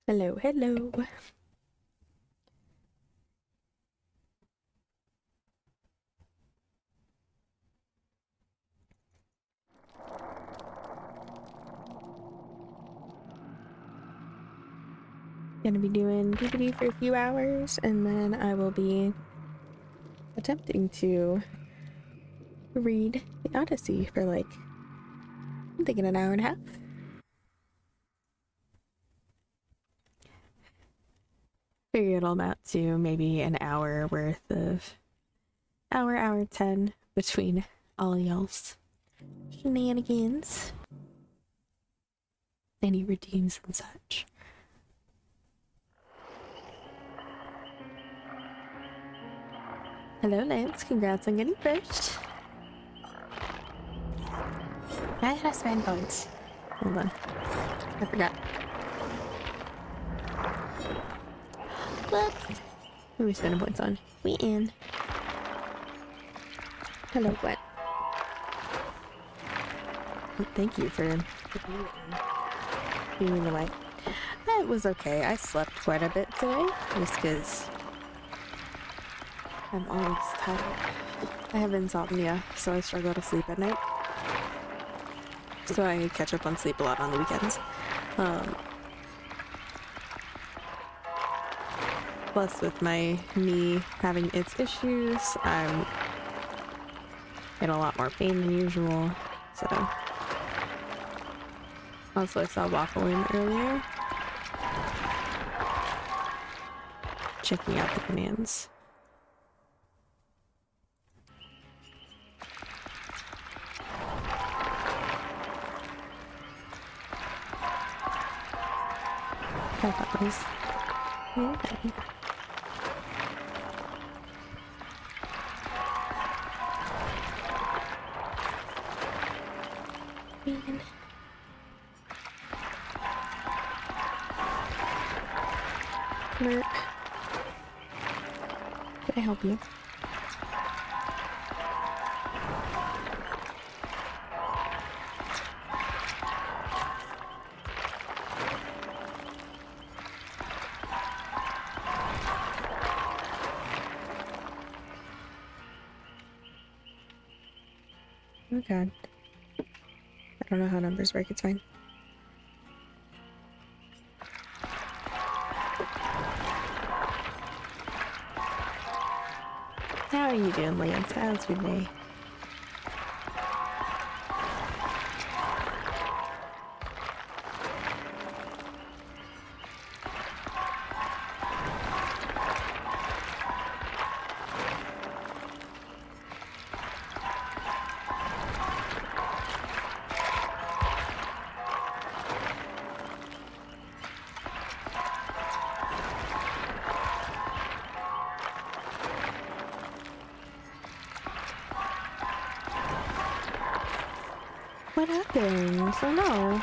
Hello, hello. Gonna be doing DBD for a few hours, and then I will be attempting to read the Odyssey for like, I'm thinking an hour and a half. Figure it'll amount to maybe an hour worth of hour 10 between all y'all's shenanigans. Any redeems and such. Hello, Lance. Congrats on getting first. I had to spend points. Hold on. I forgot. What? Who are we spending points on? We in. Hello, what? Well, thank you for being away. It was okay. I slept quite a bit today, just because I'm always tired. I have insomnia, so I struggle to sleep at night. So I catch up on sleep a lot on the weekends. Plus, with my knee having its issues, I'm in a lot more pain than usual. So, also I saw Waffle earlier, checking out the commands. I thought it was okay. Work. Can I help you? Oh god. I don't know how numbers work, it's fine. How are you doing, Lance? How's your day? What happened? Oh no.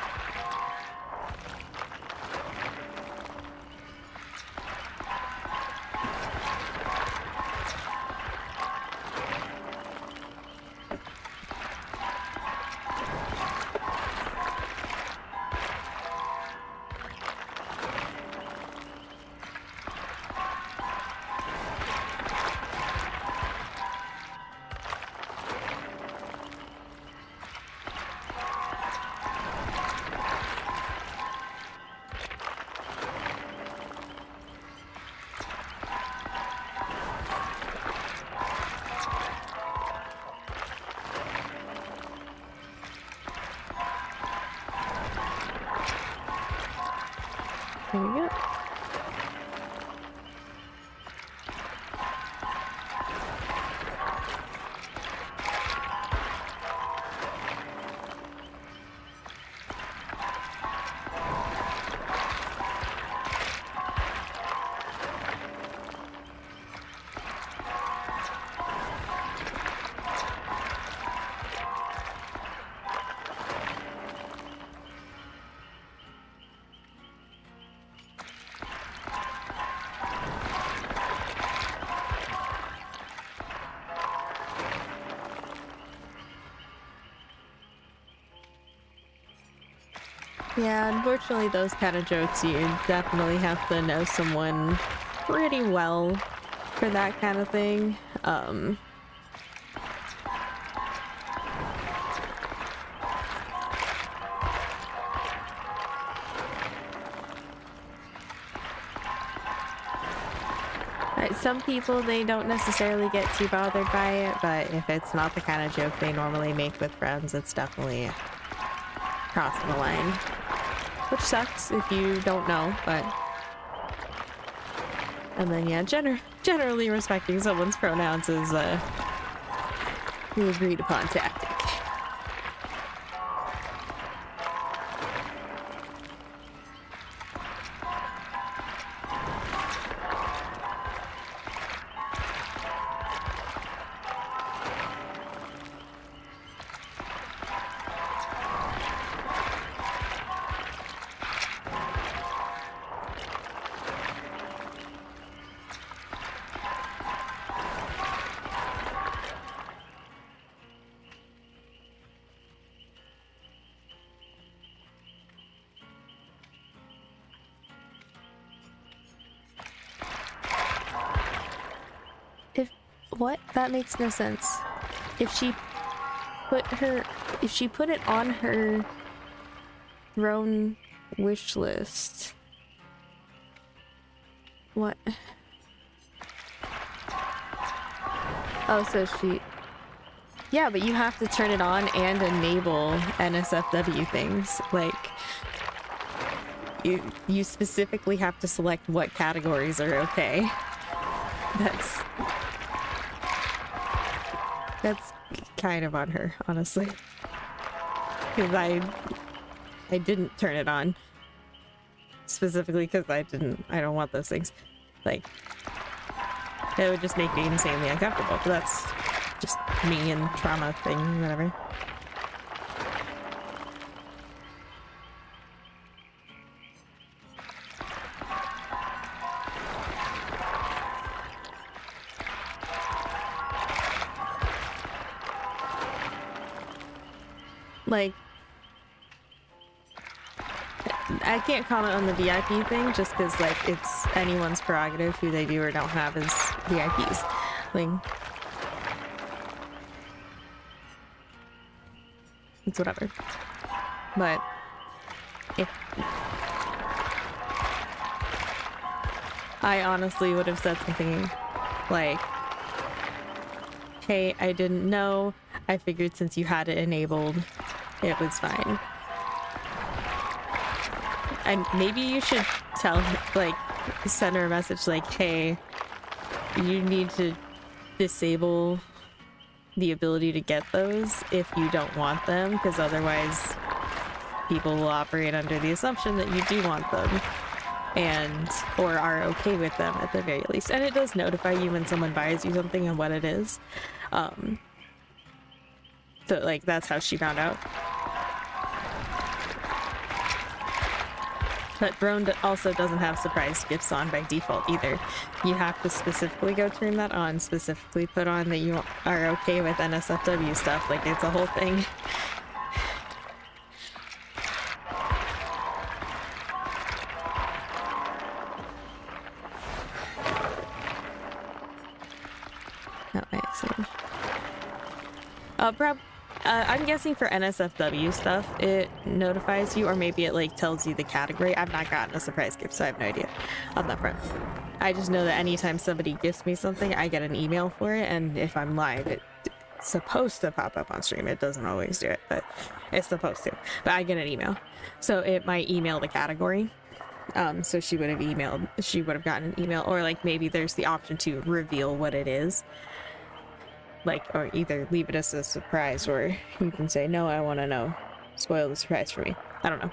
There we go. Yeah, unfortunately, those kind of jokes, you definitely have to know someone pretty well for that kind of thing. Some people, they don't necessarily get too bothered by it, but if it's not the kind of joke they normally make with friends, it's definitely crossing the line. Which sucks if you don't know, but... And then, yeah, generally respecting someone's pronouns is the agreed upon tactic. What? That makes no sense. If she put it on her throne wish list. What? Oh, so she... Yeah, but you have to turn it on and enable NSFW things. Like, you specifically have to select what categories are okay. That's kind of on her, honestly. Because I didn't turn it on. Specifically because I don't want those things. Like, it would just make me insanely uncomfortable. But that's just me and trauma thing, whatever. Like, I can't comment on the VIP thing just because, like, it's anyone's prerogative who they do or don't have as VIPs. Like, it's whatever. But if I honestly would have said something like, hey, I didn't know. I figured since you had it enabled, it was fine. And maybe you should tell, like, send her a message like, hey, you need to disable the ability to get those if you don't want them, because otherwise people will operate under the assumption that you do want them and or are okay with them at the very least. And it does notify you when someone buys you something and what it is. So, like, that's how she found out. But Drone also doesn't have surprise gifts on by default either. You have to specifically go turn that on, specifically put on that you are okay with NSFW stuff. Like, it's a whole thing. I'm guessing for NSFW stuff, it notifies you, or maybe it like tells you the category. I've not gotten a surprise gift, so I have no idea on that front. I just know that anytime somebody gifts me something, I get an email for it, and if I'm live, it's supposed to pop up on stream. It doesn't always do it, but it's supposed to. But I get an email, so it might email the category. So she would have gotten an email, or like maybe there's the option to reveal what it is. Like, or either leave it as a surprise, or you can say, no, I want to know. Spoil the surprise for me. I don't know.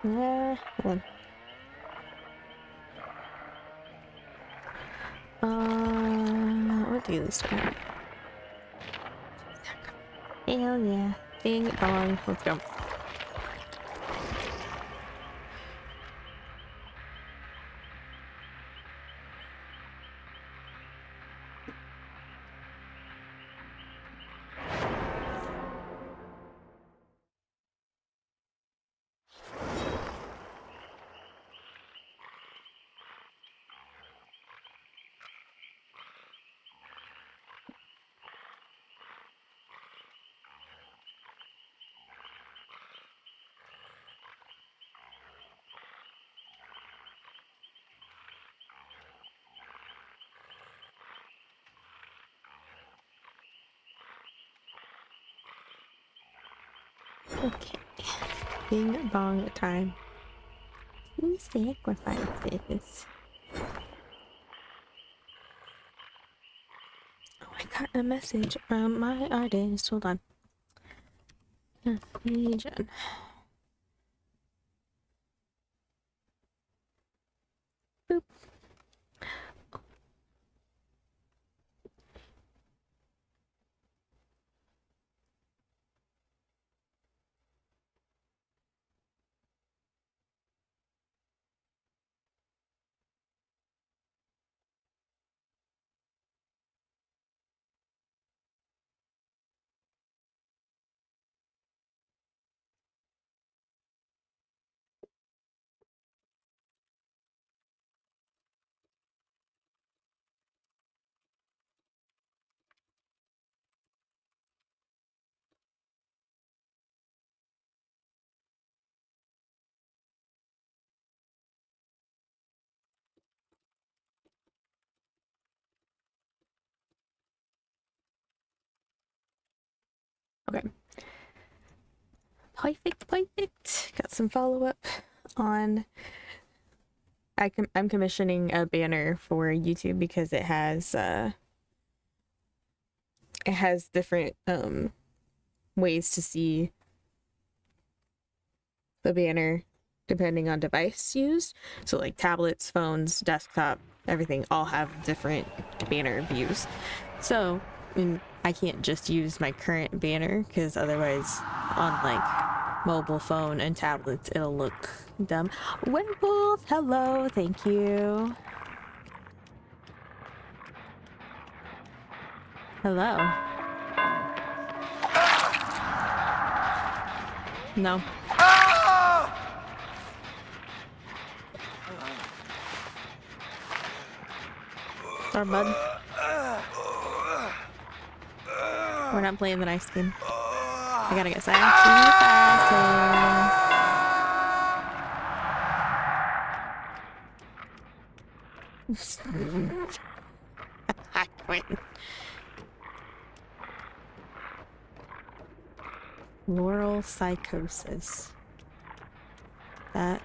Hold on. What do this one? Hell yeah. Bing bong. Let's go. Okay. Bing bong time. Two sacrifices. Oh, I got a message from my artist. Hold on. Legion. Boop. Okay. Perfect. Got some follow-up on... I'm commissioning a banner for YouTube because it has different ways to see the banner depending on device used. So like tablets, phones, desktop, everything all have different banner views. So I can't just use my current banner because otherwise on like mobile phone and tablets it'll look dumb. Werewolf, hello, thank you. Hello. No. Our bud. We're not playing the nice game. I gotta get sacrifices. I quit. Laurel psychosis. That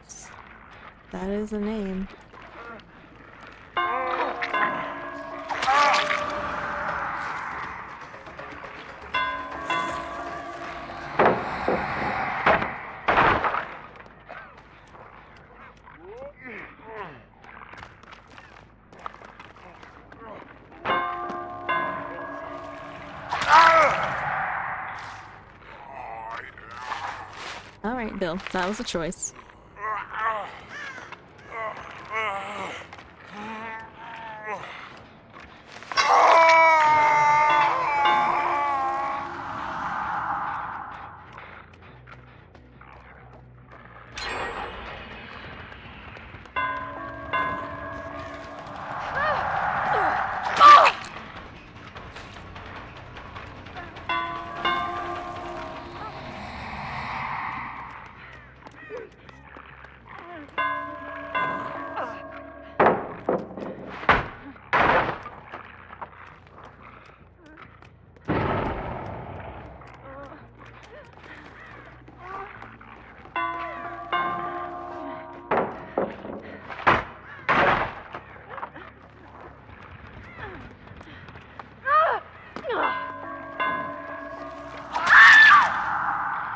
is a name. All right, Bill, that was a choice.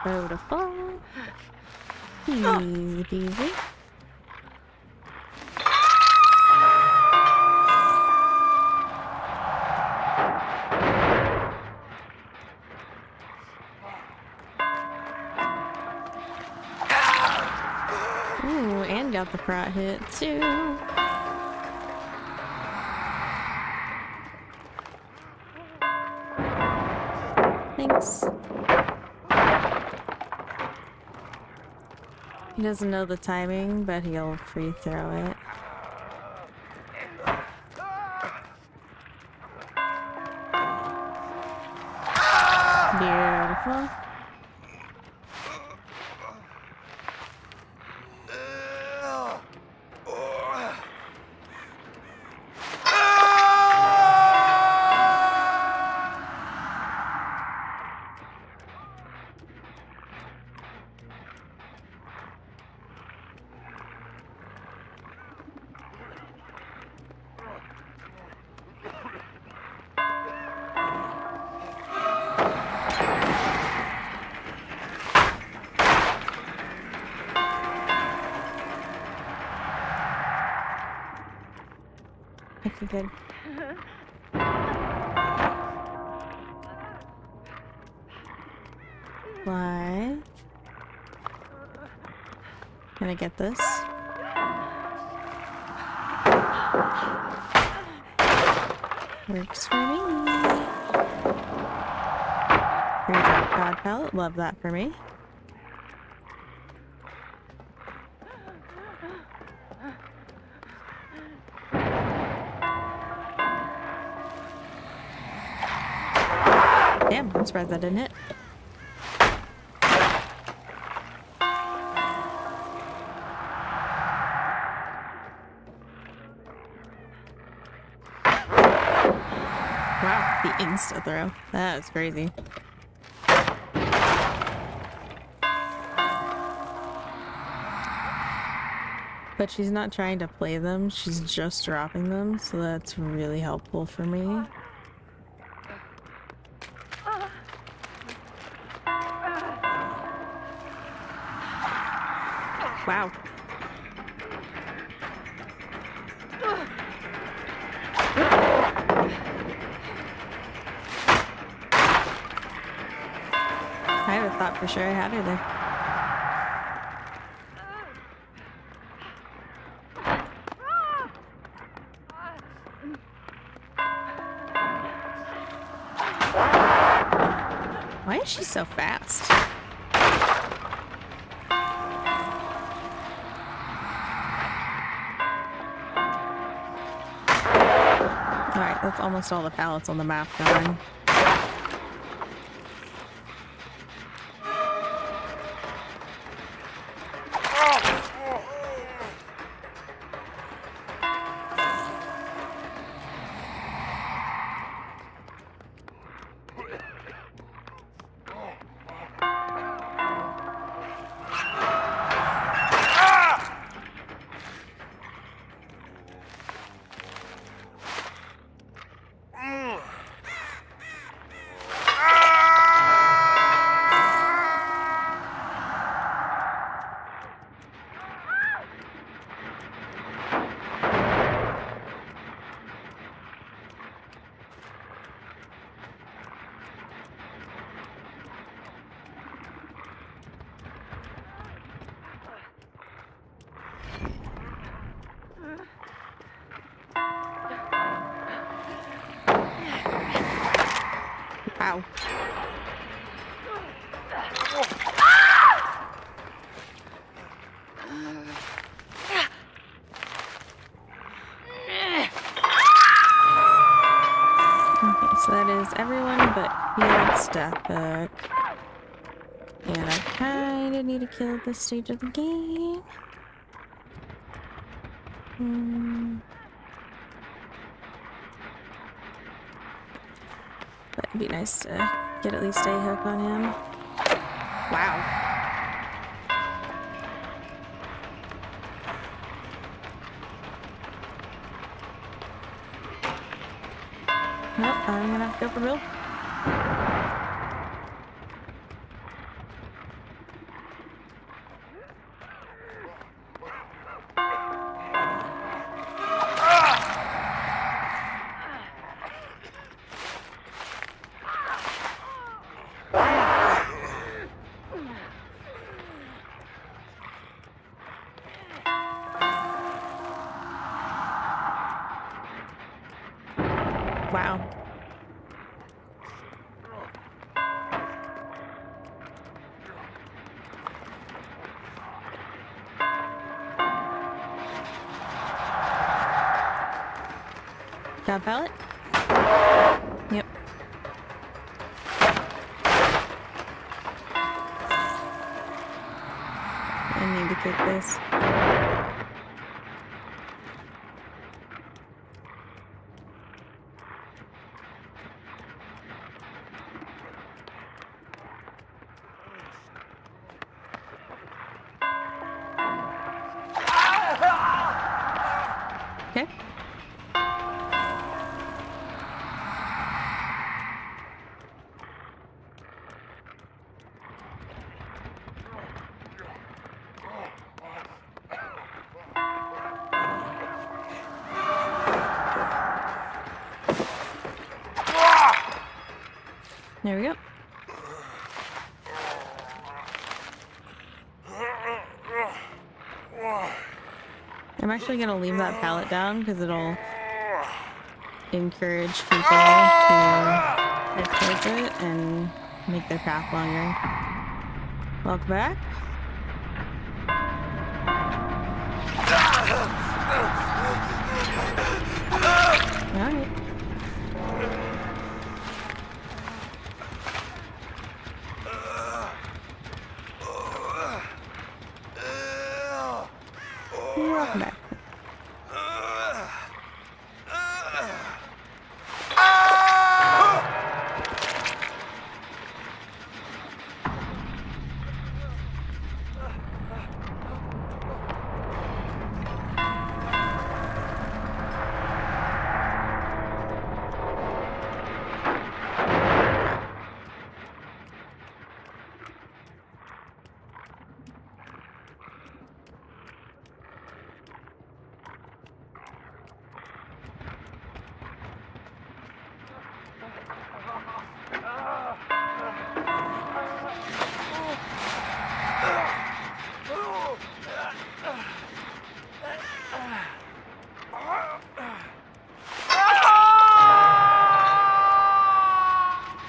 Beautiful. Easy peasy. Ooh, and got the prot hit too. Thanks. He doesn't know the timing, but he'll free throw it. Beautiful. Okay, good. Why? Can I get this? Works for me. Free drop god palette, love that for me. Damn, I'm surprised that didn't hit. Wow, the insta throw. That was crazy. But she's not trying to play them, she's just dropping them, so that's really helpful for me. Wow. I would have thought for sure I had her there. Why is she so fast? Alright, that's almost all the pallets on the map going. Ow. Okay, so that is everyone but Felix, Deathhook. And I kinda need to kill at this stage of the game. But it'd be nice to get at least a hook on him. Wow. Nope, I'm gonna have to go for real. Wow. Got a pallet? Yep. I need to kick this. Okay. There we go. I'm actually gonna leave that pallet down because it'll encourage people to head towards it and make their path longer. Welcome back. Alright. Welcome back.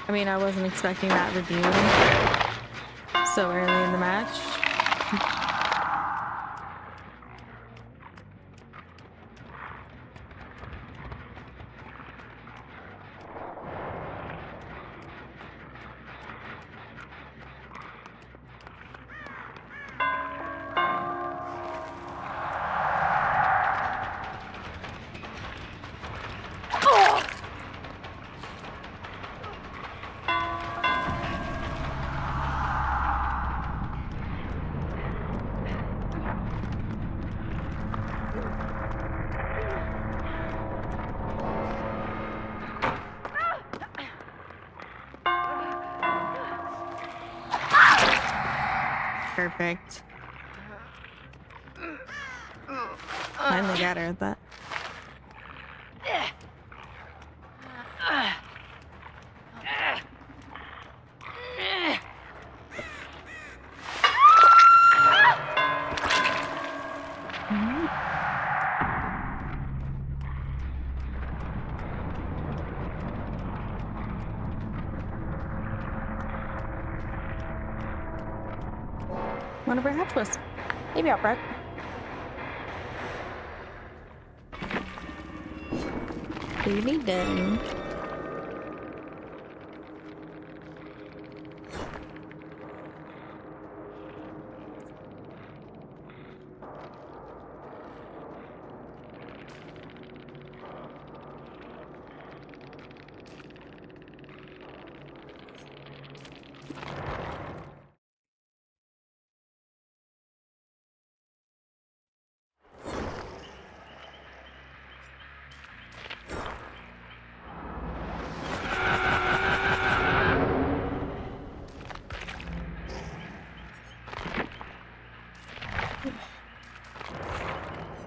I mean, I wasn't expecting that redeem so early in the match. Perfect. Finally got her at that. One of our hatch was. Maybe out front. DBD done.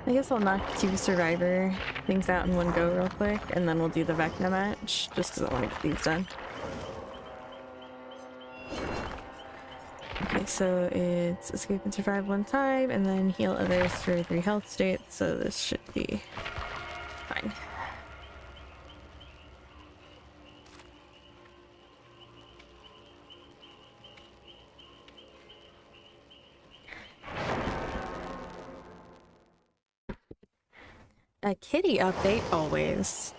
I guess I'll knock 2 survivor things out in one go real quick, and then we'll do the Vecna match, just because I want to get these done. Okay, so it's escape and survive 1 time, and then heal others for 3 health states, so this should be fine. A kitty update, always.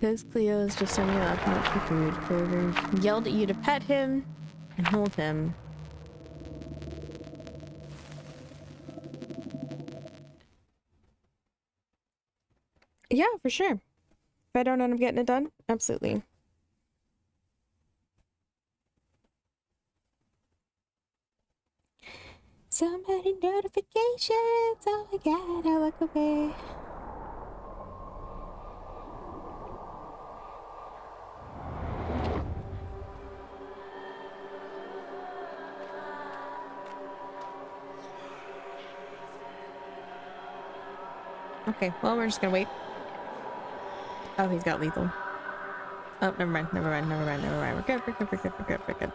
Because Cleo is just sending you up and up for food. Clover yelled at you to pet him and hold him. Yeah, for sure. If I don't end up getting it done, absolutely. So many notifications. Oh my god, I look away. Okay, well, we're just gonna wait. Oh, he's got lethal. Oh, never mind, never mind, never mind, never mind. We're good, we're good, we're good, we're good, we're good.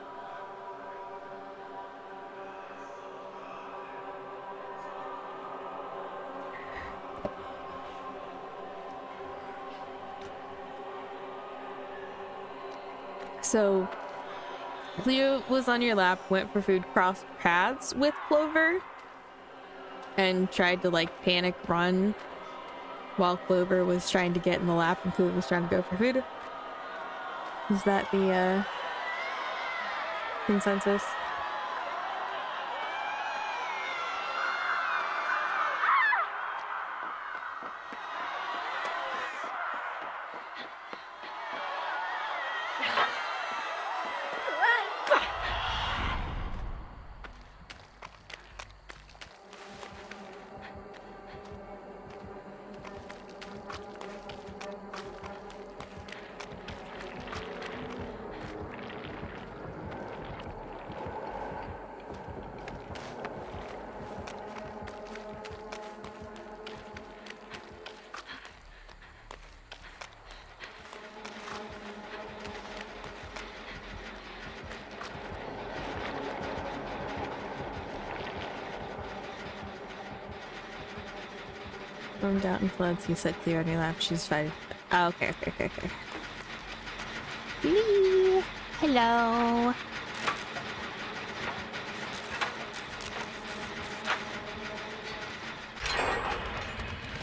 So, Cleo was on your lap, went for food, crossed paths with Clover, and tried to, like, panic run while Clover was trying to get in the lap and Clover was trying to go for food. Is that the, consensus? Stormed out and floods. You said clear on your lap. She's fine. Oh, okay, okay, okay, okay. Lee! Hello!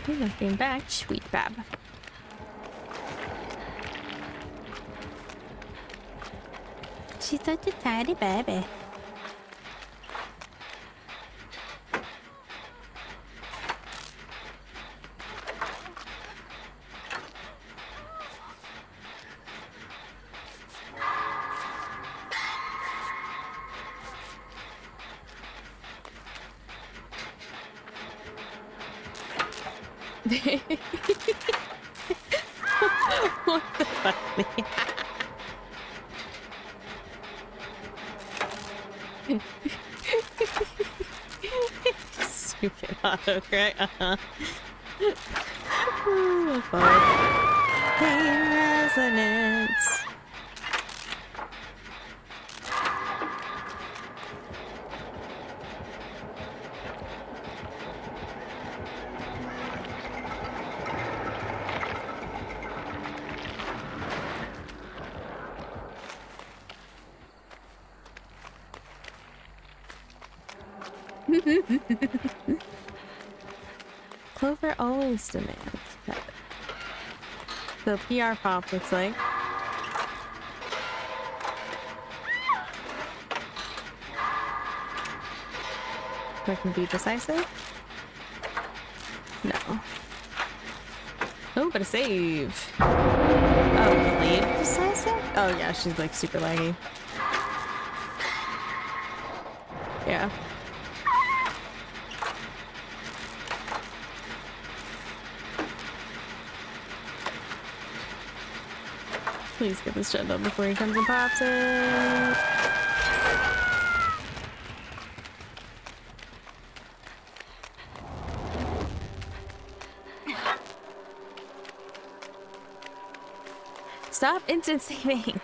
You're looking back, sweet bab. She's such a tiny baby. What the fuck? Stupid autocorrect. Oh, fuck. Pain resonance. Clover always demands that. So PR pop looks like. I can be decisive. Oh, but a save. Oh, delayed decisive? Oh yeah, she's like super laggy. Yeah. Please get this shit done before he comes and pops it. Stop instant saving.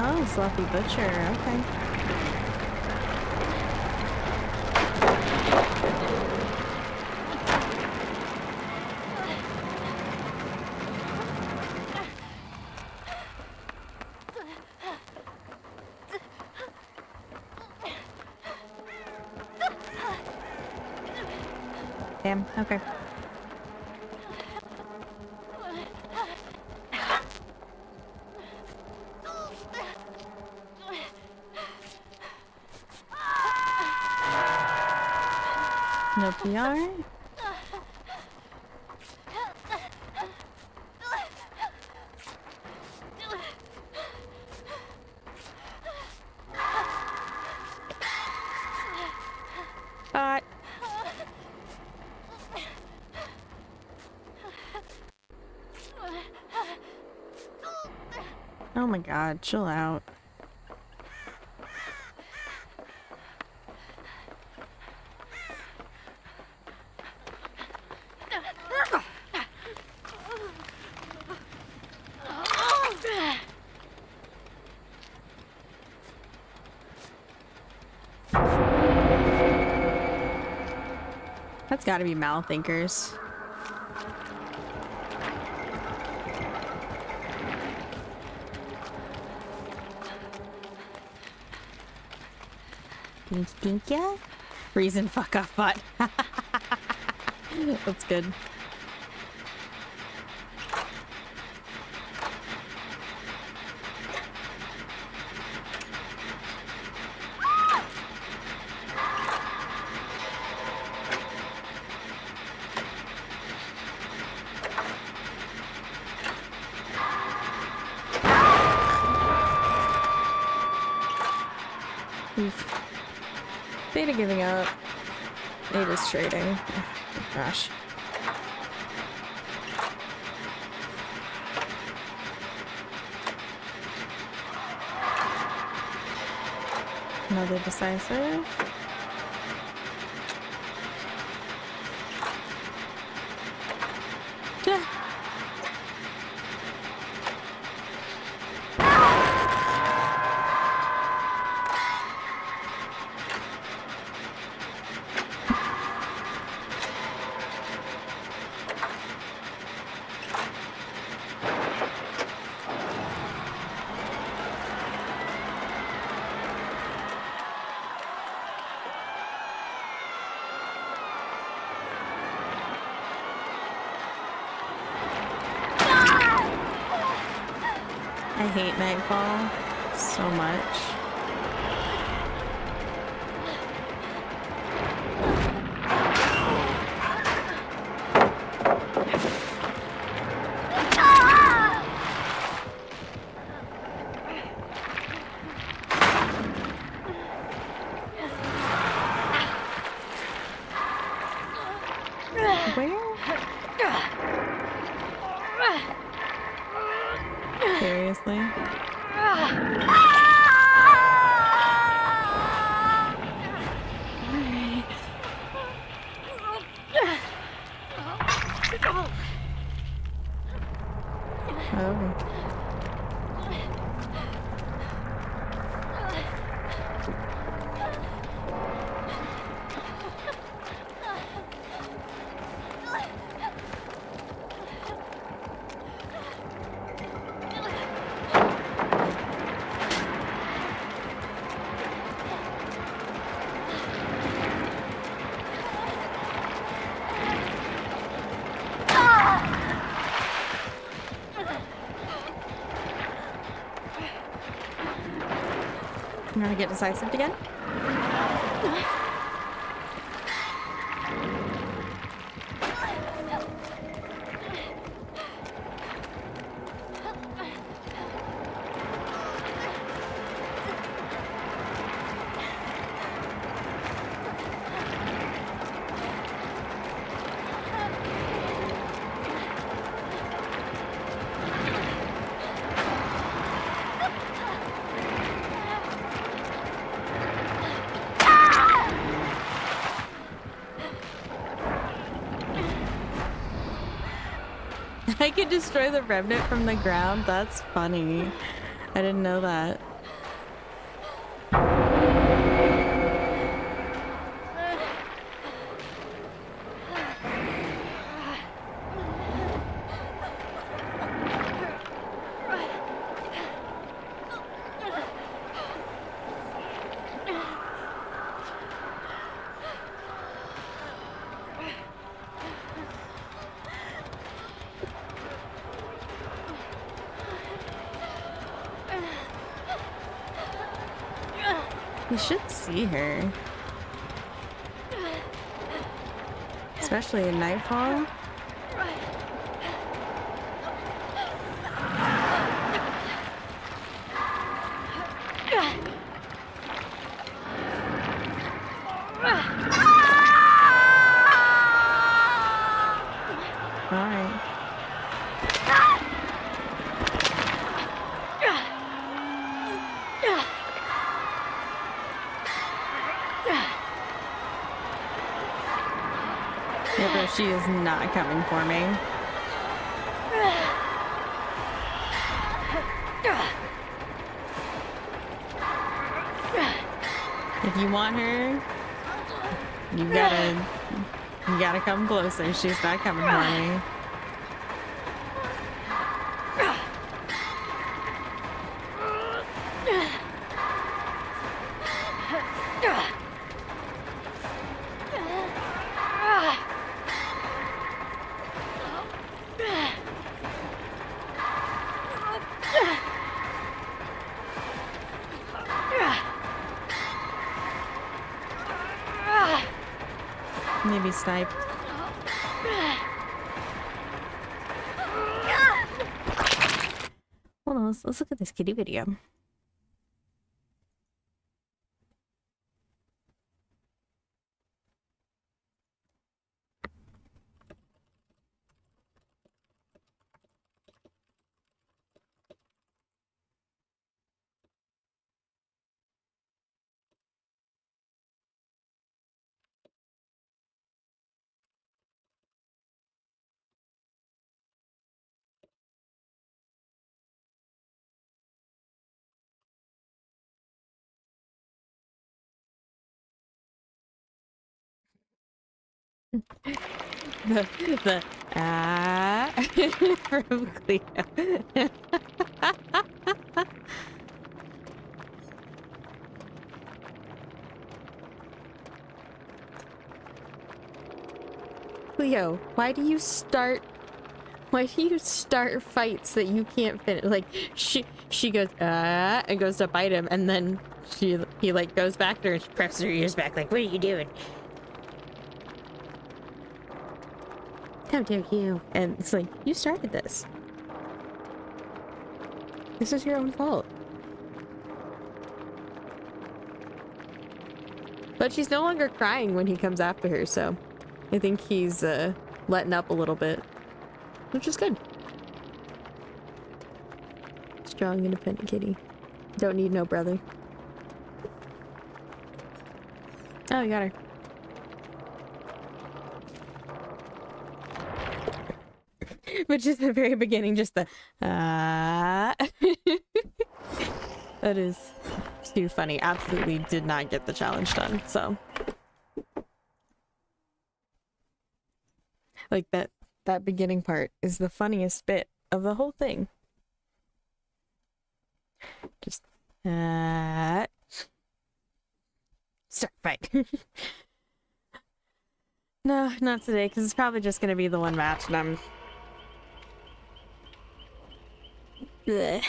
Oh, Sloppy Butcher, okay. Damn, okay. No PR? Bot. Oh my god, chill out. That's gotta be Malthinkers. Think ya? Reason fuck off bot. That's good. Theta giving up. Ada's trading. Oh, gosh. Another decisive. Yeah. I hate Nightfall so much. Where? Seriously? Oh. I'm gonna get decisive again. I could destroy the remnant from the ground? That's funny. I didn't know that. We should see her. Especially at nightfall. Alright. Yeah, but she is not coming for me. If you want her, you gotta come closer. She's not coming for me. Maybe sniped. Hold on, let's look at this kitty video. the from Cleo. Cleo, why do you start fights that you can't finish? Like she goes and goes to bite him, and then he like goes back there and she presses her ears back like, what are you doing? How dare you? And it's like, you started this. This is your own fault. But she's no longer crying when he comes after her, so I think he's letting up a little bit, which is good. Strong, independent kitty. Don't need no brother. Oh, you got her. But just the very beginning, just the that is too funny. Absolutely did not get the challenge done, so. Like that beginning part is the funniest bit of the whole thing. Just start fight. No, not today, because it's probably just gonna be the one match and I'm bleh.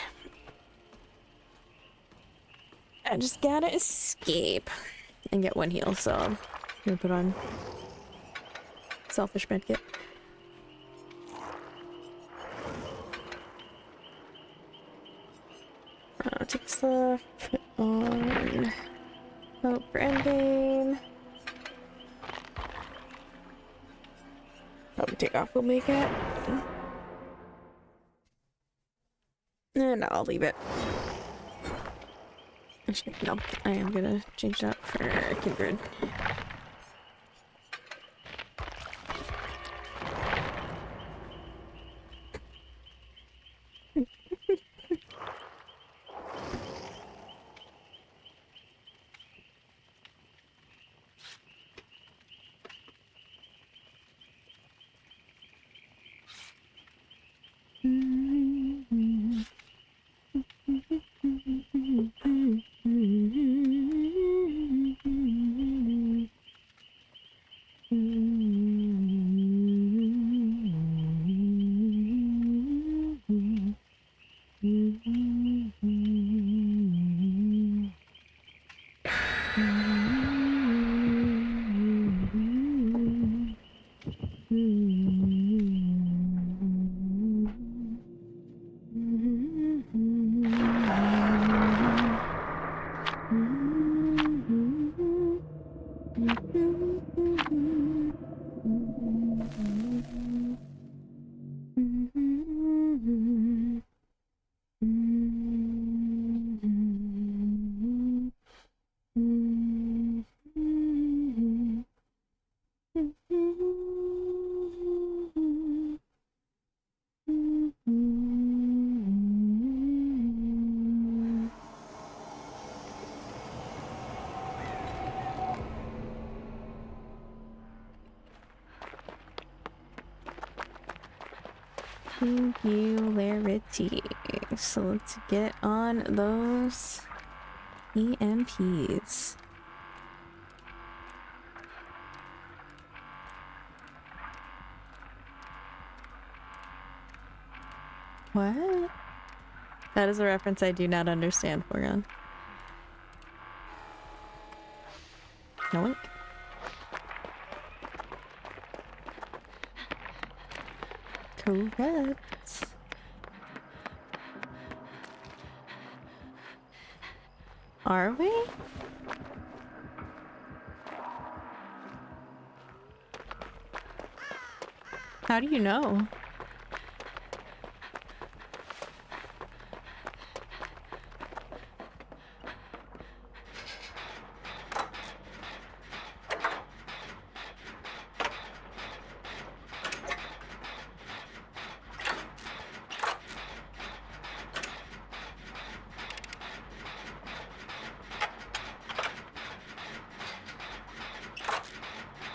I just gotta escape and get one heal, so I'm gonna put on selfish medkit. Take stuff, put on hope for endgame. Probably take off will make it. And I'll leave it. Actually, no, I am gonna change that for Kindred. Singularity. So let's get on those EMPs. What? That is a reference I do not understand, Morgan. No. Correct. Are we? How do you know?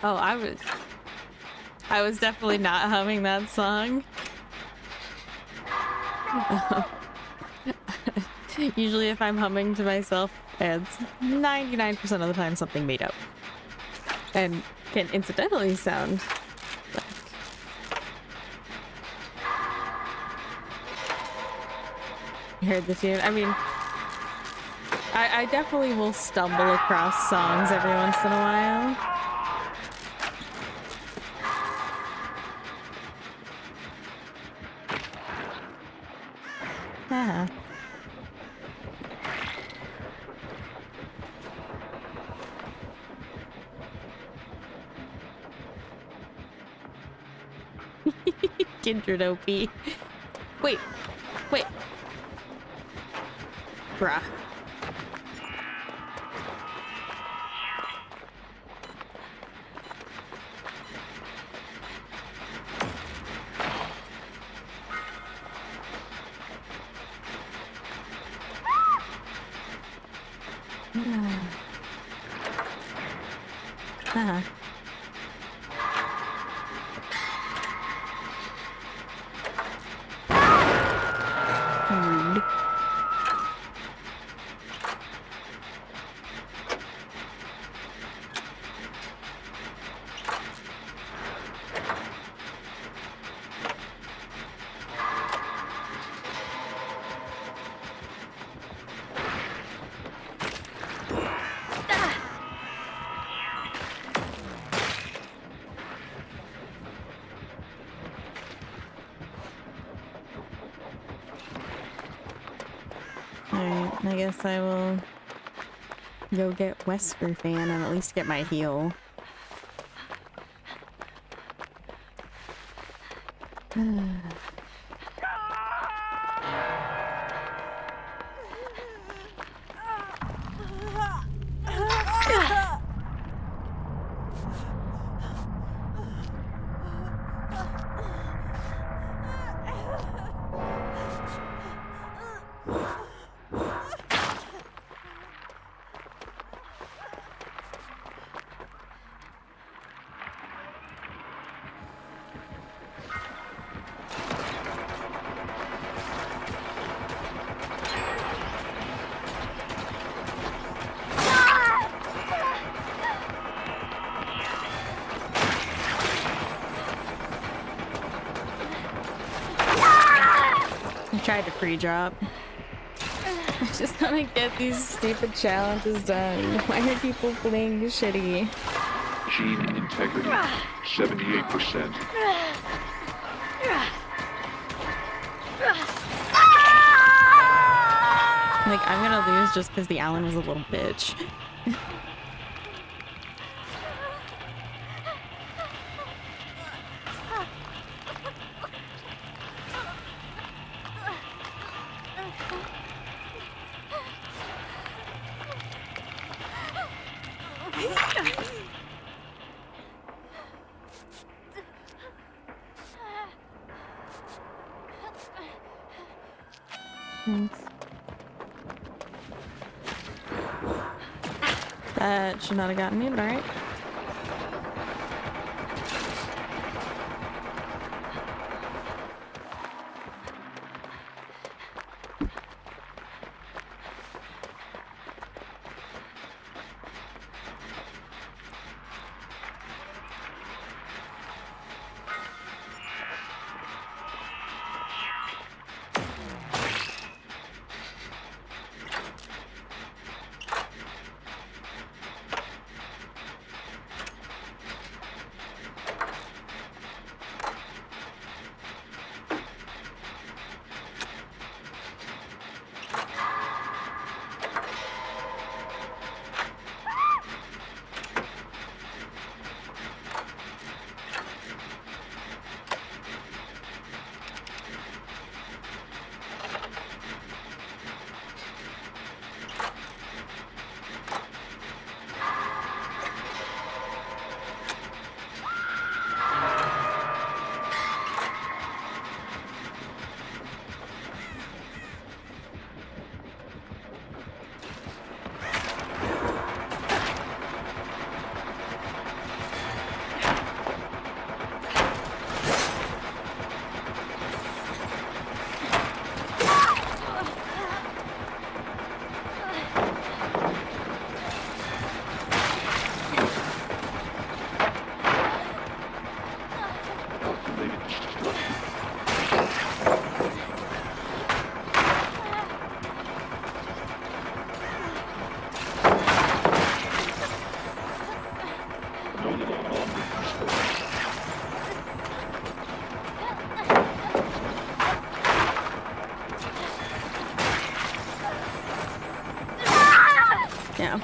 Oh, I was definitely not humming that song. Usually if I'm humming to myself, it's 99% of the time something made up. And can incidentally sound like... You heard the tune? I mean, I definitely will stumble across songs every once in a while. Yeah. Kindred OP. Wait. Bruh. Uh-huh. Rude. Alright, I guess I will go get Wesker Fan and at least get my heal. Tried to pre-drop. I just want to get these stupid challenges done. Why are people playing shitty? Gene integrity, 78%. Like, I'm gonna lose just because the Allen was a little bitch. That should not have gotten me, but alright. Yeah.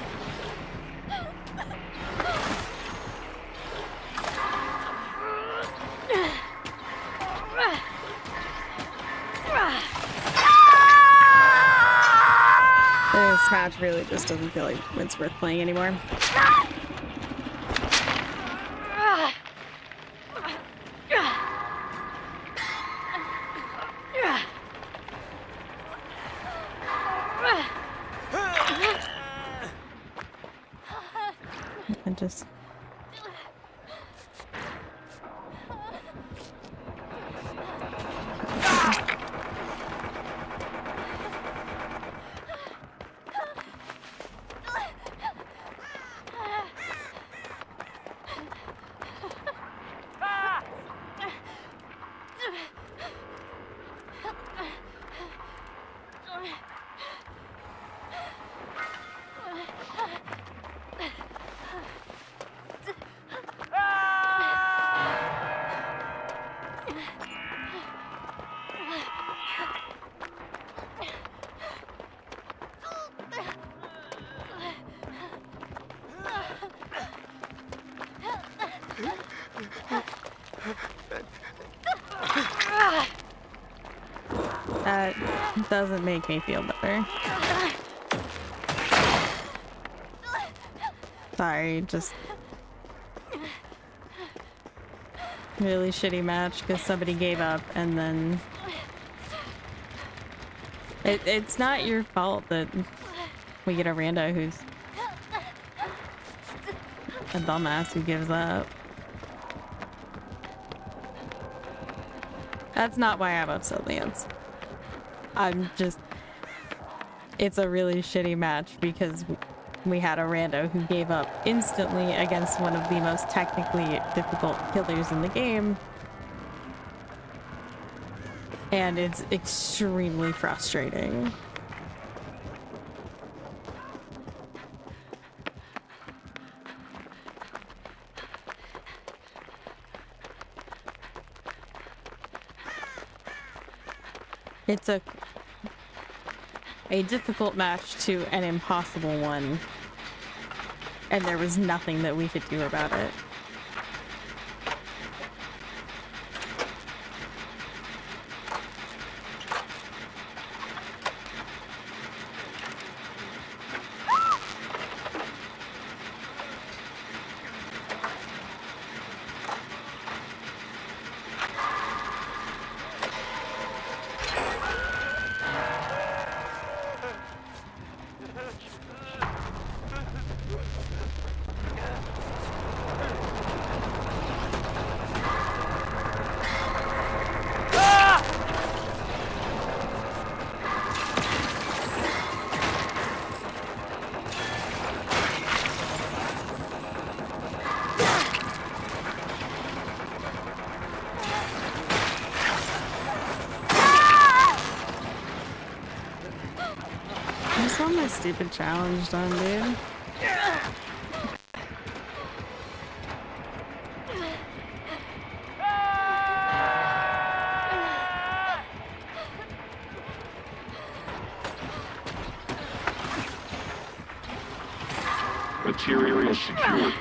match really just doesn't feel like it's worth playing anymore. And just... That doesn't make me feel better. Sorry, just really shitty match because somebody gave up and then it's not your fault that we get a rando who's a dumbass who gives up. That's not why I'm upset, Lance. I'm just... It's a really shitty match because we had a rando who gave up instantly against one of the most technically difficult killers in the game. And it's extremely frustrating. It took a difficult match to an impossible one, and there was nothing that we could do about it. Stupid challenge done, dude. Material secured.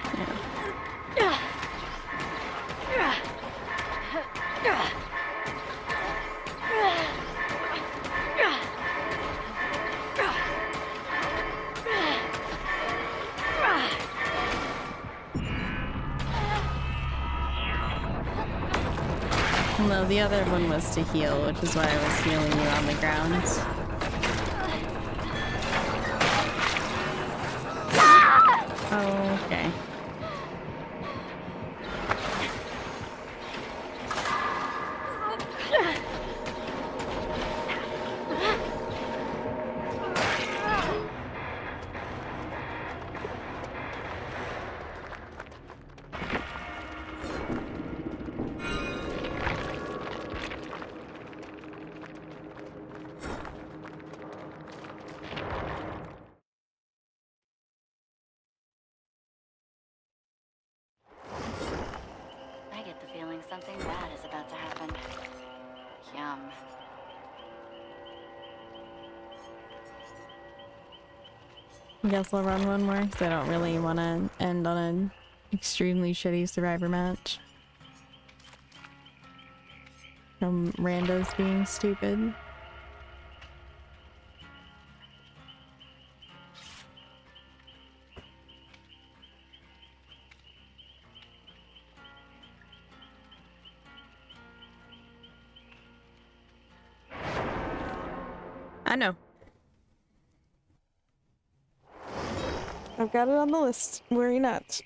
No, the other one was to heal, which is why I was healing you on the ground. Oh, okay. Something bad is about to happen. Yum. I guess I'll run one more because I don't really want to end on an extremely shitty survivor match. From randos being stupid. I know. I've got it on the list. Worry not.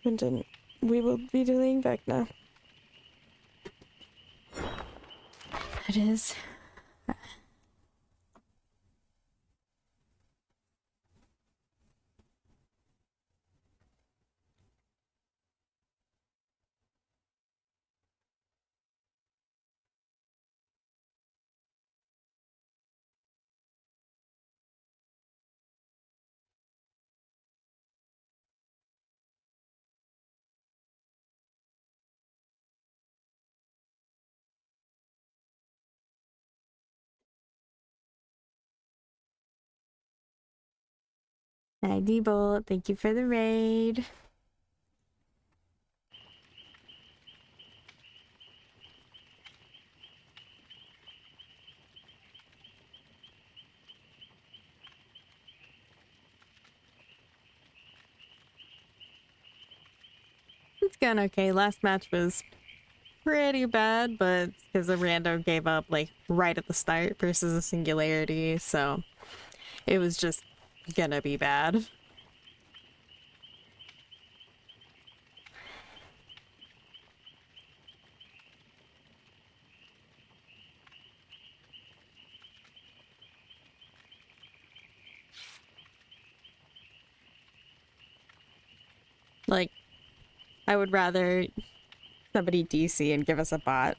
Quentin, we will be delaying back now. It is. Hi, D-Bolt. Thank you for the raid. It's going okay. Last match was pretty bad, but because the rando gave up like right at the start versus a singularity, so it was just gonna be bad. Like, I would rather somebody DC and give us a bot.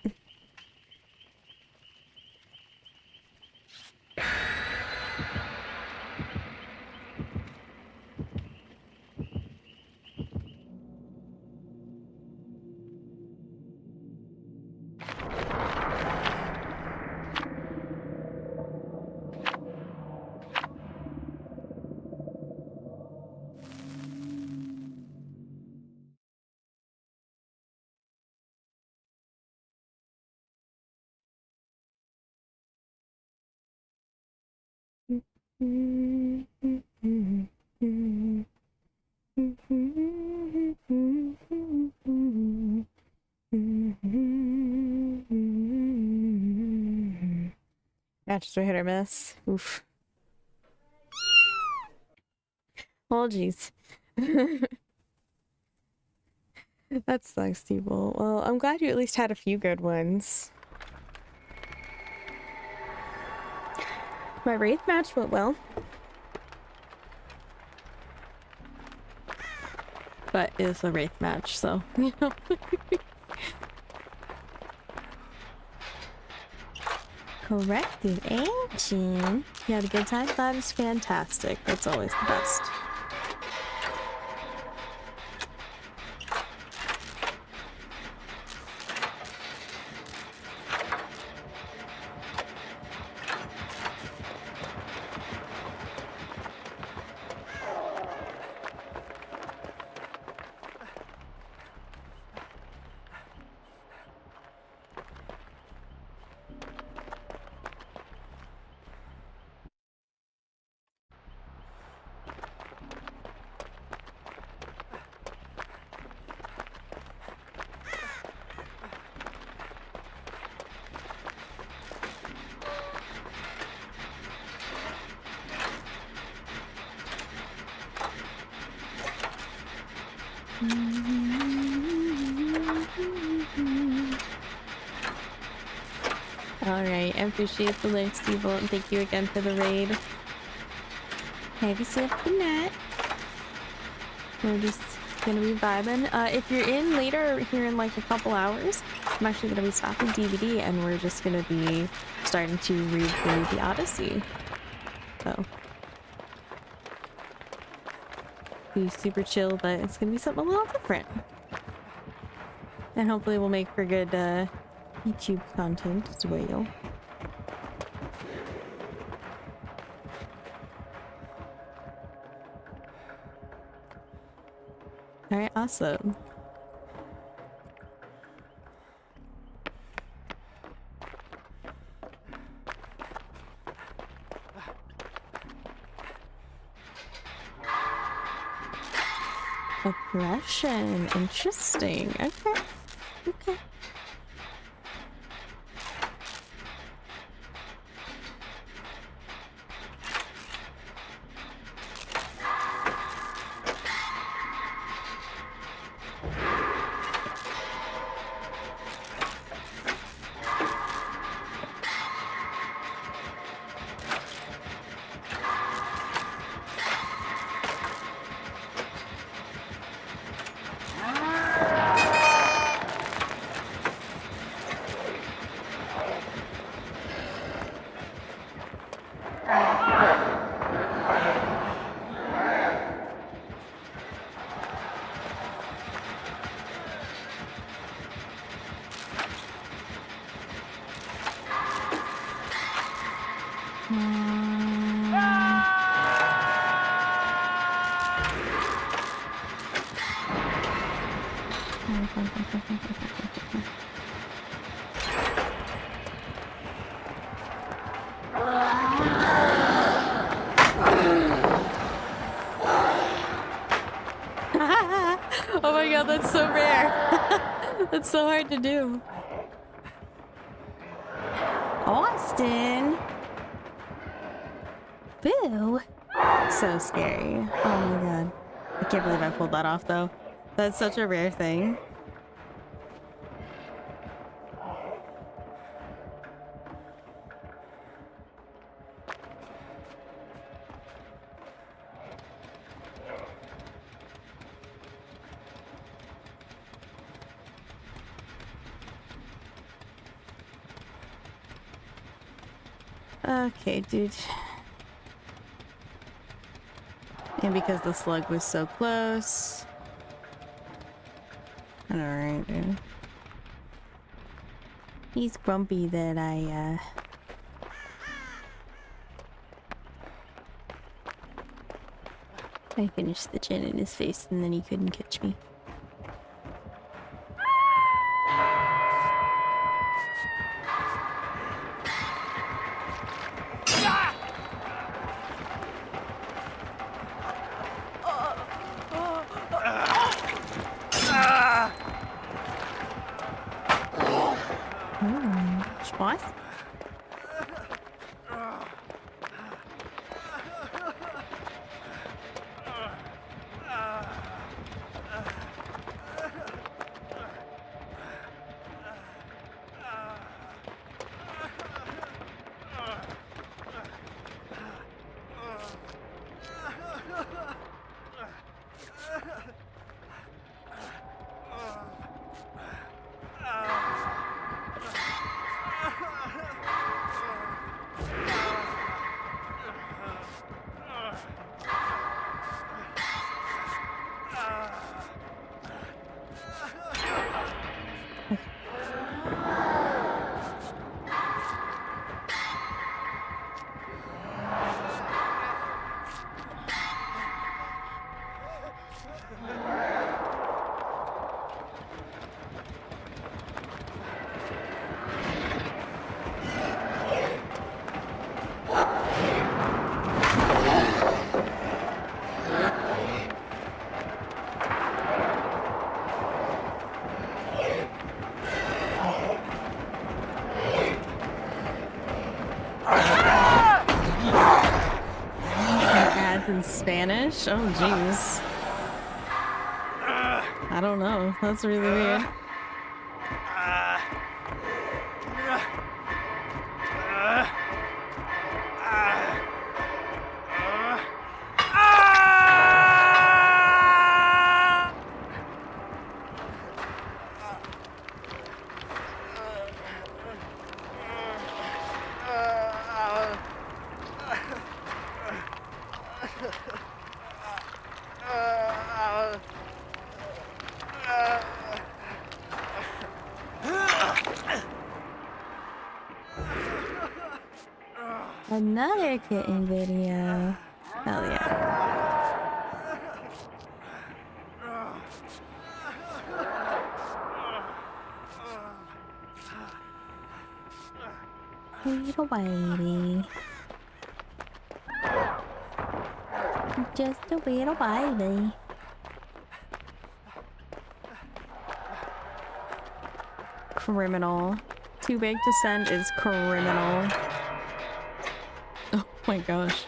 Matches are hit or miss. Oof. Oh, jeez. That sucks, people. Well, I'm glad you at least had a few good ones. My Wraith match went well. But it's a Wraith match, so, you know. Corrective aging. You had a good time? That is fantastic. That's always the best. Alright, I appreciate the links, Steve, and thank you again for the raid. Have yourself a good night. We're just gonna be vibing. If you're in later, here in like a couple hours, I'm actually gonna be stopping DBD and we're just gonna be starting to read through the Odyssey. So. Be super chill, but it's gonna be something a little different. And hopefully we'll make for good YouTube content as well. Alright, awesome. Aggression. Interesting. Okay. Okay. Oh my god, that's so rare. That's so hard to do. Austin. Boo. So scary. Oh my god. I can't believe I pulled that off though. That's such a rare thing. Okay, dude. And because the slug was so close. Alright, dude. He's grumpy that I finished the chin in his face and then he couldn't catch me. What? In Spanish? Oh jeez. I don't know. That's really weird. Another kitten video. Hell yeah. Little baby. Just a little baby. Criminal. Too big to send is criminal. Oh my gosh.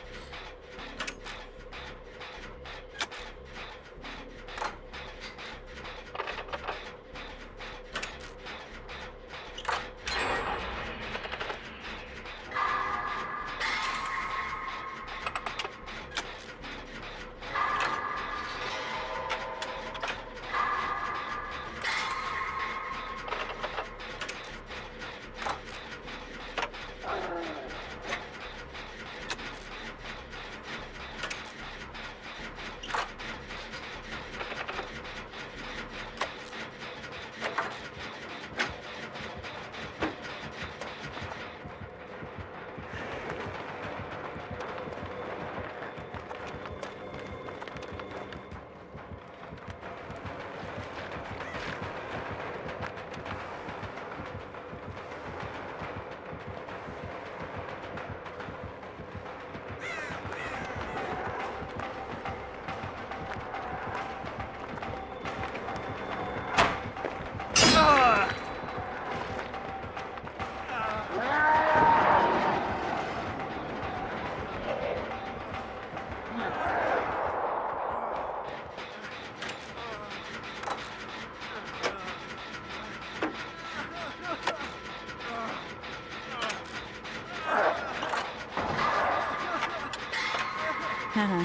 Haha.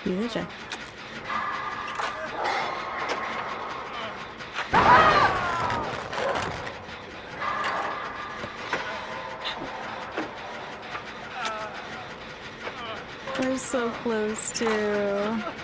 Bisa. We're so close to.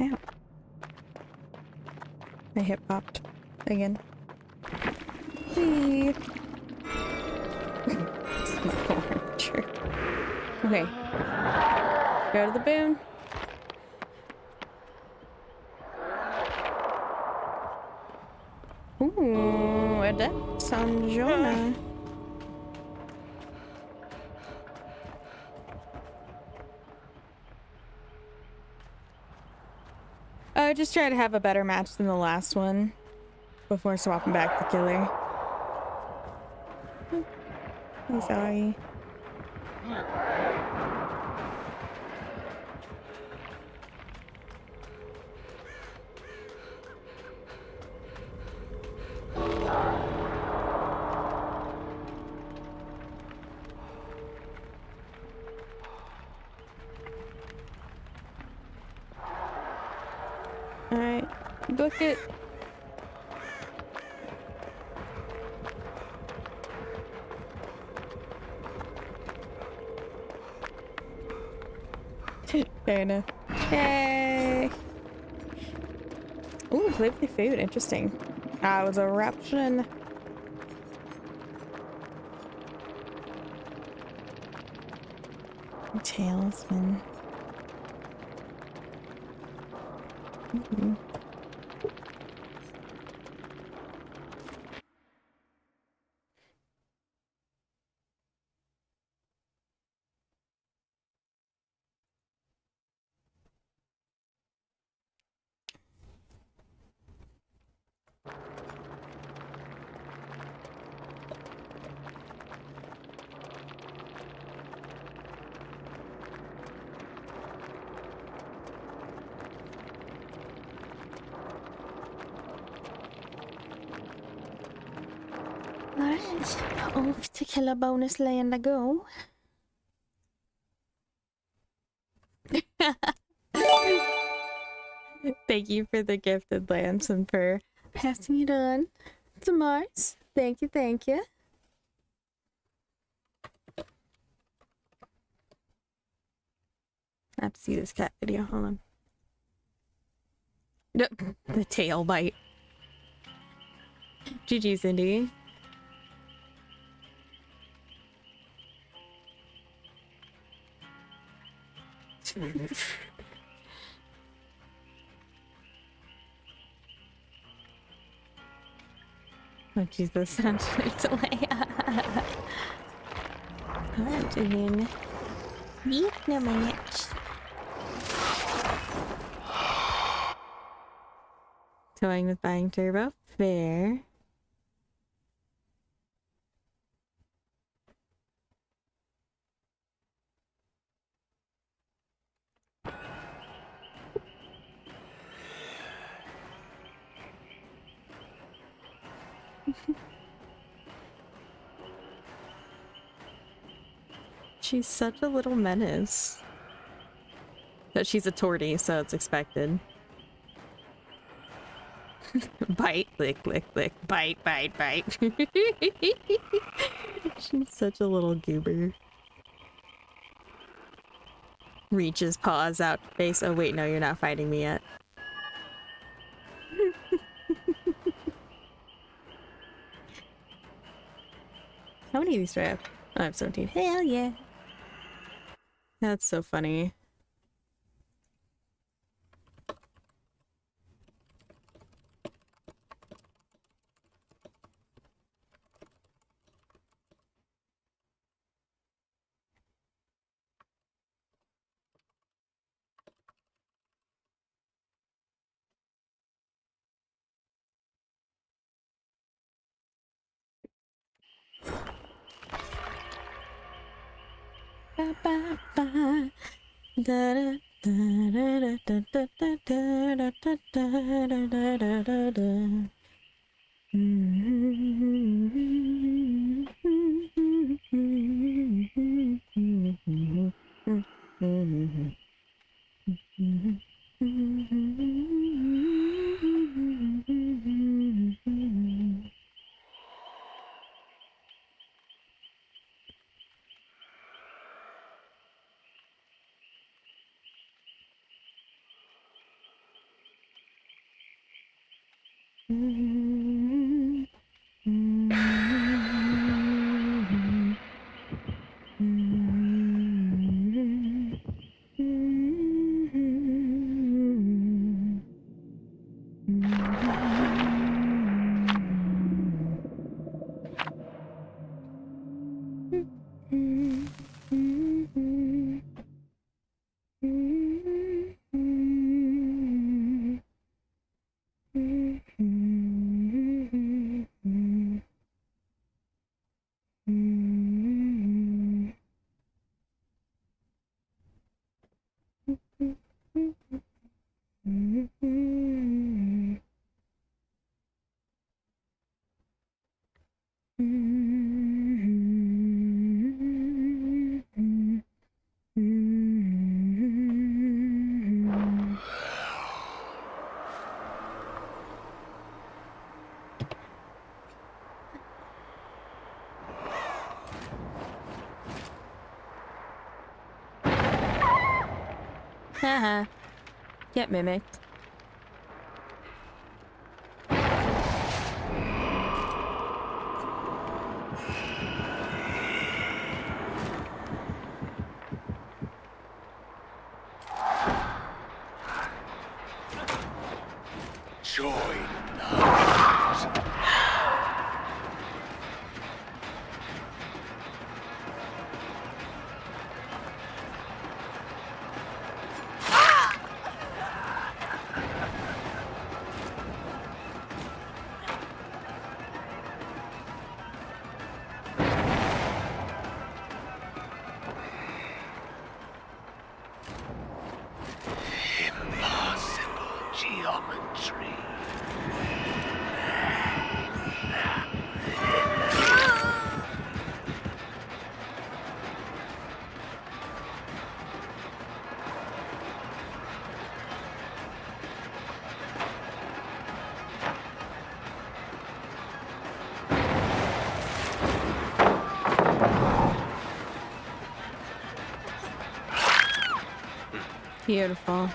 Ow. My hip popped again. Whee! This is my furniture. Okay. Go to the boon. Ooh, Adept Sanjona. I just try to have a better match than the last one before swapping back the killer. I'm sorry. Alright, book it. Fair enough. Yay! Ooh, flavorful food. Interesting. It was eruption. Talisman. Alright, off to killer bonus land I go. Thank you for the gifted lance and for passing it on to Mars. Thank you, thank you. I have to see this cat video. Hold on. The tail bite. GG, Cindy. Oh Jesus, sound delay. I'm doing Vietnam next. Towing with buying turbo. Fair. She's such a little menace. But she's a tortie, so it's expected. Bite, lick, lick, lick, bite, bite, bite. She's such a little goober. Reaches paws out face. Oh wait, no, you're not fighting me yet. How many of these do I have? I have 17. Hell yeah. That's so funny. Ba, ba, ba. Da, da, da, da, da, da, da, da, da, da, da, da, da, da. Haha. Get mimicked. Join. Impossible geometry. Beautiful.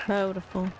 Beautiful.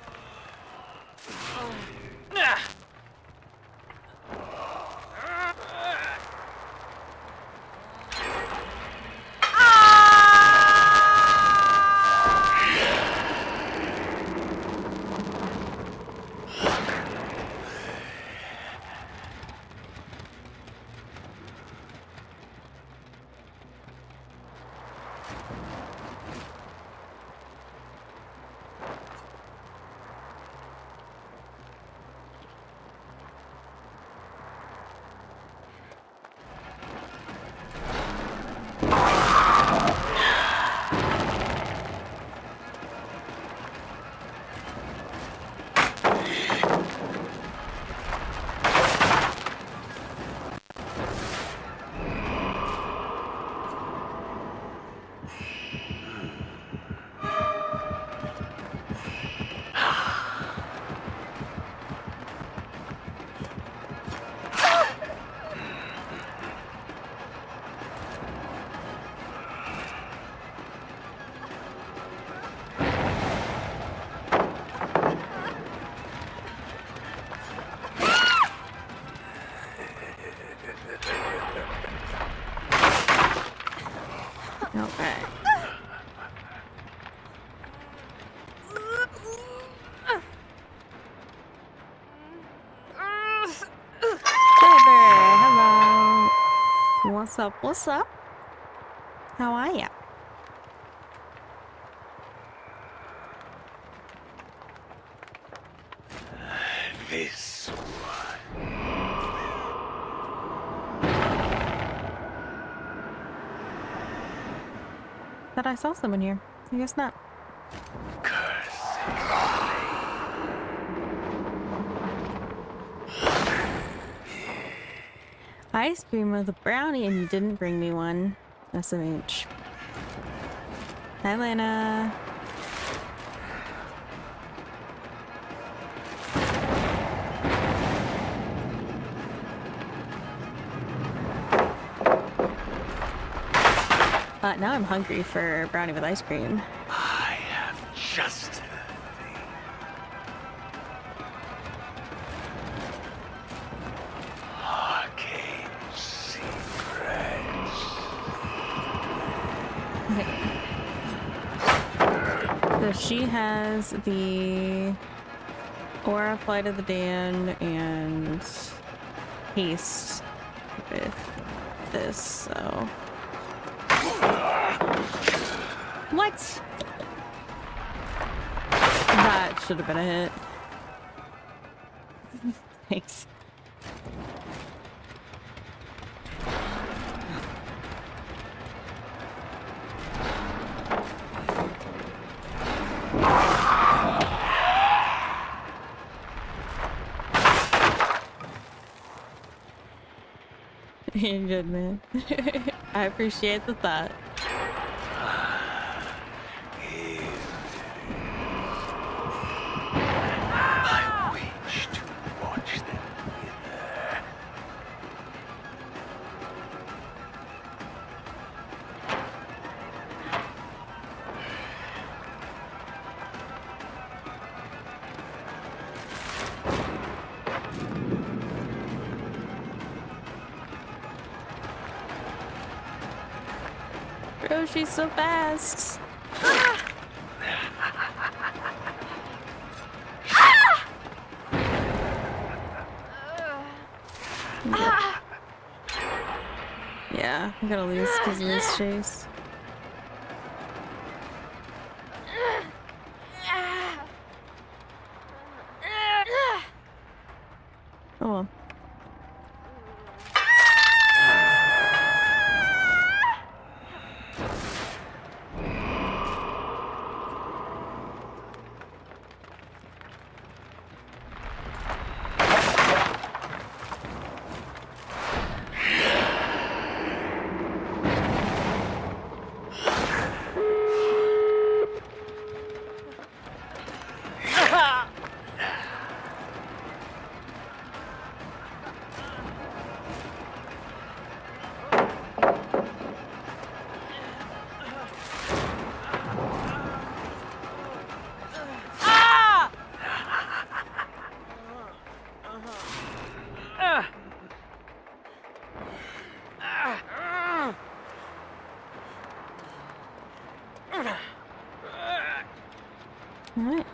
Okay. Saber, hello. What's up? What's up? How are ya? This one. Thought I saw someone here. I guess not. Ice cream with a brownie and you didn't bring me one. SMH. Hi, Lana. Now I'm hungry for brownie with ice cream. I have just the thing. Arcane secrets. So she has the Aura, Flight of the Damned, and Haste with this, so... What? That should have been a hit. Thanks. You're good, man. I appreciate the thought. I wish to watch them wither. Bro, she's so fast. Yeah, I'm gonna lose because of this chase. Oh well. Alright.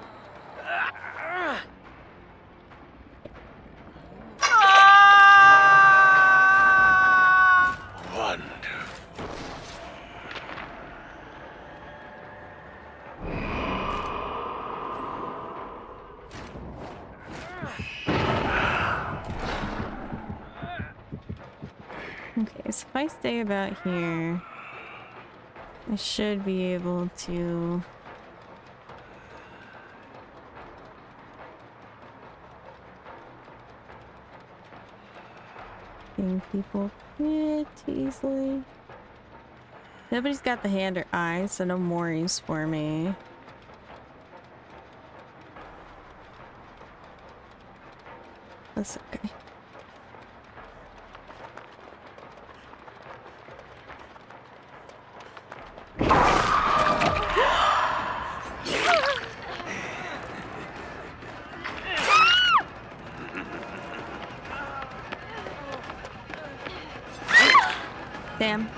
Wonderful. Okay, so if I stay about here, I should be able to... Getting people pretty easily. Nobody's got the hand or eye, so no worries for me. That's okay. Damn.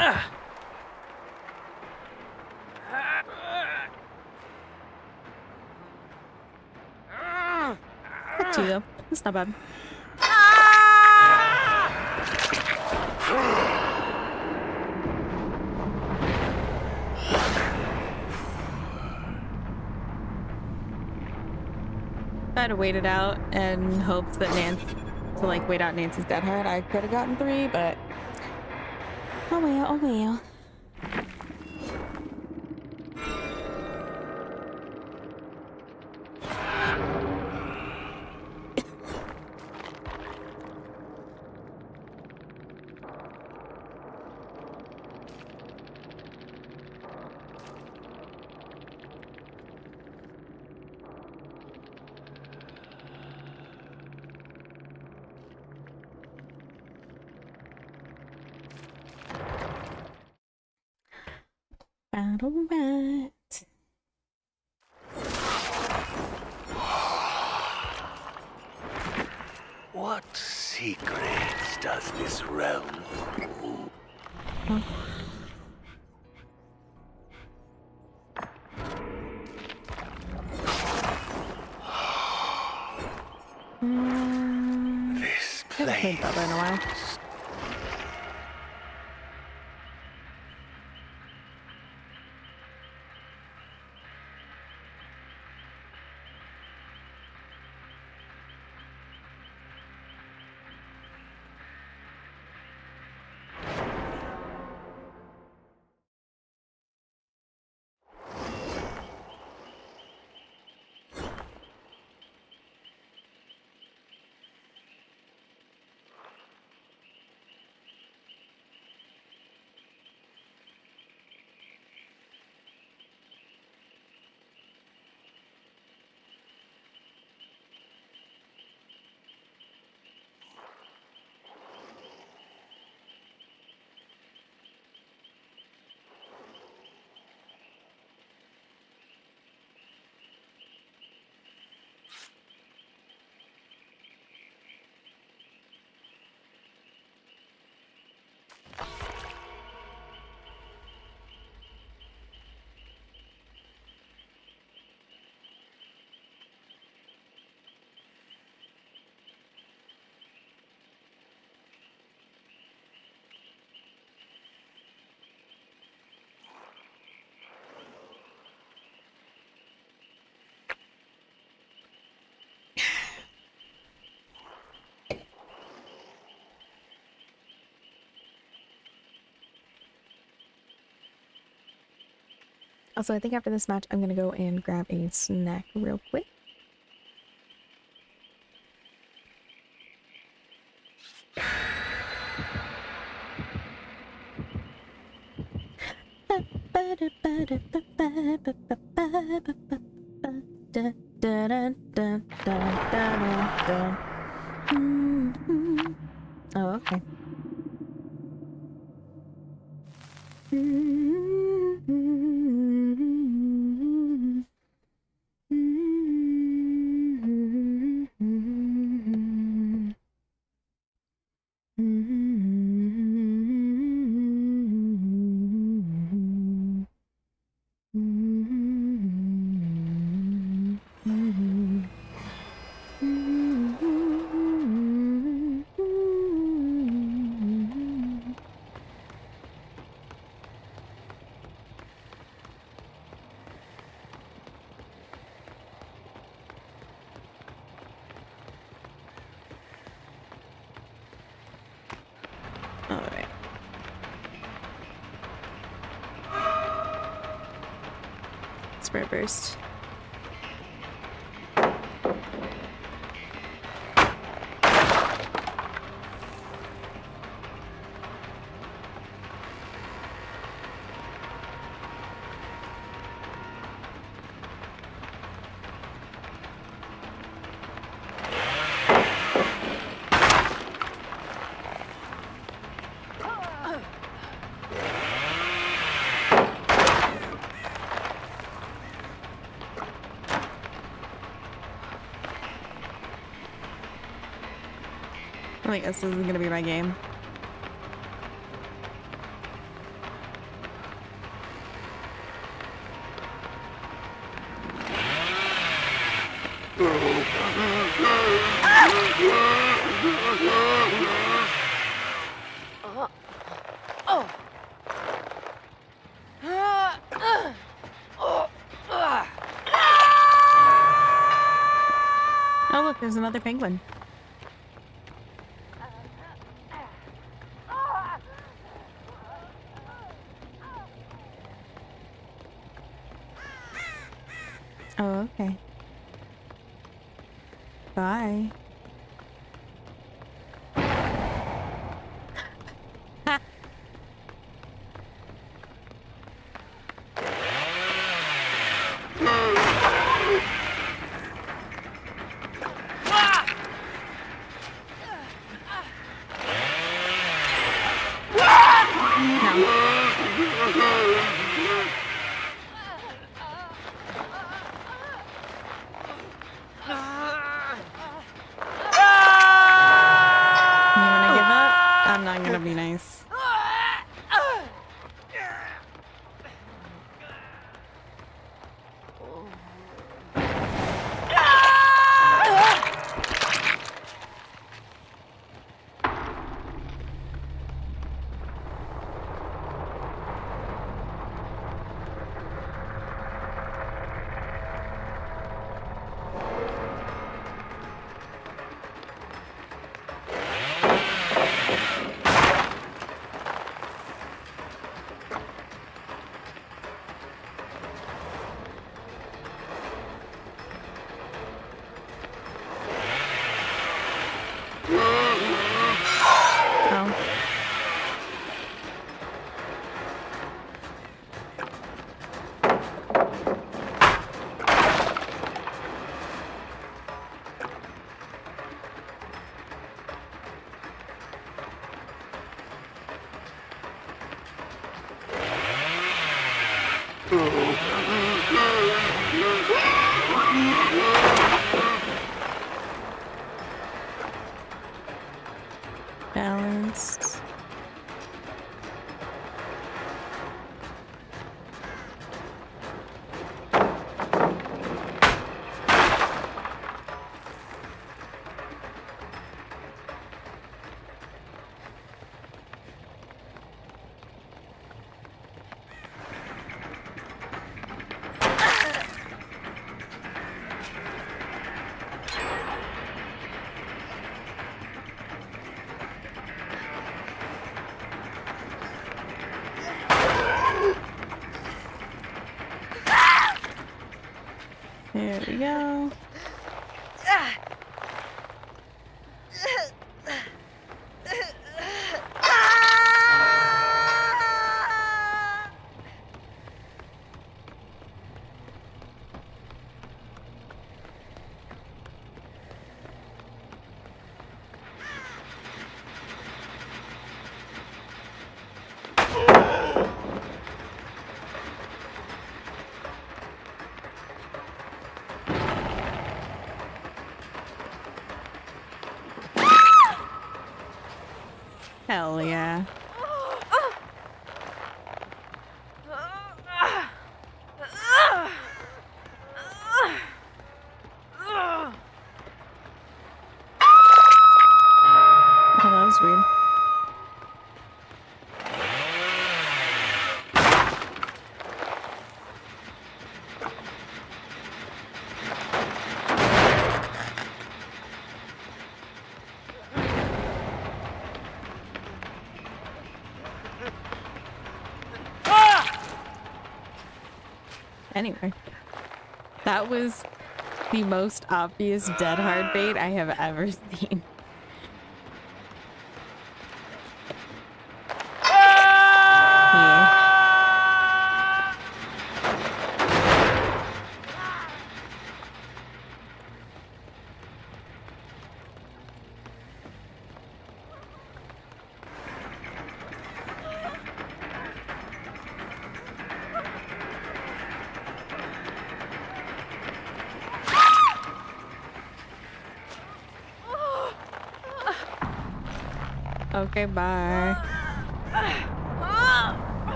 Up to you though. It's not bad. If I had waited out and hoped that wait out Nancy's dead hard, I could have gotten 3, but oh well, oh well. Battle rat. What secrets does this realm hold? This Haven't played place. Bubba in a while. Also, I think after this match, I'm gonna go and grab a snack real quick. Oh, okay. Alright. Spirit burst. I think this is gonna be my game. Oh, look, there's another penguin. Oh, okay. Bye. Be nice. Balanced. There we go. Hell yeah. Oh, that was weird. Anyway, that was the most obvious dead hard bait I have ever seen. Yeah. Okay, bye.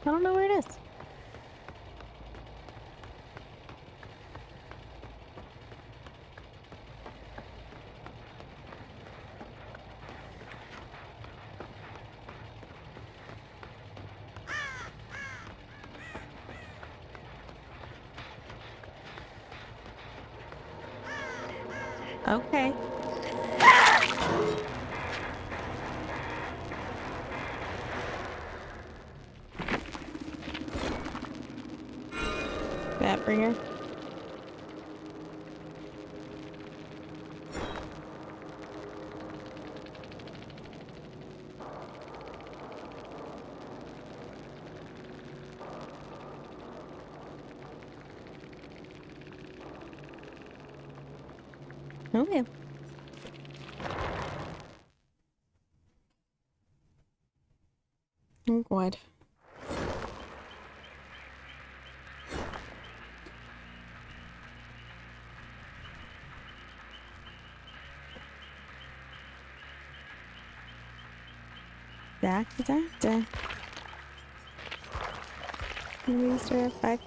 I don't know where it is. Okay. Batbringer. Okay. Oh god. Da. We still have 5.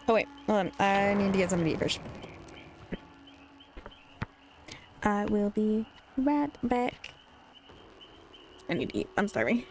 Oh wait, hold on. I need to get something to eat first. I will be right back. I need to eat. I'm starving.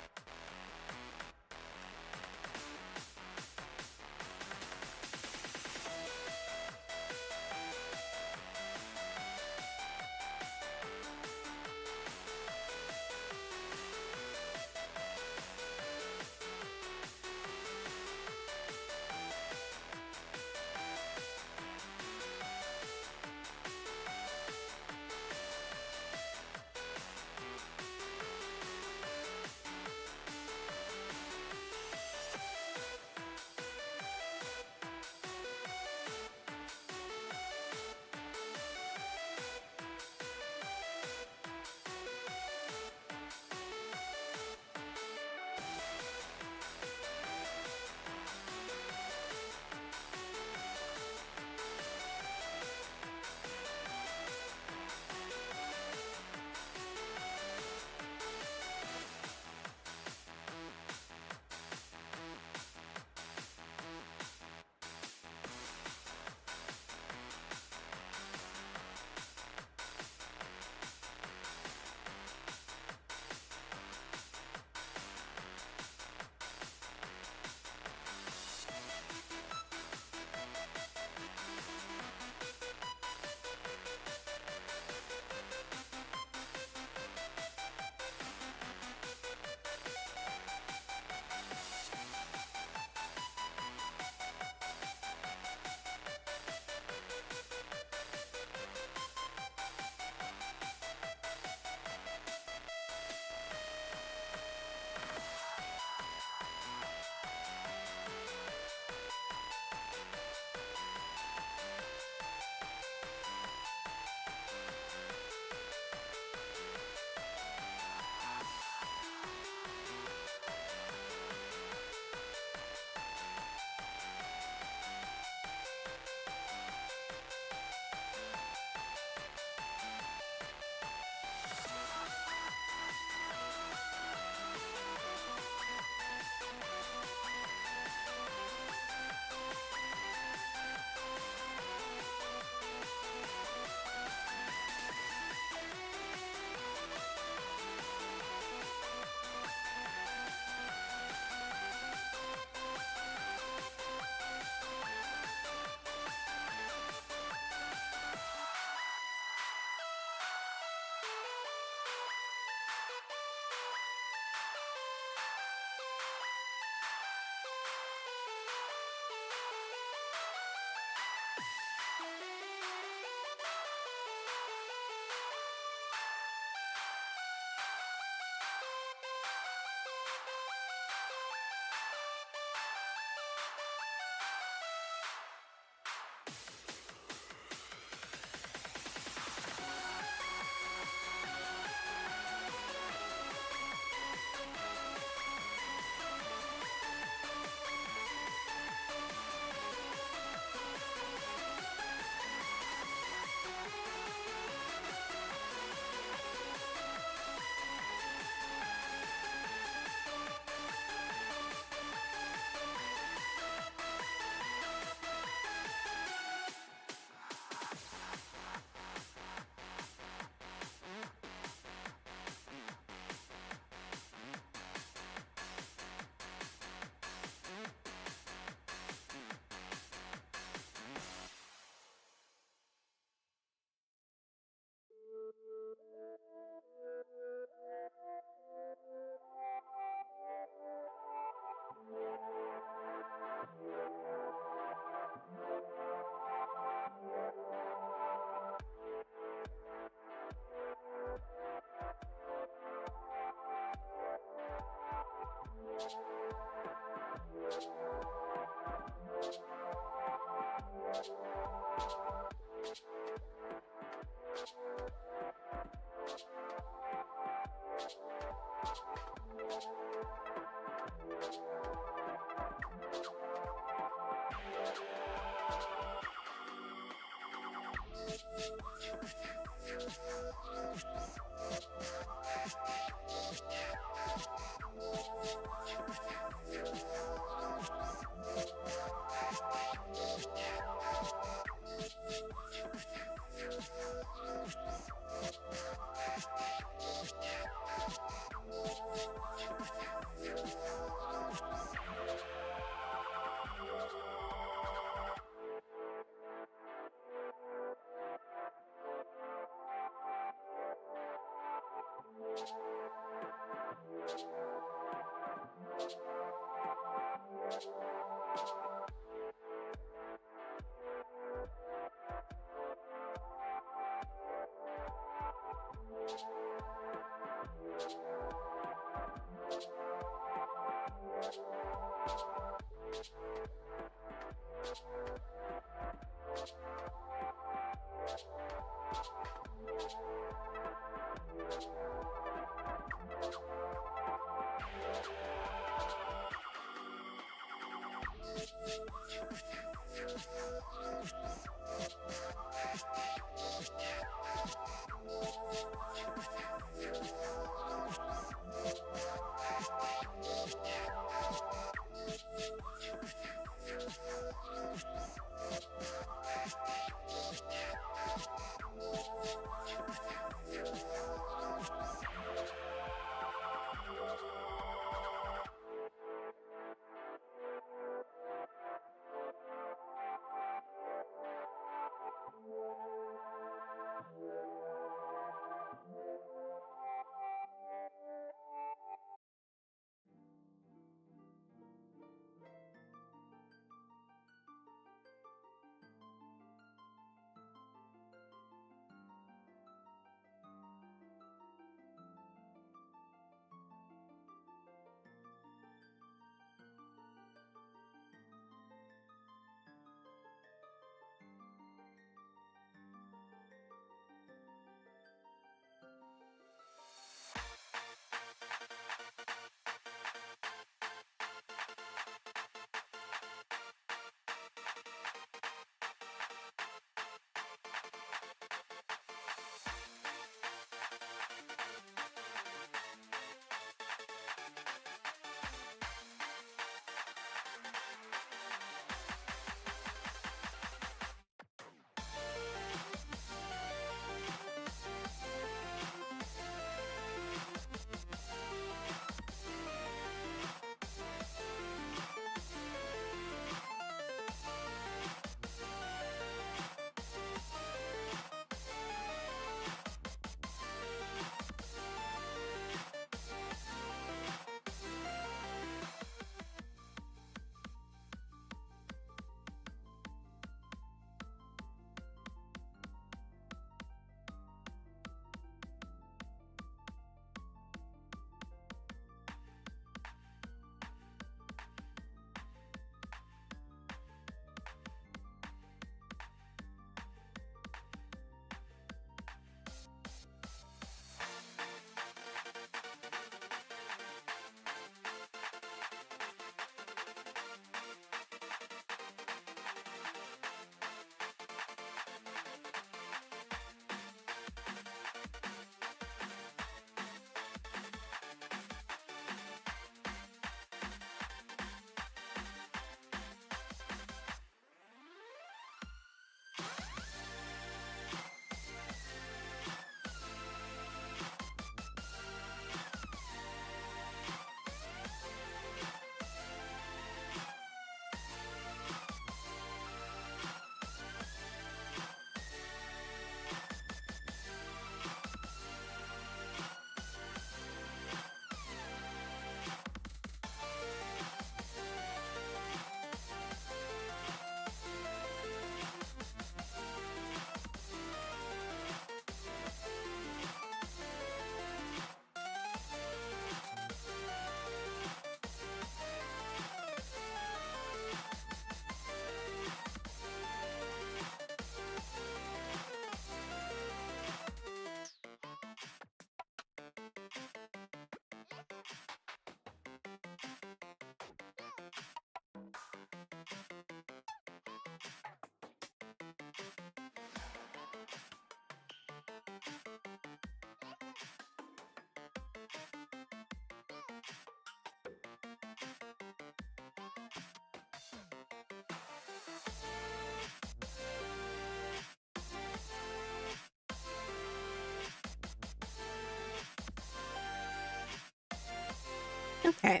Okay.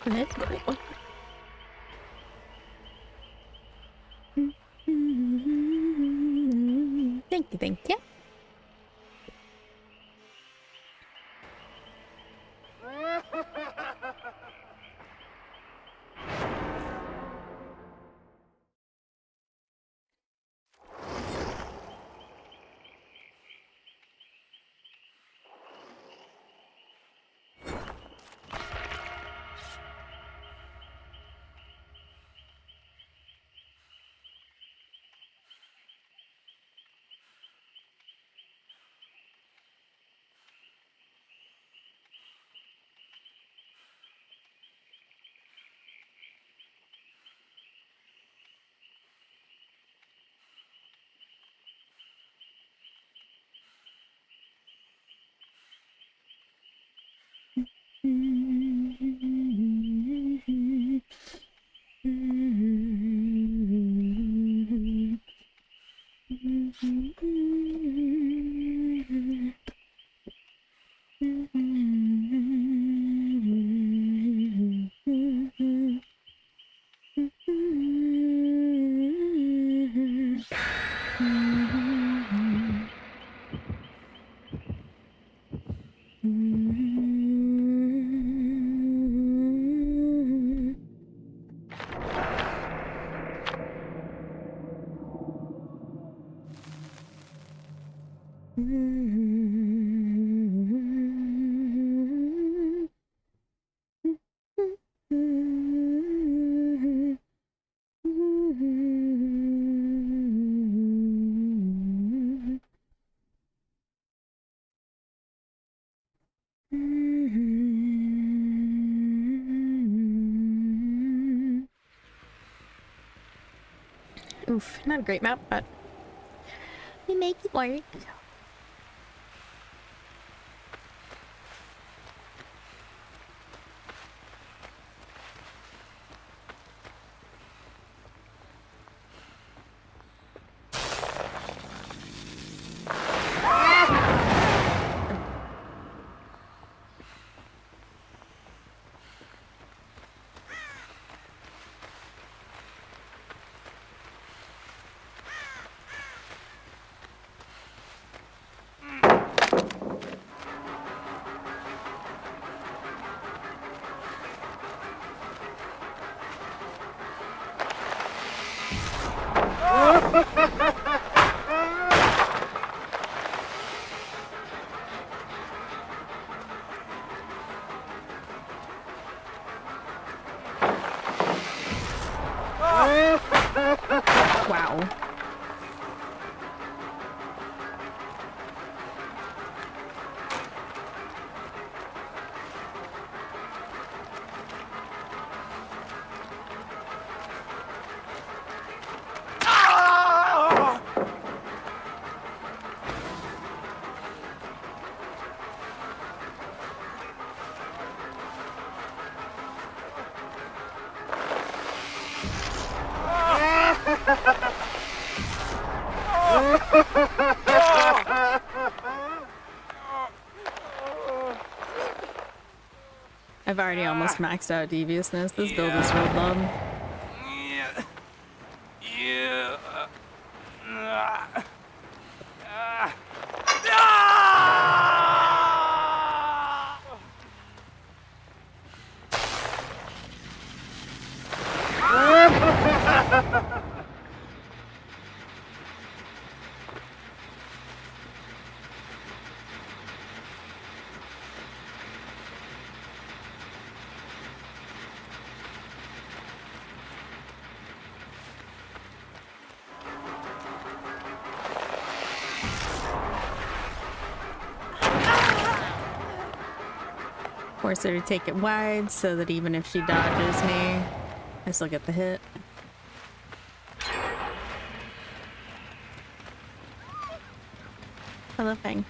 Let's go. Thank you, thank you. Oof, not a great map, but we make it work. Wow. I've already almost maxed out deviousness. This build is real dumb. Force her to take it wide so that even if she dodges me, I still get the hit. I love Fang.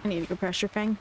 I need to go pressure Fang.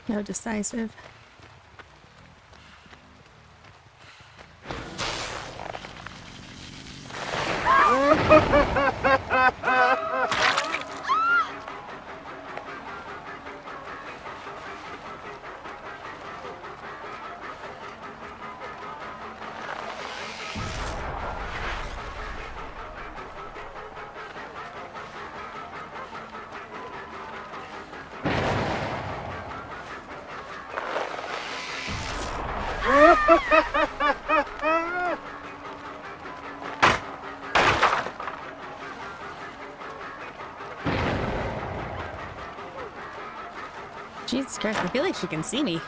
No decisive. Jesus Christ, I feel like she can see me.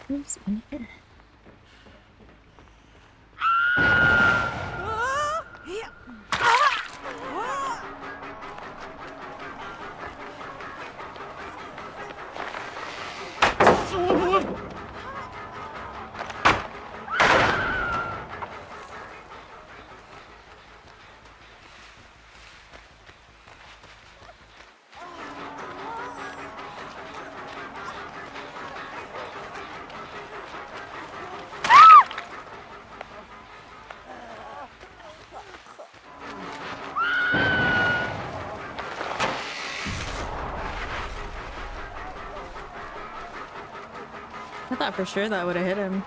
Who's in here? I thought for sure that would have hit him.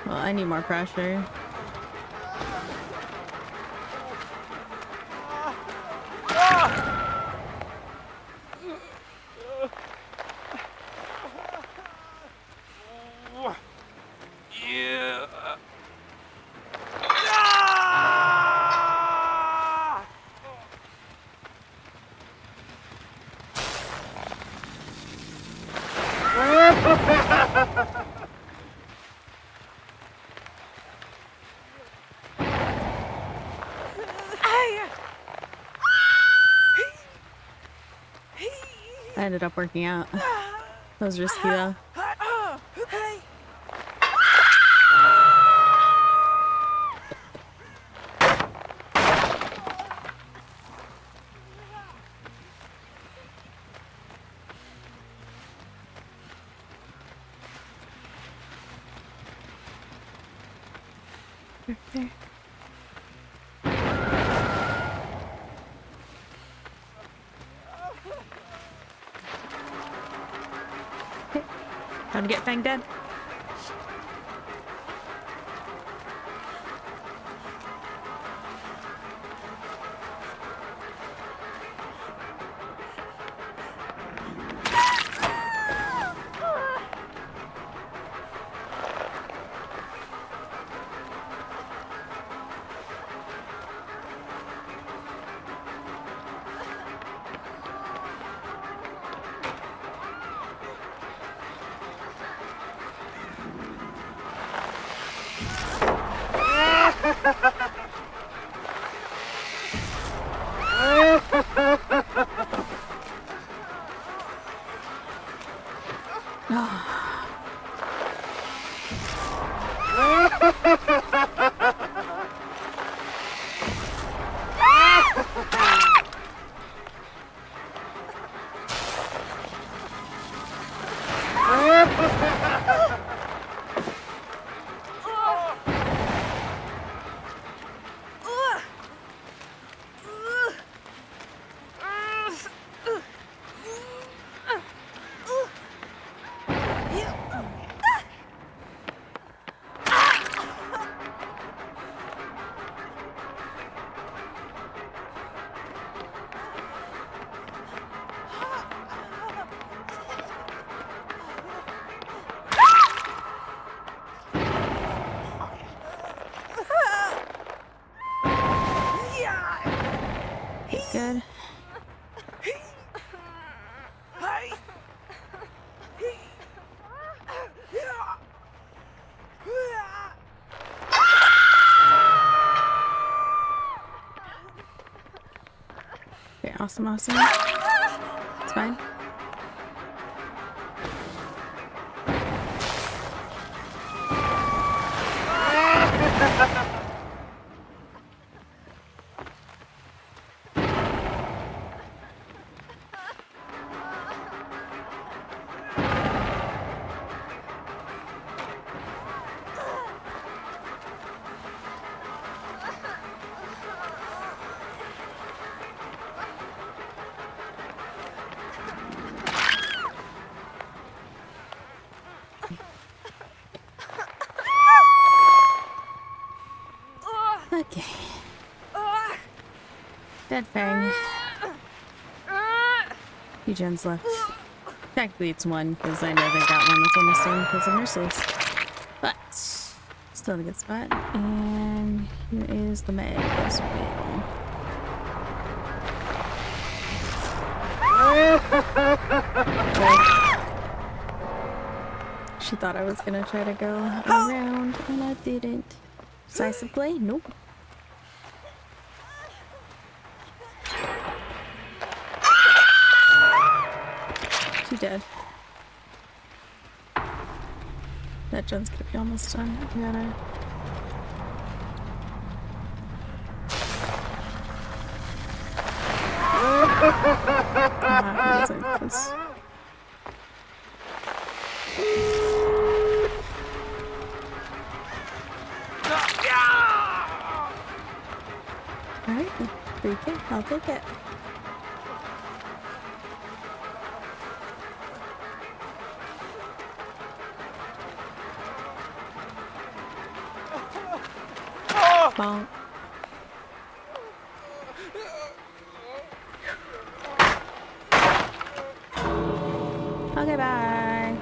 Well, I need more pressure. I ended up working out. That was risky though. There. Time to get Fang dead. Good. Okay, awesome, awesome. It's fine. Okay. Dead Fang. Two gens left. Technically it's one, because I know they got one that's almost done because of nurses. But, still in a good spot. And here is the med as well. She thought I was gonna try to go around, and I didn't. Decisive play? Nope. She dead. That gen's gonna be almost done. We gotta... Cause... Alright, 3K, I'll take it. Bonk. Okay, bye.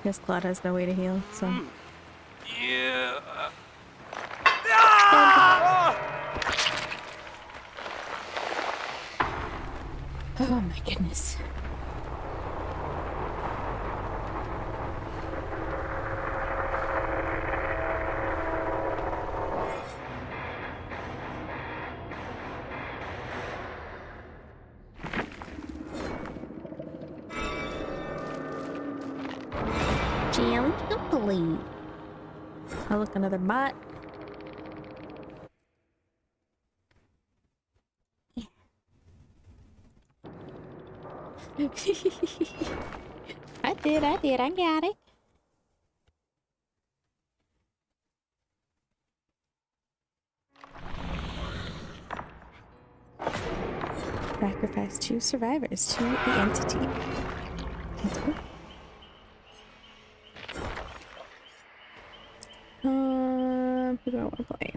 Guess Claude has no way to heal, so. Yeah. Oh my goodness. complete. Oh, look, another bot. I did, I got it. Sacrifice 2 survivors to the entity. Who do I want to play?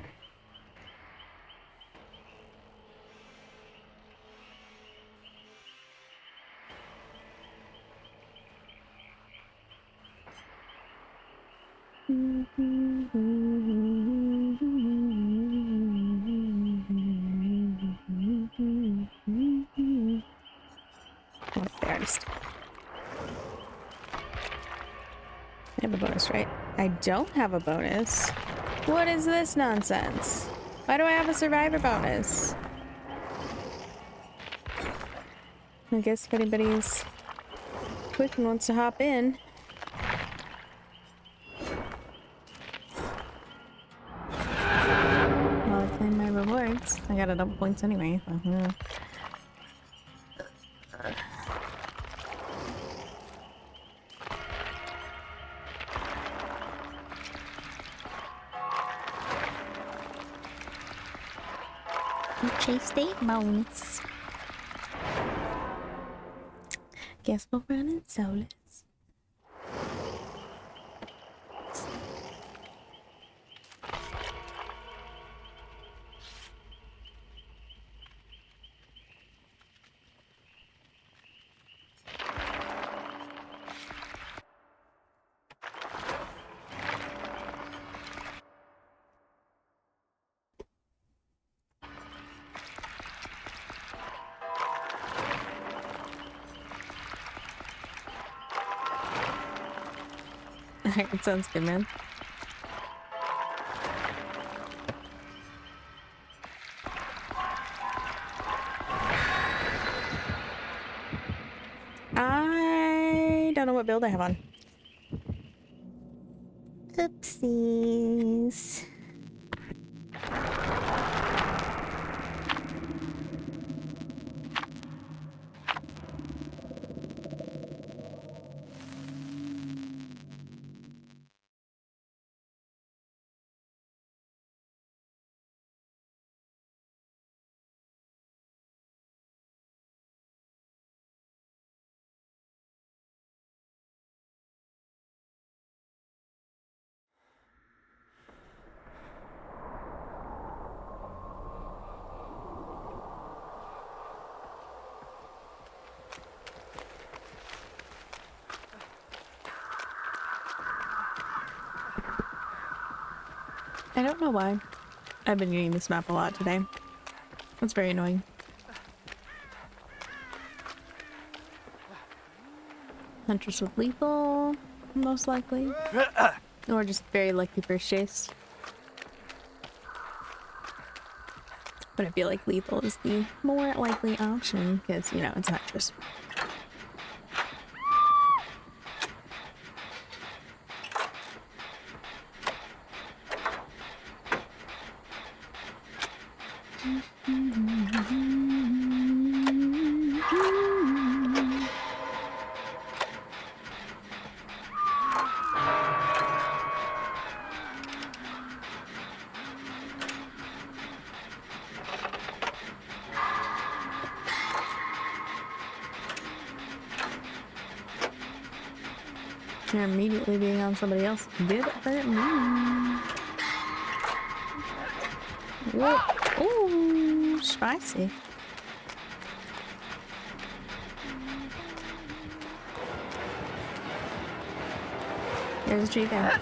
First. I have a bonus, right? I don't have a bonus. What is this nonsense? Why do I have a survivor bonus? I guess if anybody's quick and wants to hop in. While I claim my rewards. I got a double points anyway. Chase state bonus. Guess we're running solos. It sounds good, man. I don't know what build I have on. Oopsies. I don't know why. I've been getting this map a lot today. It's very annoying. Huntress with lethal, most likely. Or just very lucky first chase. But I feel like lethal is the more likely option because, you know, it's Huntress. You're immediately being on somebody else did hurt me. Whoa. Ooh, spicy. There's a tree there.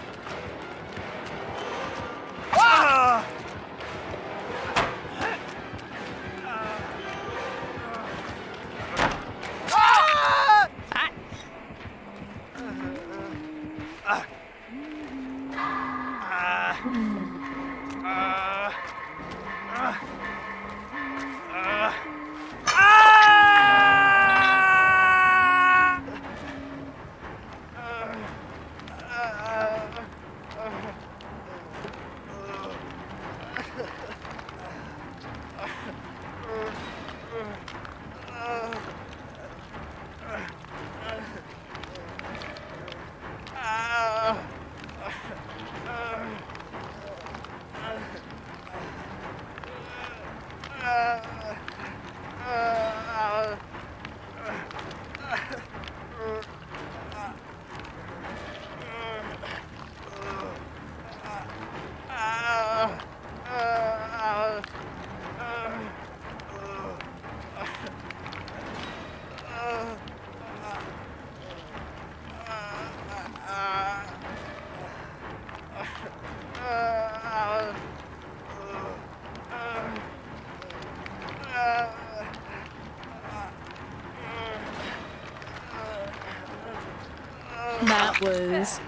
That was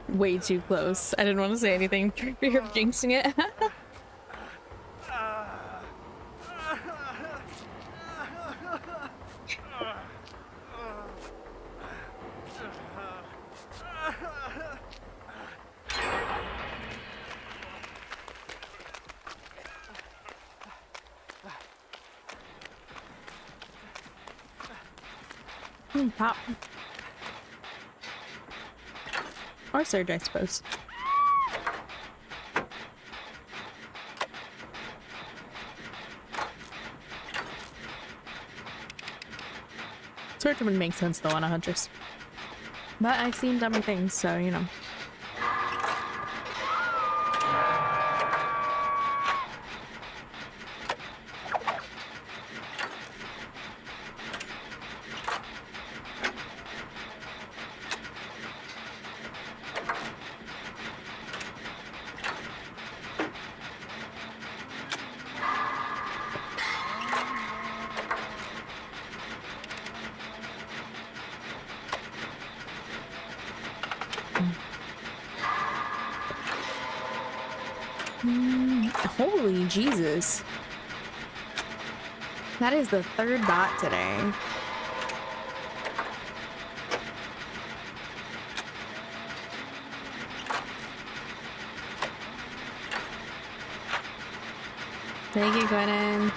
way too close. I didn't want to say anything for fear of jinxing it. Pop. Or Surge, I suppose. Surge would make sense though on a Huntress. But I've seen dumber things, so you know. Holy Jesus. That is the third dot today. Take it, Gwennon.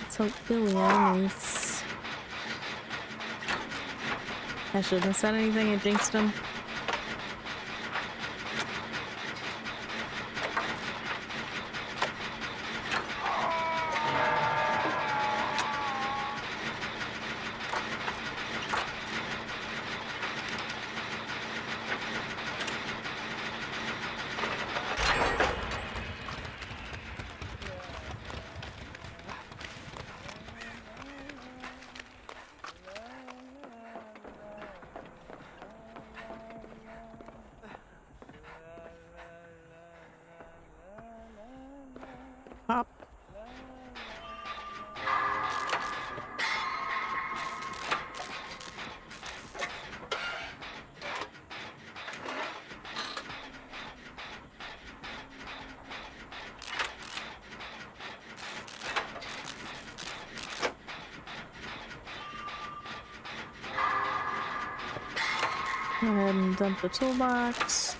So Billion is... I shouldn't have said anything, I jinxed him. Pop. Go ahead and dump the toolbox.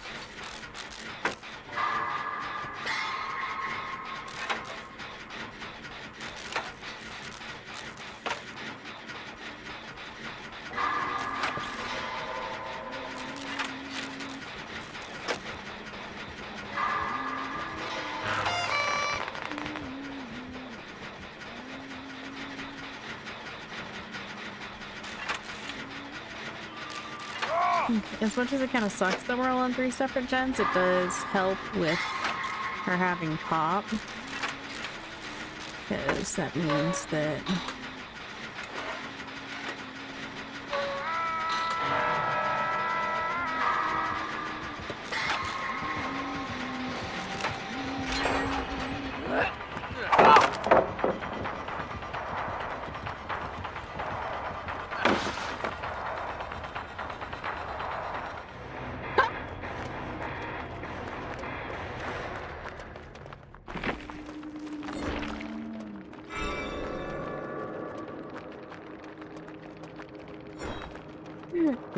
As much as it kind of sucks that we're all on 3 separate gens, it does help with her having pop. Because that means that...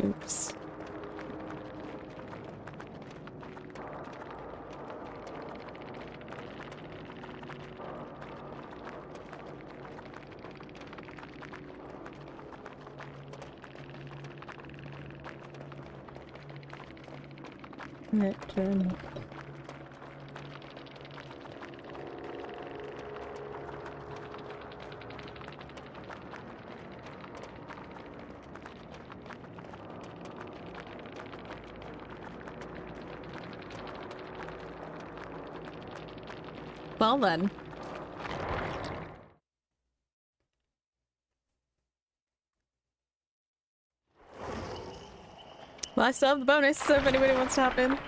Oops. That turn. Well then. Well, I still have the bonus, so if anybody wants to hop in.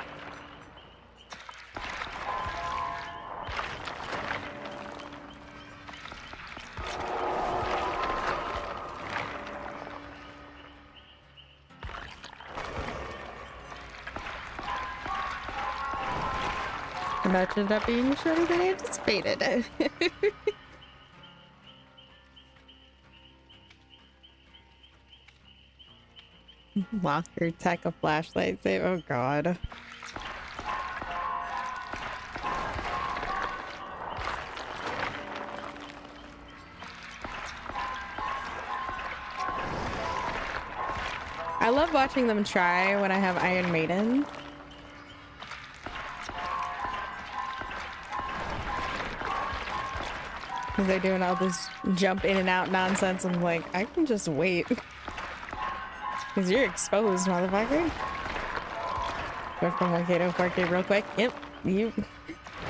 The match ended up being shorter than I anticipated. Lost your tech of flashlight save. Oh god. I love watching them try when I have Iron Maiden. Because they're doing all this jump in and out nonsense. I'm like, I can just wait. Because you're exposed, motherfucker. Go from 1K to 4K real quick. Yep, you...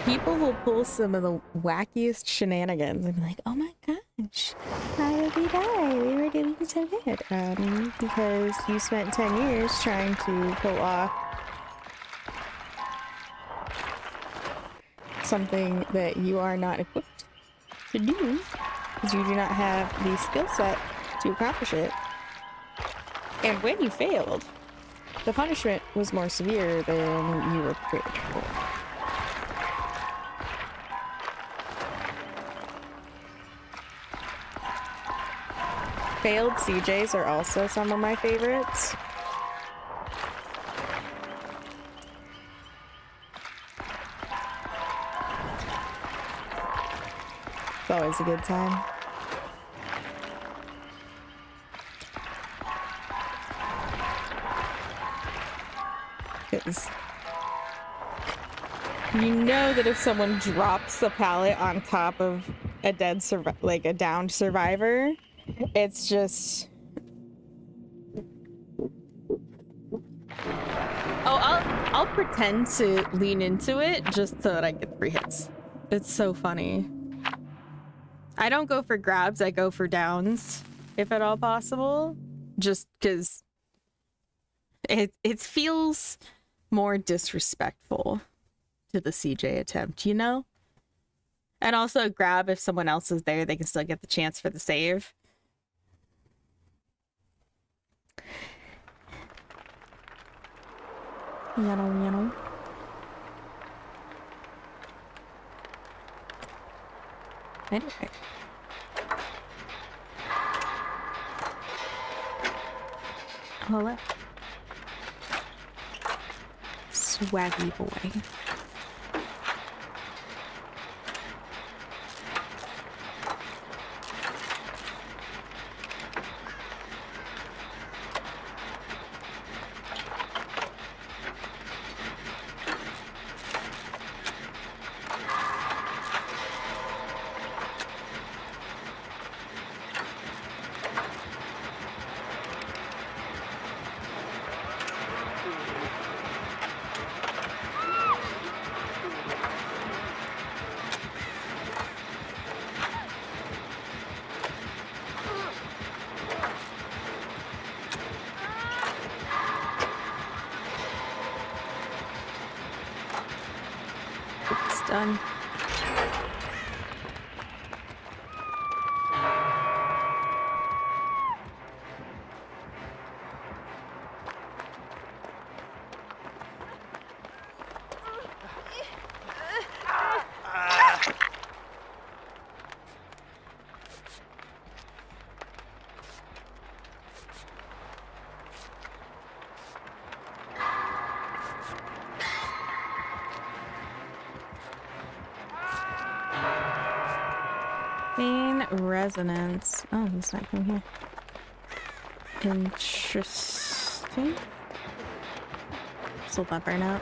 People will pull some of the wackiest shenanigans and be like, oh my gosh, how did we die? We were doing so good. Because you spent 10 years trying to pull off something that you are not equipped to do. Because you do not have the skill set to accomplish it. And when you failed, the punishment was more severe than you were prepared for. Failed CJs are also some of my favorites. It's always a good time. Because you know that if someone drops a pallet on top of a dead like a downed survivor, it's just... Oh, I'll pretend to lean into it just so that I get 3 hits. It's so funny. I don't go for grabs, I go for downs, if at all possible. Just because it feels more disrespectful to the CJ attempt, you know? And also grab if someone else is there, they can still get the chance for the save. You know. Anyway. Hello. Swaggy boy. Done. Resonance. Oh, he's not from here. Interesting. Still that burn out.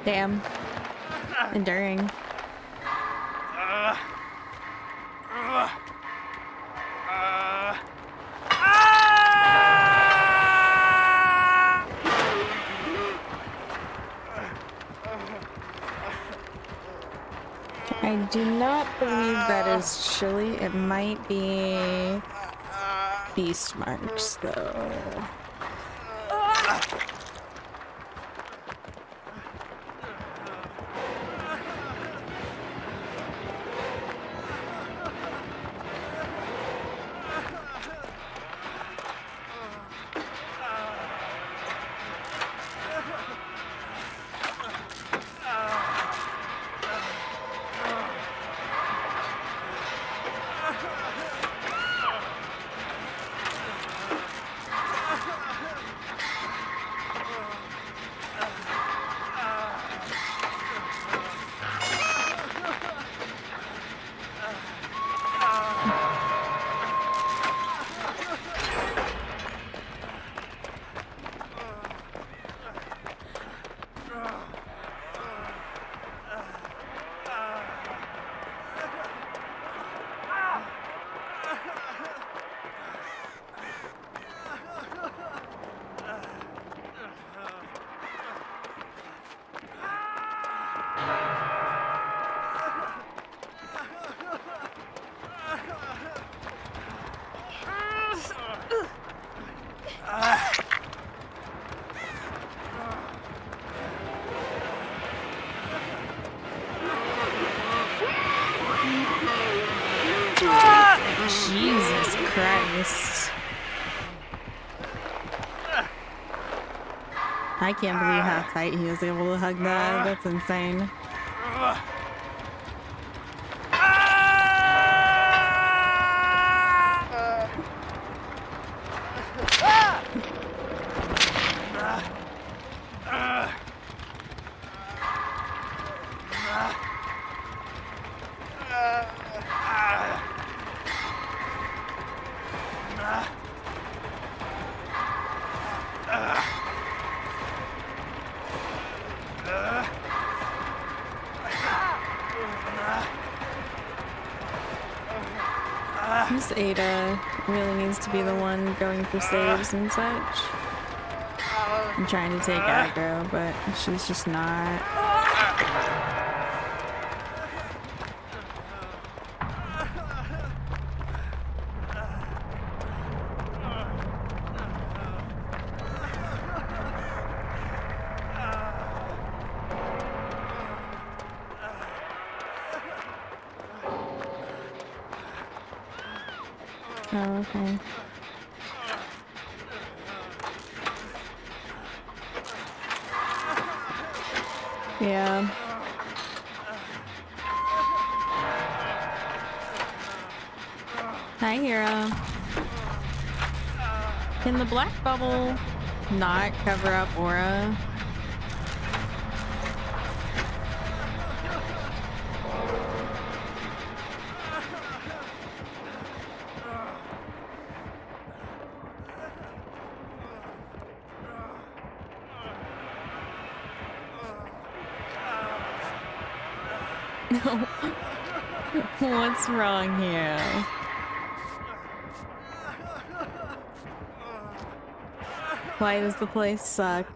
Damn. Enduring. do not believe that is chili. It might be beast marks, though. Jesus Christ. I can't believe how tight he was able to hug that. That's insane. Miss Ada really needs to be the one going for saves and such. I'm trying to take aggro, but she's just not. Oh, okay. Yeah. Hi, Hero. Can the black bubble not cover up aura? No. What's wrong here? Why does the place suck?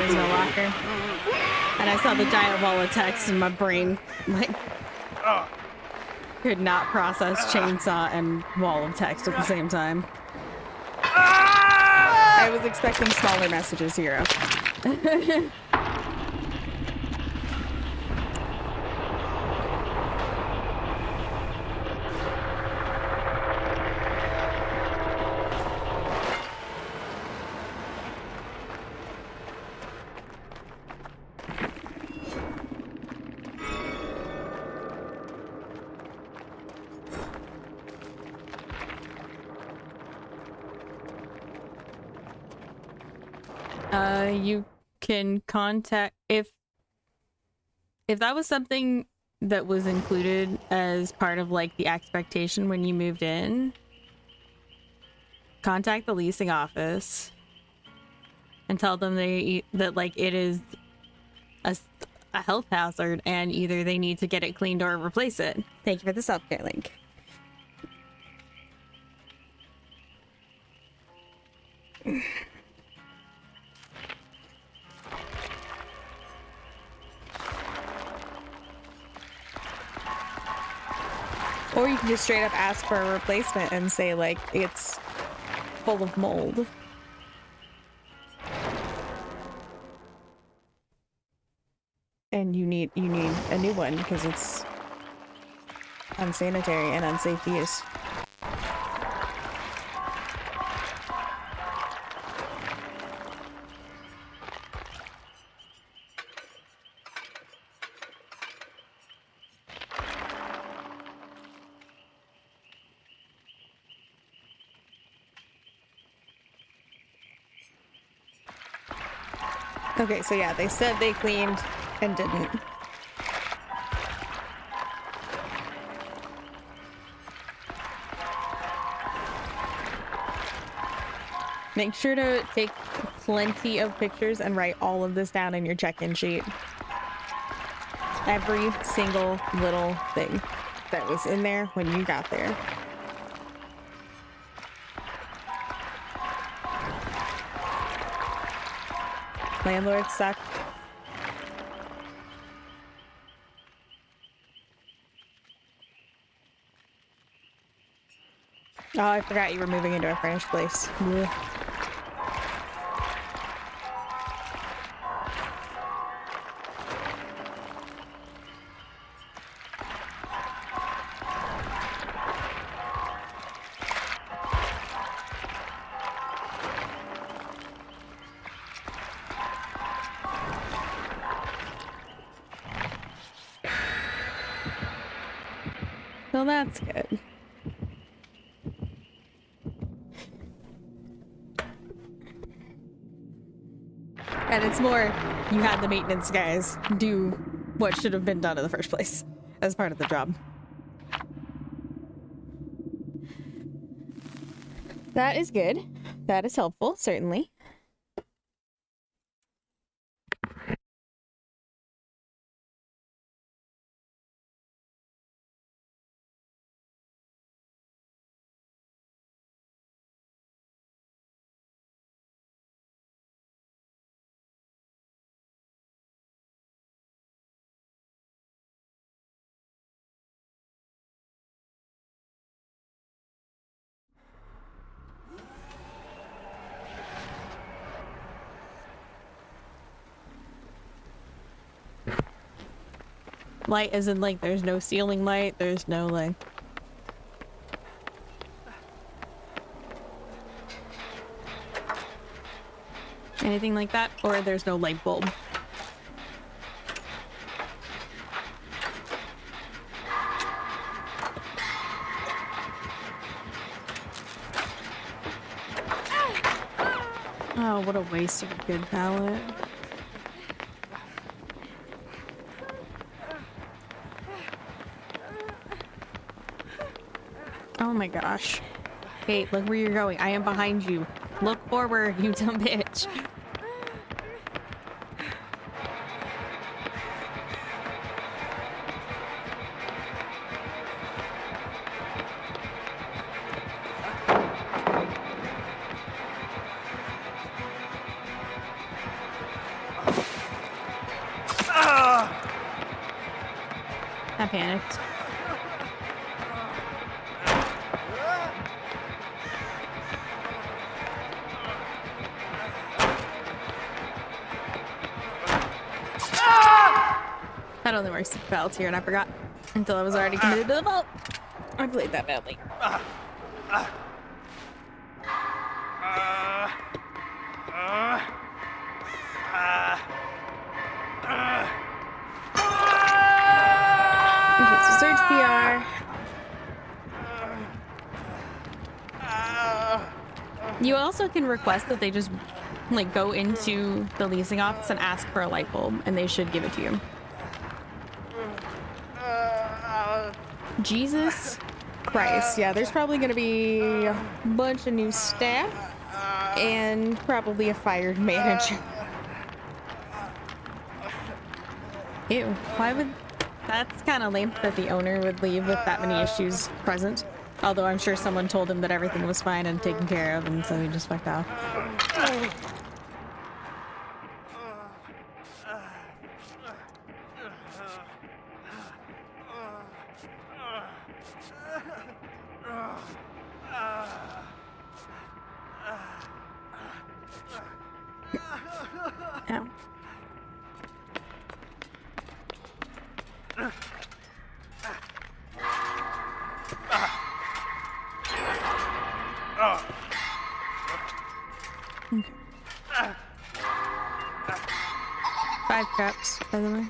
there's no locker. And I saw the giant wall of text and my brain, like, could not process chainsaw and wall of text at the same time. I was expecting smaller messages, Hero. You can contact if that was something that was included as part of like the expectation when you moved in. Contact the leasing office and tell them that like it is a health hazard and either they need to get it cleaned or replace it. Thank you for the self-care link. Or you can just straight up ask for a replacement and say like it's full of mold. And you need a new one because it's unsanitary and unsafe to use. Okay, so yeah, they said they cleaned and didn't. Make sure to take plenty of pictures and write all of this down in your check-in sheet. Every single little thing that was in there when you got there. Landlords suck. Oh, I forgot you were moving into a furnished place. Ugh. Well, that's good. And it's more, you had the maintenance guys do what should have been done in the first place as part of the job. That is good. That is helpful, certainly. Light as in like there's no ceiling light, there's no like anything like that, or there's no light bulb. Oh, what a waste of a good palette. Oh my gosh. Kate, look where you're going. I am behind you. Look forward, you dumb bitch. I panicked. That only works if Val's here, and I forgot until I was already committed to the vault. I played that badly. Okay, so search PR. You also can request that they just like go into the leasing office and ask for a light bulb, and they should give it to you. Jesus Christ. Yeah, there's probably gonna be a bunch of new staff and probably a fired manager. Ew, why would... That's kind of lame that the owner would leave with that many issues present. Although I'm sure someone told him that everything was fine and taken care of, and so he just fucked off. Ow. Okay. 5 cups, by the way.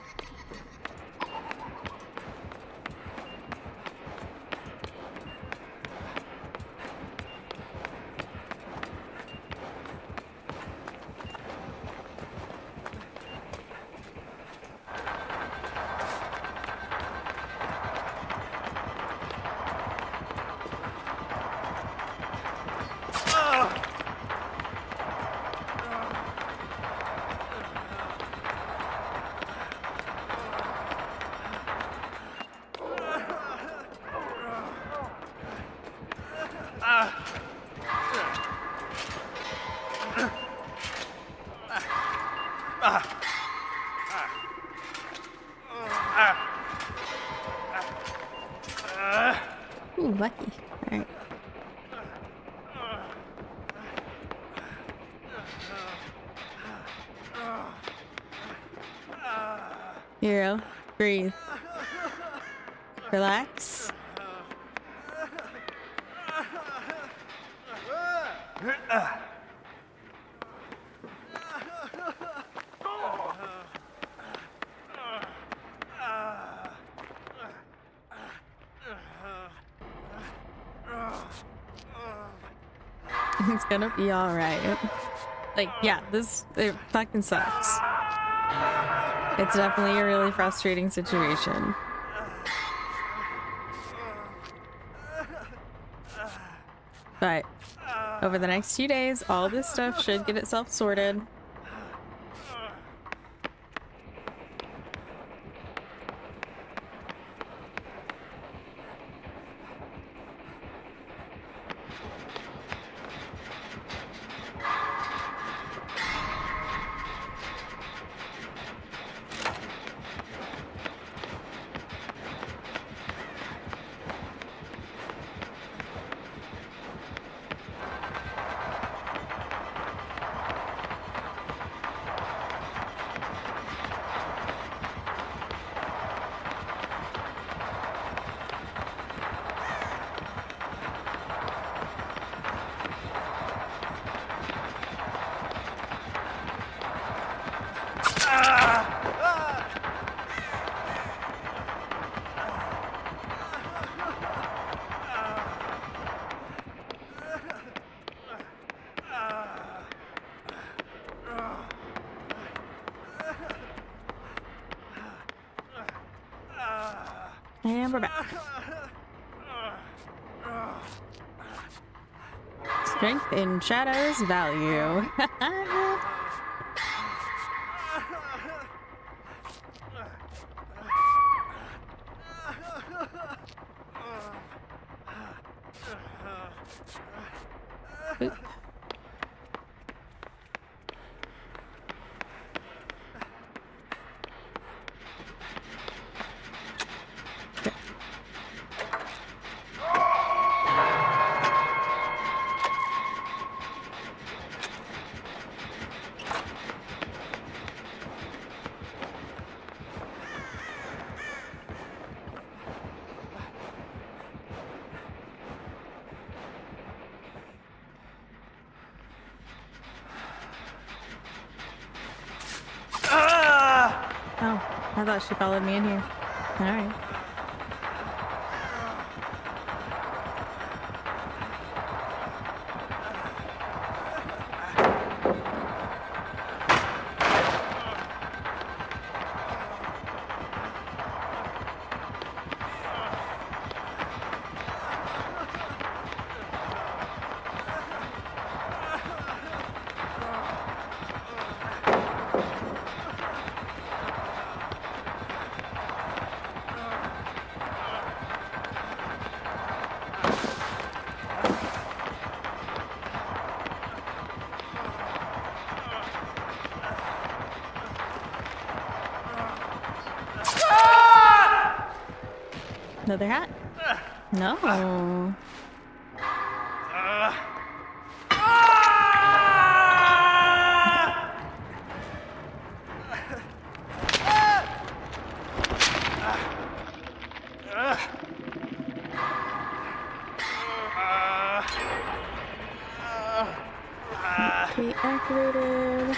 Ooh, lucky. Alright. Hero, breathe. Relax. It's gonna be alright. Like, yeah, it fucking sucks. It's definitely a really frustrating situation. But over the next few days, all this stuff should get itself sorted. And we're back. Strength in shadows value. Oop. I thought she followed me in here. Alright. Another hat? No. Key activated.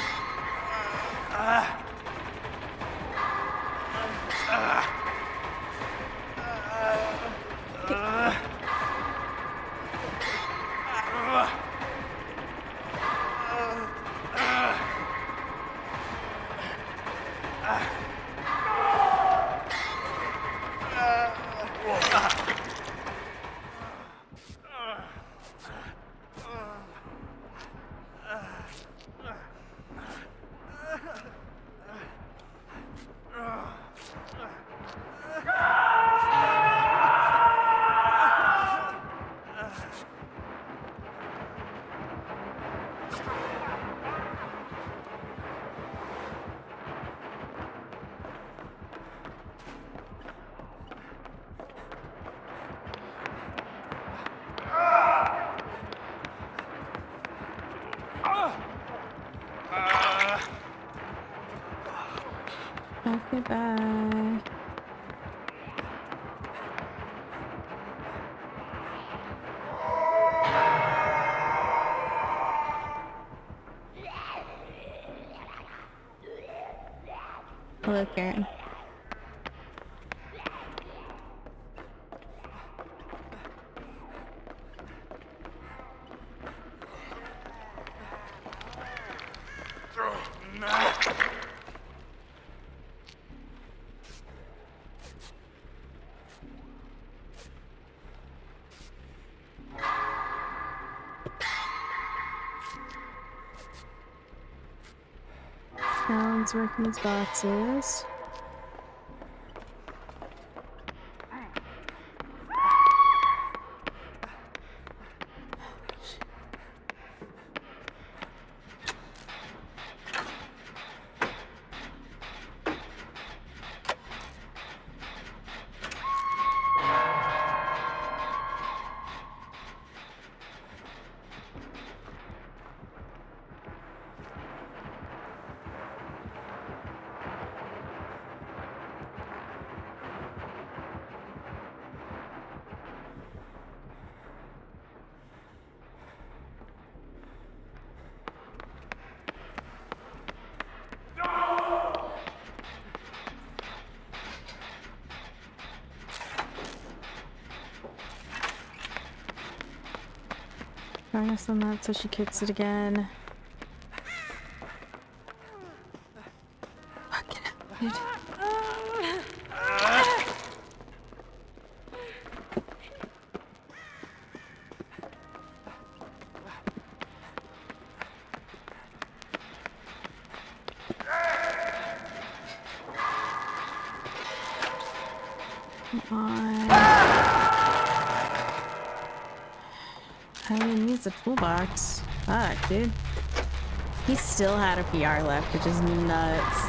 Okay, bye. Hello, Karen. Alan's working his boxes. Harness on that so she kicks it again. Fuck it up, dude. Come on. I didn't use the toolbox. Fuck, dude. He still had a PR left, which is nuts.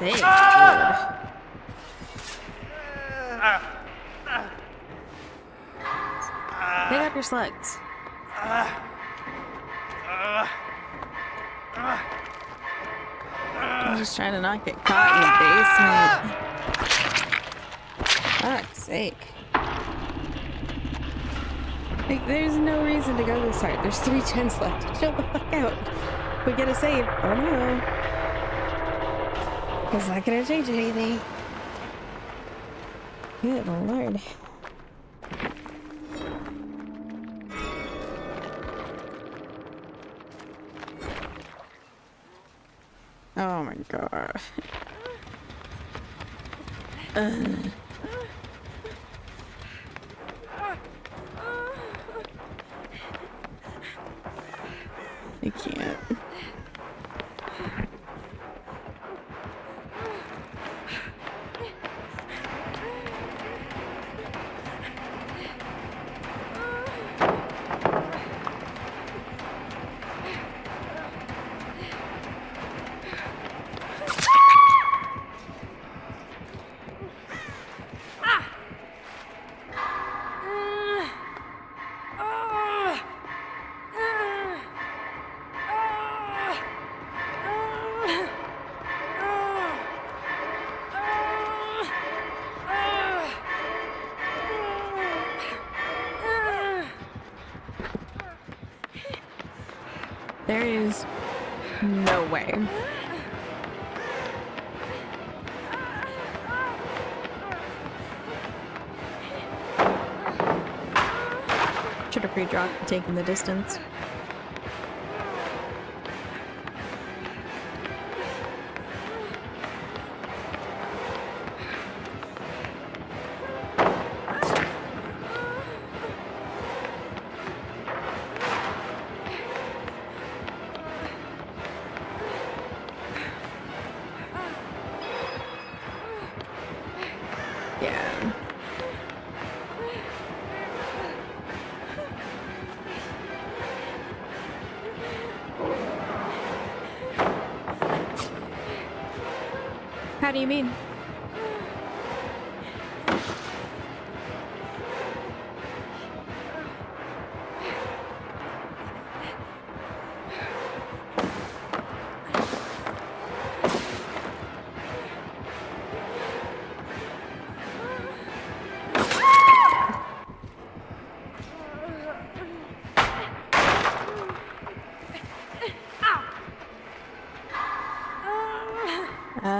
sake, dude. Pick up your slugs. I'm just trying to not get caught in the basement. Fuck's sake. Like, there's no reason to go this hard. There's 3 gens left. Chill the fuck out. We get a save. Oh no. It's not gonna change anything. Good lord. Oh my god. I can't. There is no way. Should have pre-dropped and taken the distance. Yeah. How do you mean?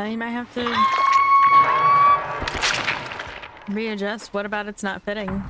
You might have to readjust. What about it's not fitting?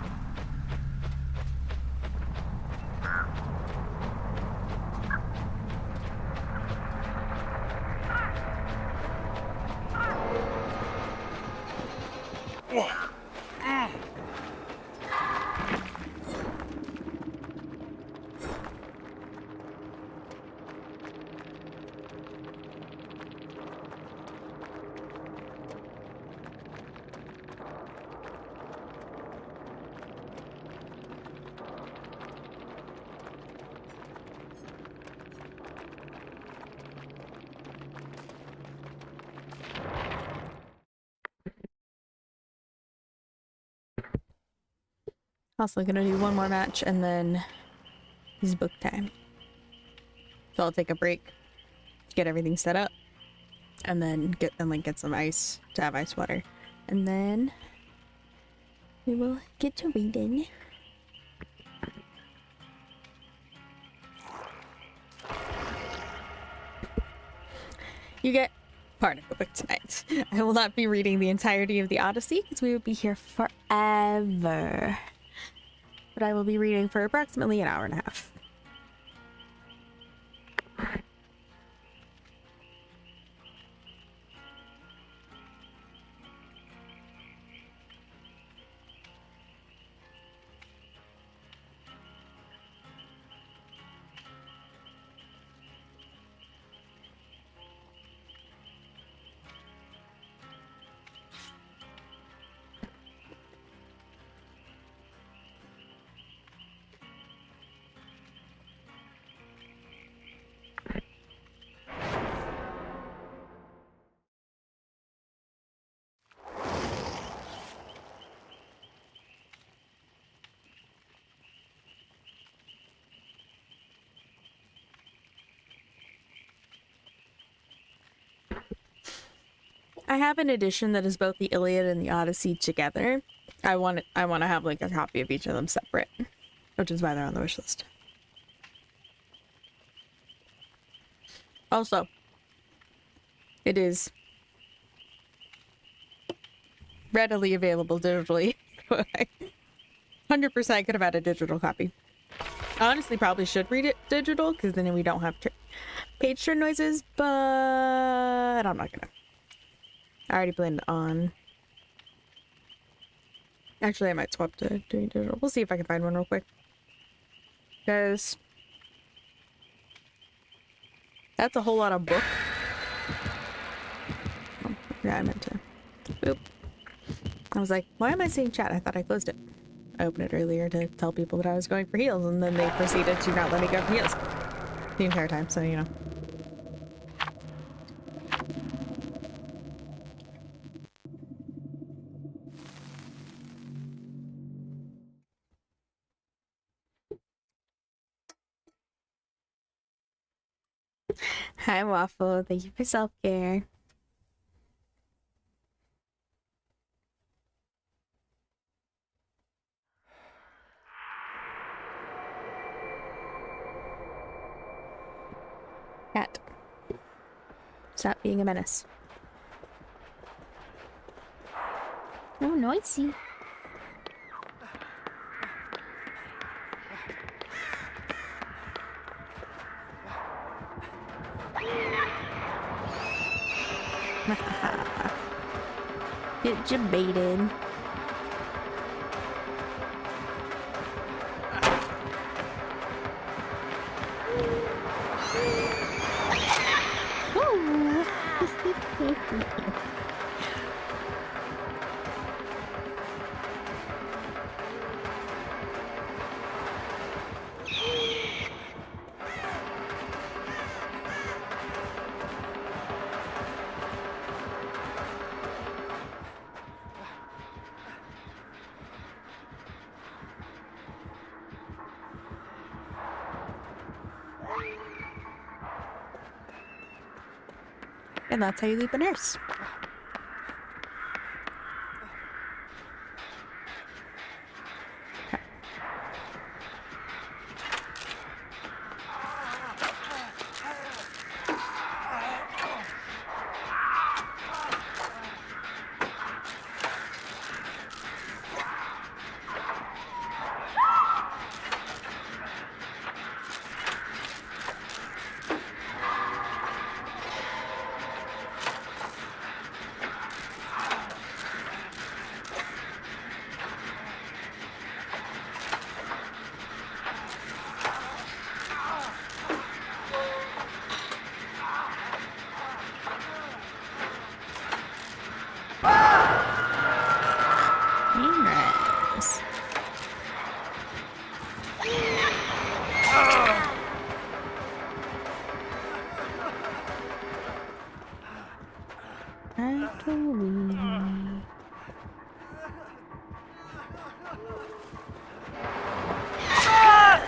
Also gonna do one more match and then it's book time. So I'll take a break, get everything set up, and then get some ice to have ice water. And then we will get to reading. You get part of the book tonight. I will not be reading the entirety of the Odyssey because we would be here forever. But I will be reading for approximately an hour and a half. I have an edition that is both the Iliad and the Odyssey together. I want to have like a copy of each of them separate, which is why they're on the wish list. Also, it is readily available digitally. 100% could have had a digital copy. I honestly probably should read it digital because then we don't have page turn noises, but I'm not gonna. I already planned on. Actually, I might swap to doing digital. We'll see if I can find one real quick. Because that's a whole lot of book. Oh, yeah, I meant to. Boop. I was like, why am I seeing chat? I thought I closed it. I opened it earlier to tell people that I was going for heals, and then they proceeded to not let me go for heals the entire time, so you know. Hi, Waffle. Thank you for self-care. Cat. Stop being a menace. Oh, noisy. Get debated. And that's how you leap a nurse.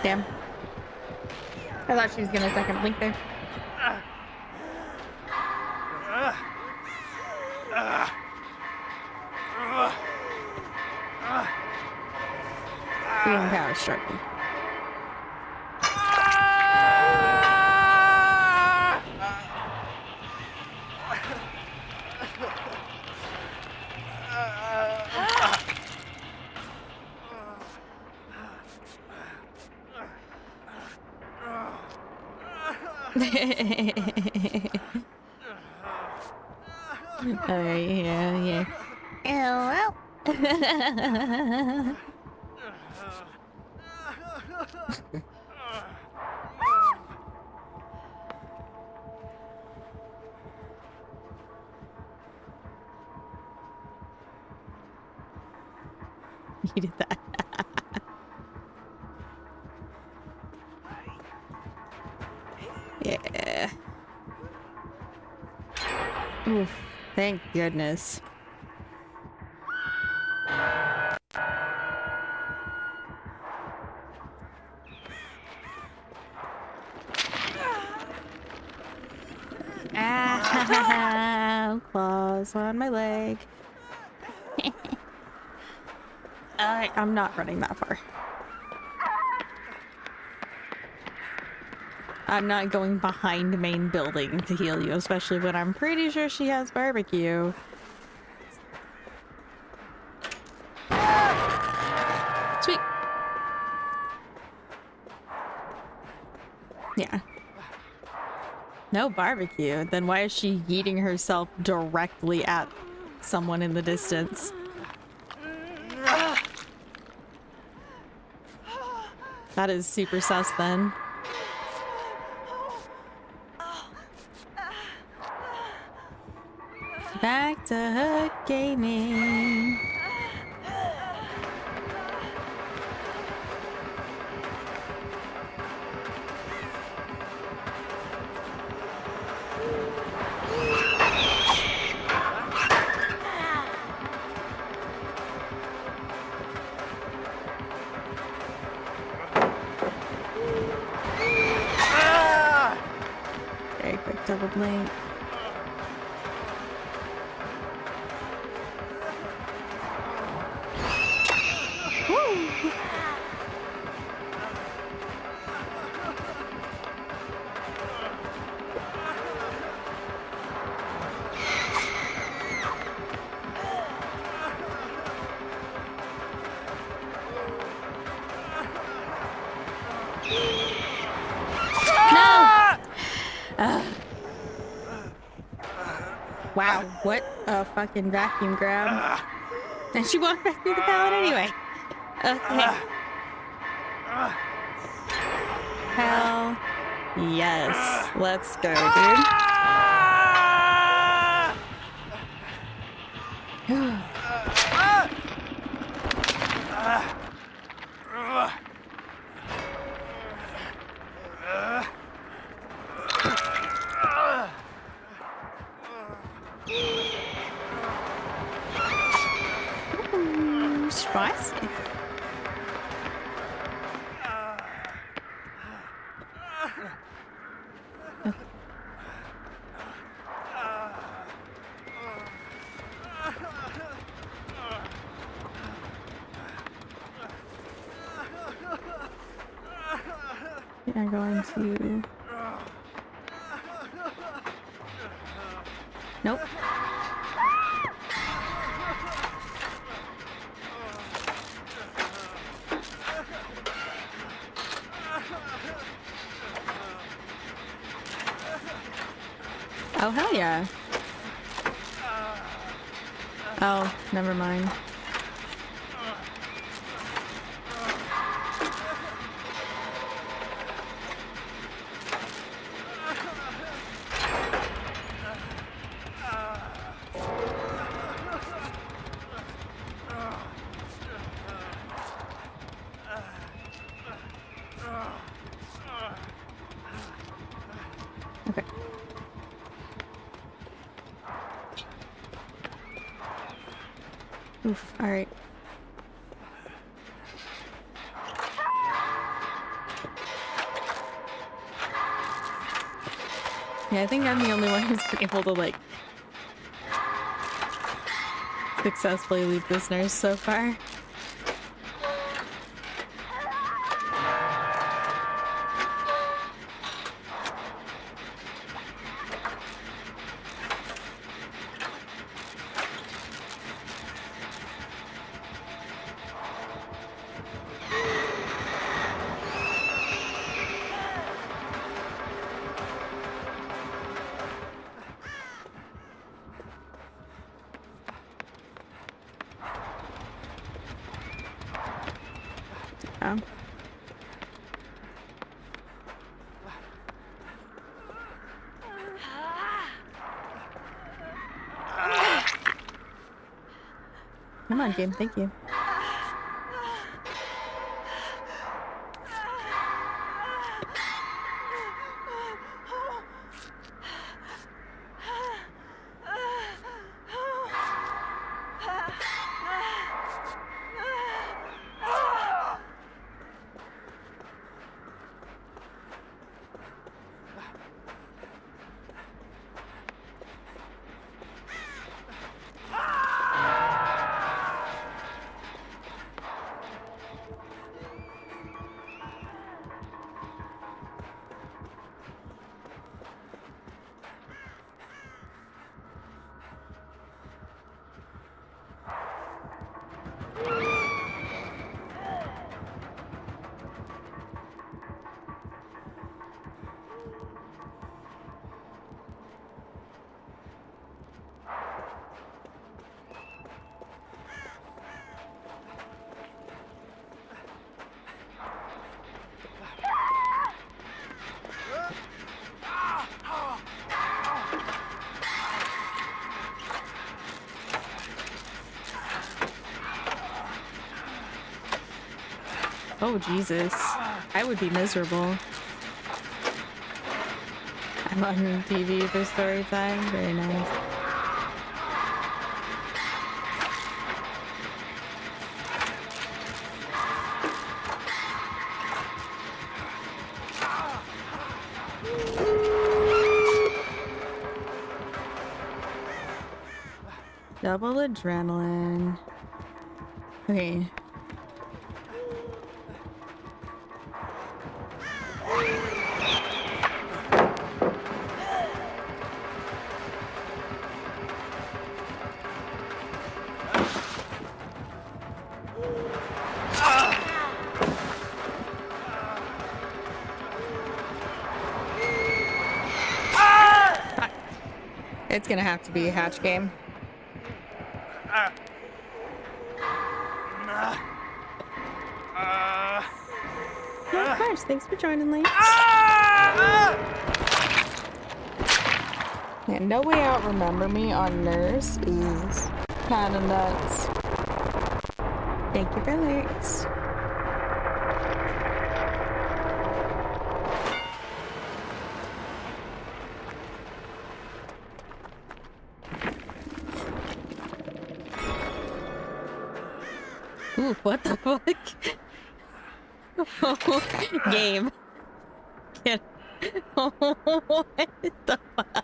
Damn. I thought she was gonna second blink there. Green power struggling. Yeah. Ow. You did that. Yeah. Oof. Thank goodness. Ow. claws on my leg. I'm not running that far. I'm not going behind main building to heal you, especially when I'm pretty sure she has barbecue. Sweet. Yeah. No barbecue. Then why is she yeeting herself directly at someone in the distance? That is super sus then. Back to her gaming. Very quick double blink. Wow, what a fucking vacuum grab. And she walked back through the pallet anyway. Okay. Hell yes. Let's go, dude. Spicy. I'm going to... Nope. Oh, hell yeah. Oh, never mind. Okay. Oof, alright. Yeah, I think I'm the only one who's been able to, like, successfully leave this nurse so far. Come on, game. Thank you. Oh, Jesus. I would be miserable. I'm on TV for story time. Very nice. Double adrenaline. Okay. It's gonna have to be a hatch game. Yeah, of course. Thanks for joining, Lance. Yeah, No Way Out Remember Me on Nurse is kind of nuts. Thank you, Felix. Ooh, what the fuck? Game. Get what the fuck?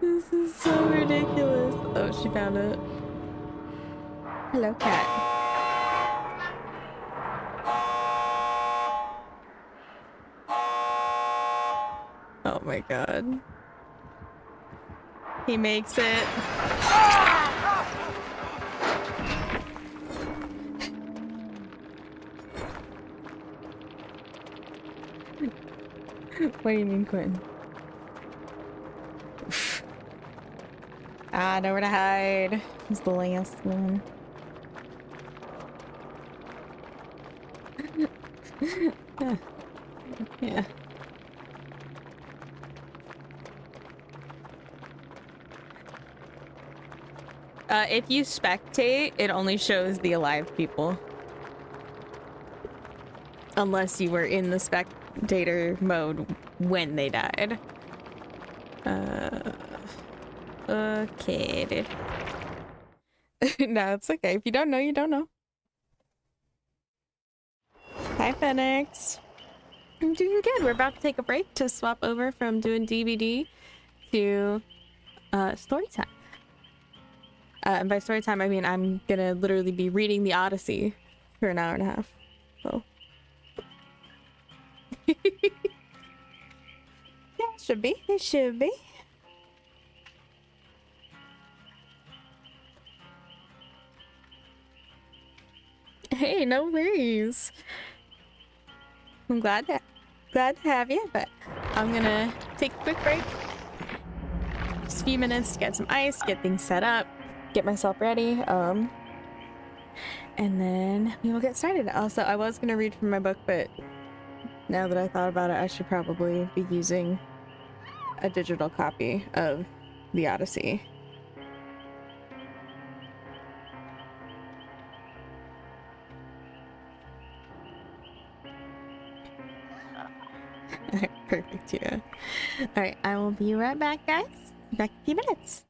This is so ridiculous. Oh, she found it. Hello, cat. Oh my god. He makes it. What do you mean, Quentin? Ah, nowhere to hide. He's the last one. Yeah. If you spectate, it only shows the alive people. Unless you were in the spectator mode when they died. Okay, dude. No, it's okay. If you don't know, you don't know. Hi, Felix. I'm doing good. We're about to take a break to swap over from doing DBD to story time. And by story time, I mean I'm gonna literally be reading the Odyssey for an hour and a half. So. Yeah, it should be. It should be. Hey, no worries. I'm glad to have you, but I'm gonna take a quick break. Just a few minutes to get some ice, get things set up, get myself ready. And then we will get started. Also, I was gonna read from my book, but now that I thought about it, I should probably be using a digital copy of the Odyssey. Perfect, yeah. Alright, I will be right back, guys. Back in a few minutes.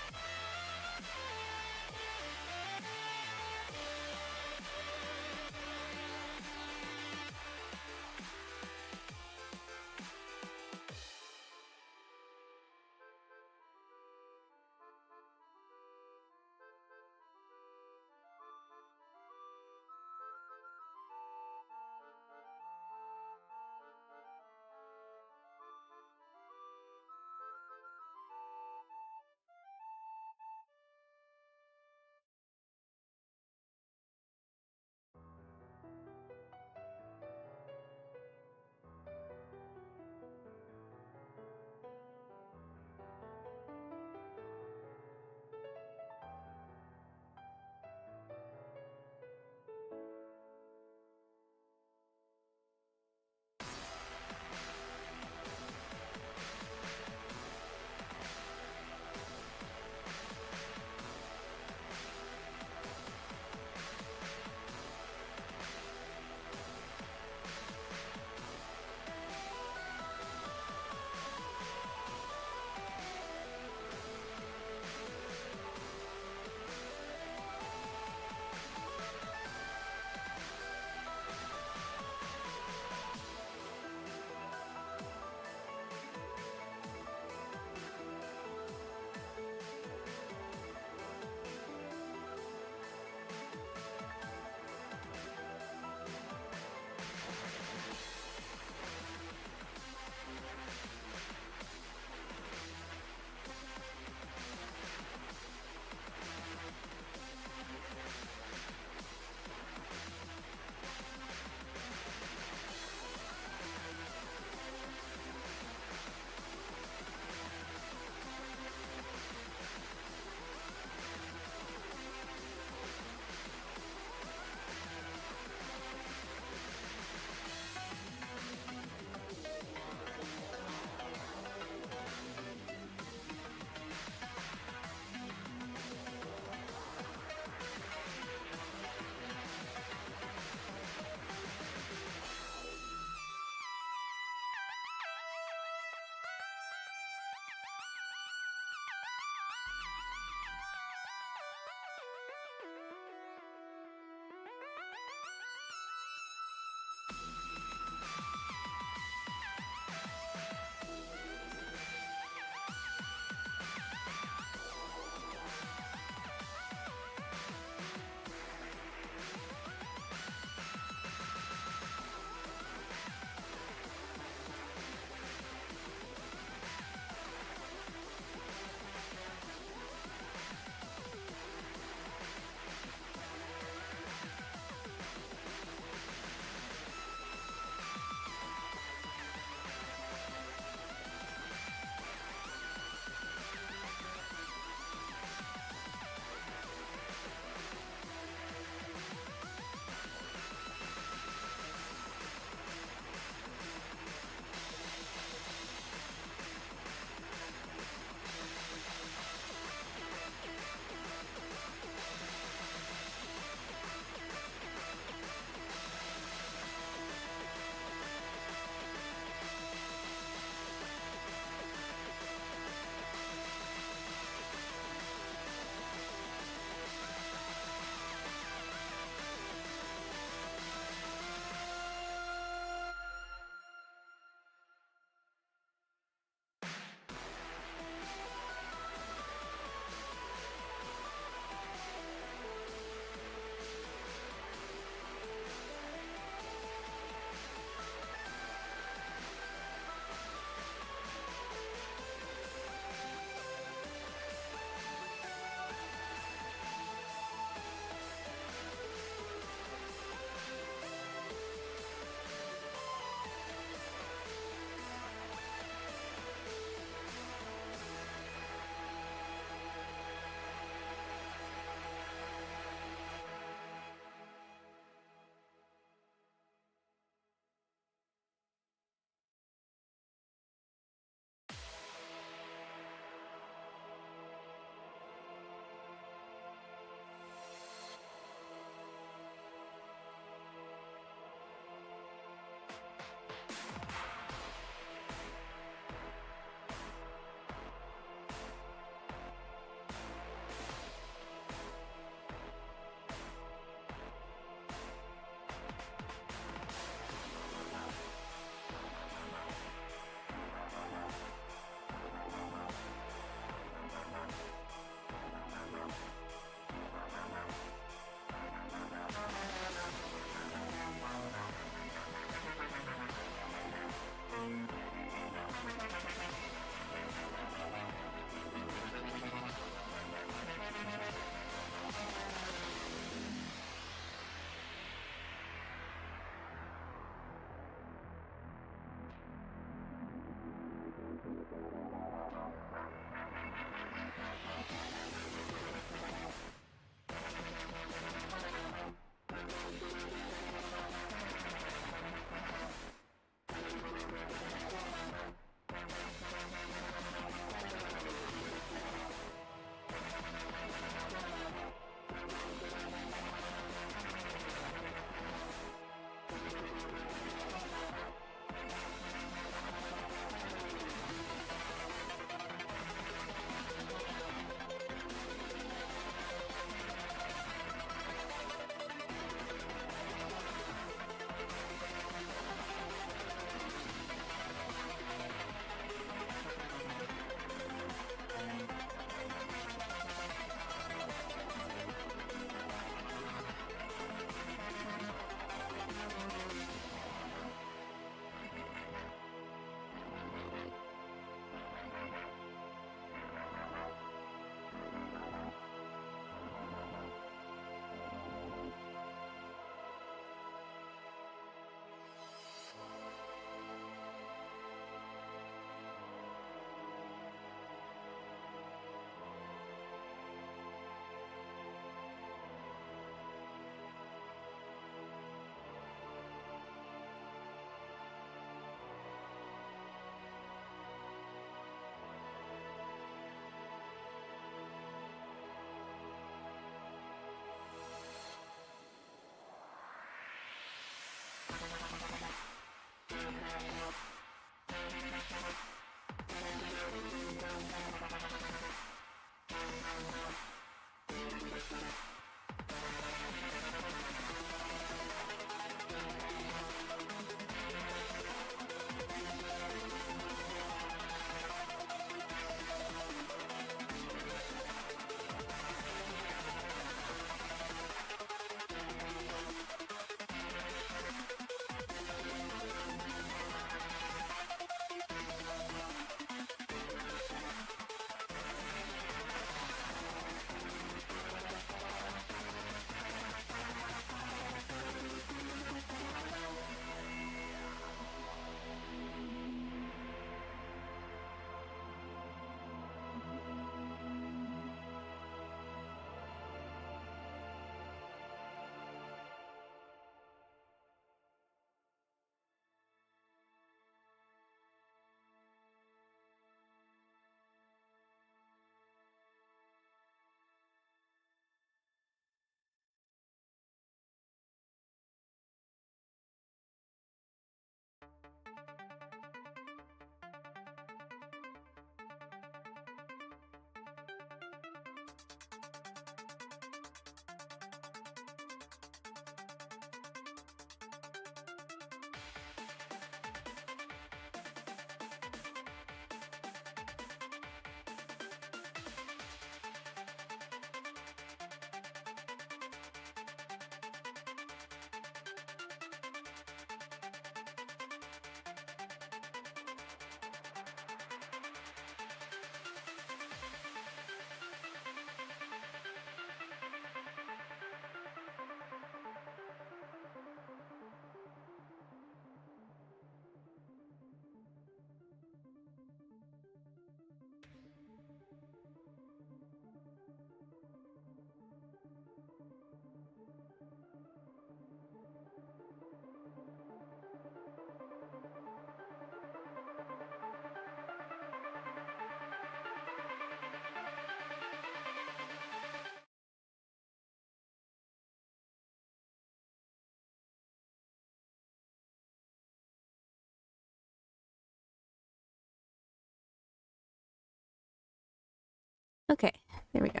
Okay, there we go.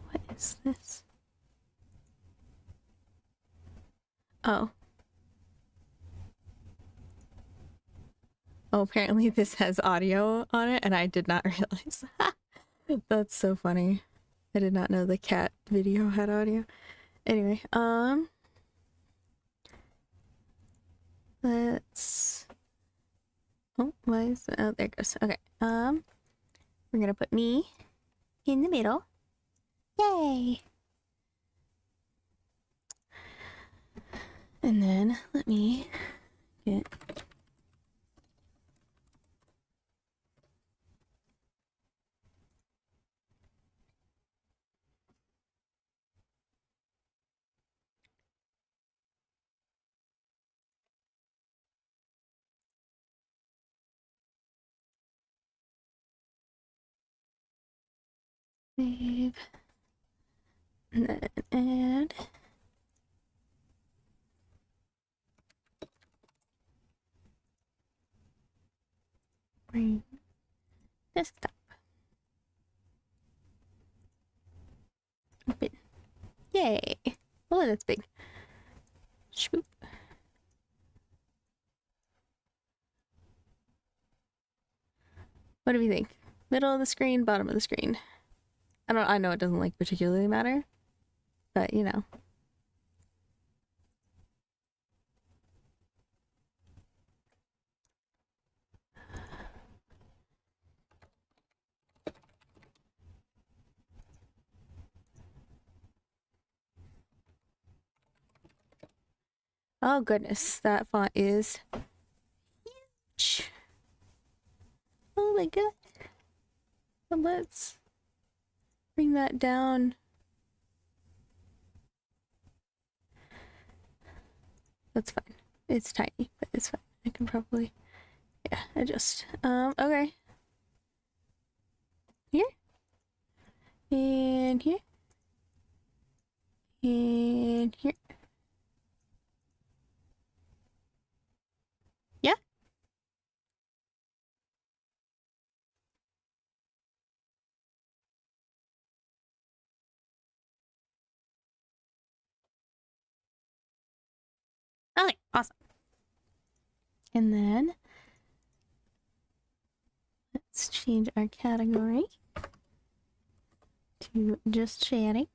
What is this? Oh. Oh, apparently this has audio on it, and I did not realize. That's so funny. I did not know the cat video had audio. Anyway, let's... Oh, why is it? Oh, there it goes. Okay, we're gonna put me in the middle. Yay! And then let me get... Save. And then add. Bring desktop. Open. Yay! Oh, that's big. Swoop. What do you think? Middle of the screen, bottom of the screen. I know it doesn't like particularly matter, but you know. Oh goodness, that font is huge. Oh my god. But let's bring that down. That's fine. It's tiny, but it's fine. I can probably, yeah, adjust. Okay. Here? And here. And here. Yeah? Okay, awesome. And then let's change our category to just chatting.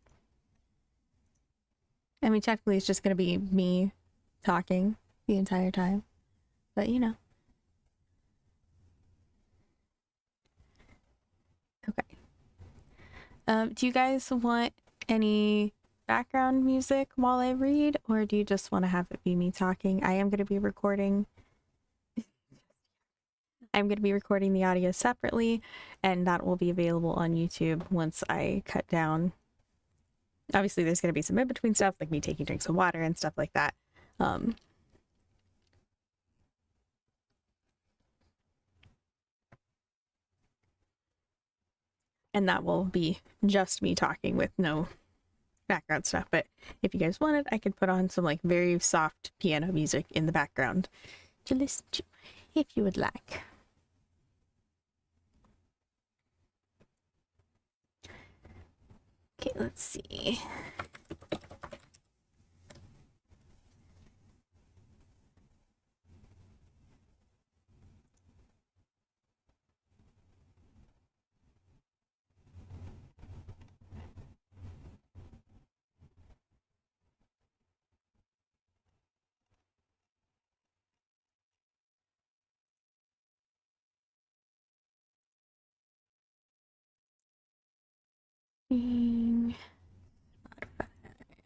I mean, technically it's just going to be me talking the entire time, but you know. Okay. Do you guys want any background music while I read, or do you just want to have it be me talking? I am going to be recording. I'm going to be recording the audio separately, and that will be available on YouTube once I cut down. Obviously, there's going to be some in-between stuff, like me taking drinks of water and stuff like that. And that will be just me talking with no background stuff. But if you guys wanted, I could put on some like very soft piano music in the background to listen to, if you would like. Okay, let's see.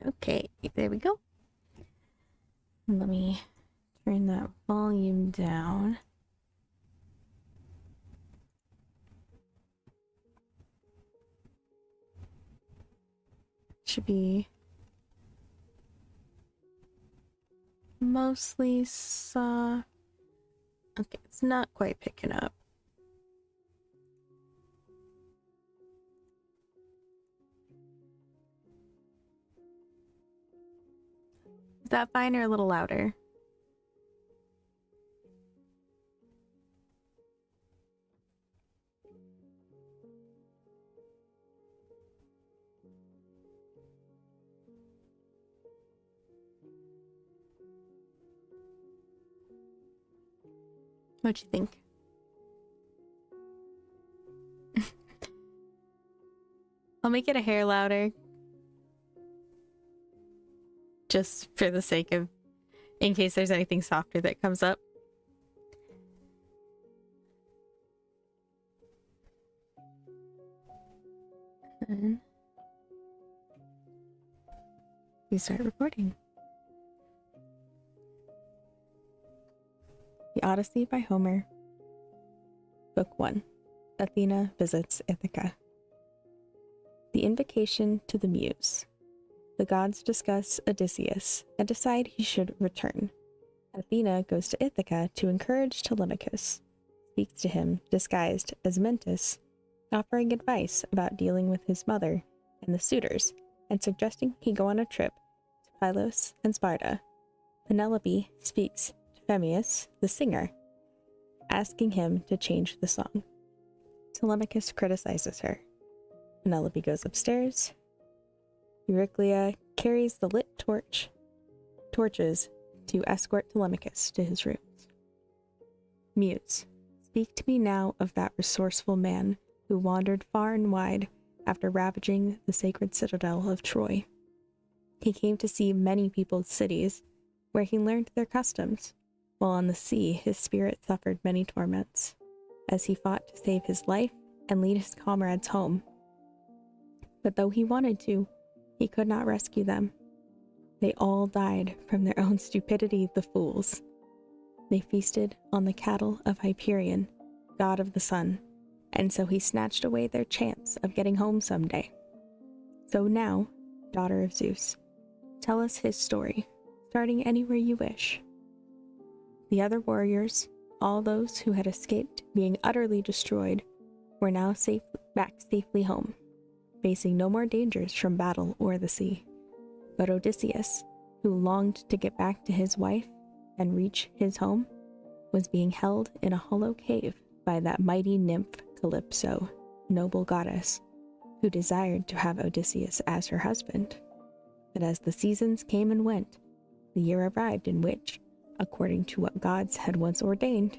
Okay, there we go. Let me turn that volume down. Should be mostly soft. Okay, it's not quite picking up. Is that fine or a little louder? What you think? I'll make it a hair louder. Just for the sake of, in case there's anything softer that comes up. And you start recording. The Odyssey by Homer. Book 1. Athena visits Ithaca. The invocation to the Muse. The gods discuss Odysseus and decide he should return. Athena goes to Ithaca to encourage Telemachus, speaks to him disguised as Mentis, offering advice about dealing with his mother and the suitors, and suggesting he go on a trip to Pylos and Sparta. Penelope speaks to Phemius, the singer, asking him to change the song. Telemachus criticizes her. Penelope goes upstairs. Euryclea carries the lit torches to escort Telemachus to his rooms. Muse, speak to me now of that resourceful man who wandered far and wide after ravaging the sacred citadel of Troy. He came to see many peopled cities, where he learned their customs, while on the sea his spirit suffered many torments, as he fought to save his life and lead his comrades home. But though he wanted to, he could not rescue them. They all died from their own stupidity, the fools. They feasted on the cattle of Hyperion, god of the sun, and so he snatched away their chance of getting home someday. So now, daughter of Zeus, tell us his story, starting anywhere you wish. The other warriors, all those who had escaped being utterly destroyed, were now back safely home. facing no more dangers from battle or the sea. But Odysseus, who longed to get back to his wife and reach his home, was being held in a hollow cave by that mighty nymph Calypso, noble goddess, who desired to have Odysseus as her husband. But as the seasons came and went, the year arrived in which, according to what gods had once ordained,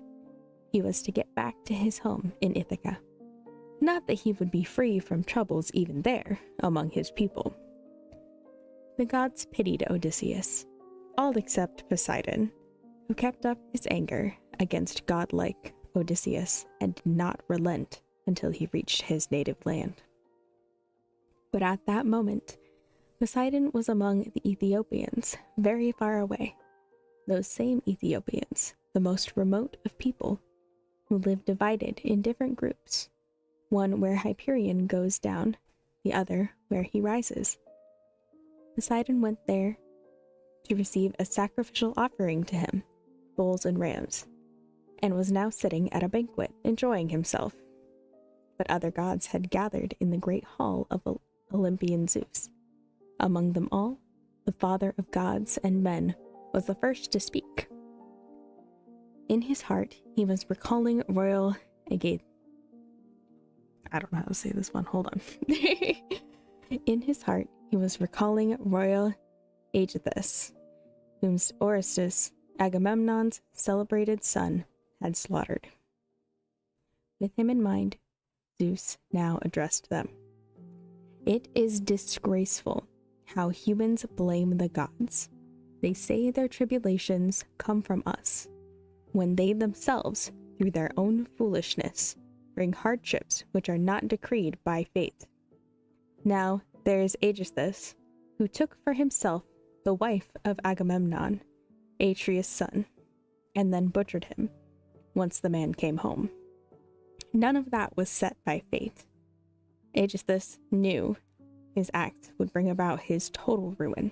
he was to get back to his home in Ithaca. Not that he would be free from troubles even there, among his people. The gods pitied Odysseus, all except Poseidon, who kept up his anger against godlike Odysseus and did not relent until he reached his native land. But at that moment, Poseidon was among the Ethiopians, very far away. Those same Ethiopians, the most remote of people, who live divided in different groups, one where Hyperion goes down, the other where he rises. Poseidon went there to receive a sacrificial offering to him, bulls and rams, and was now sitting at a banquet enjoying himself. But other gods had gathered in the great hall of Olympian Zeus. Among them all, the father of gods and men was the first to speak. In his heart, he was recalling royal Aegae. I don't know how to say this one, hold on. In his heart, he was recalling royal Aegisthus, whom Orestes, Agamemnon's celebrated son, had slaughtered. With him in mind, Zeus now addressed them. It is disgraceful how humans blame the gods. They say their tribulations come from us, when they themselves, through their own foolishness, bring hardships which are not decreed by fate. Now there is Aegisthus, who took for himself the wife of Agamemnon, Atreus' son, and then butchered him, once the man came home. None of that was set by fate. Aegisthus knew his act would bring about his total ruin.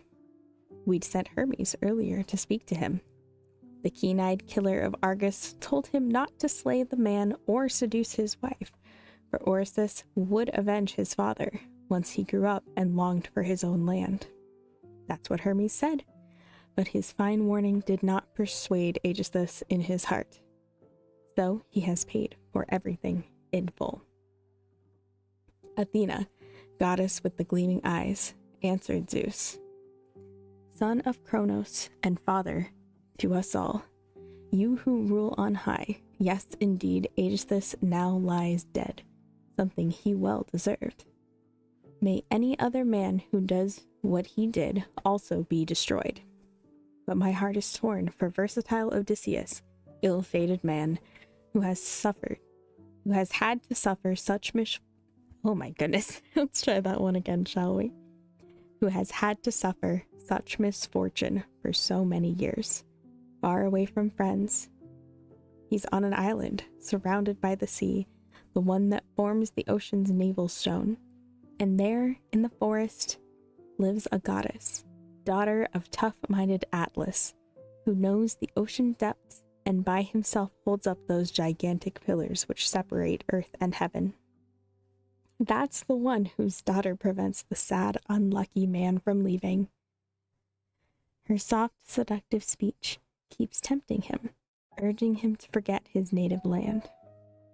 We'd sent Hermes earlier to speak to him. The keen-eyed killer of Argus told him not to slay the man or seduce his wife, for Orestes would avenge his father once he grew up and longed for his own land. That's what Hermes said, but his fine warning did not persuade Aegisthus in his heart. So he has paid for everything in full. Athena, goddess with the gleaming eyes, answered Zeus. Son of Kronos and father to us all, you who rule on high, yes, indeed, Aegisthus now lies dead, something he well deserved. May any other man who does what he did also be destroyed. But my heart is torn for versatile Odysseus, ill-fated man, who has had to suffer such oh my goodness, let's try that one again, shall we? Who has had to suffer such misfortune for so many years, far away from friends. He's on an island, surrounded by the sea, the one that forms the ocean's navel stone. And there, in the forest, lives a goddess, daughter of tough-minded Atlas, who knows the ocean depths and by himself holds up those gigantic pillars which separate earth and heaven. That's the one whose daughter prevents the sad, unlucky man from leaving. Her soft, seductive speech keeps tempting him, urging him to forget his native land.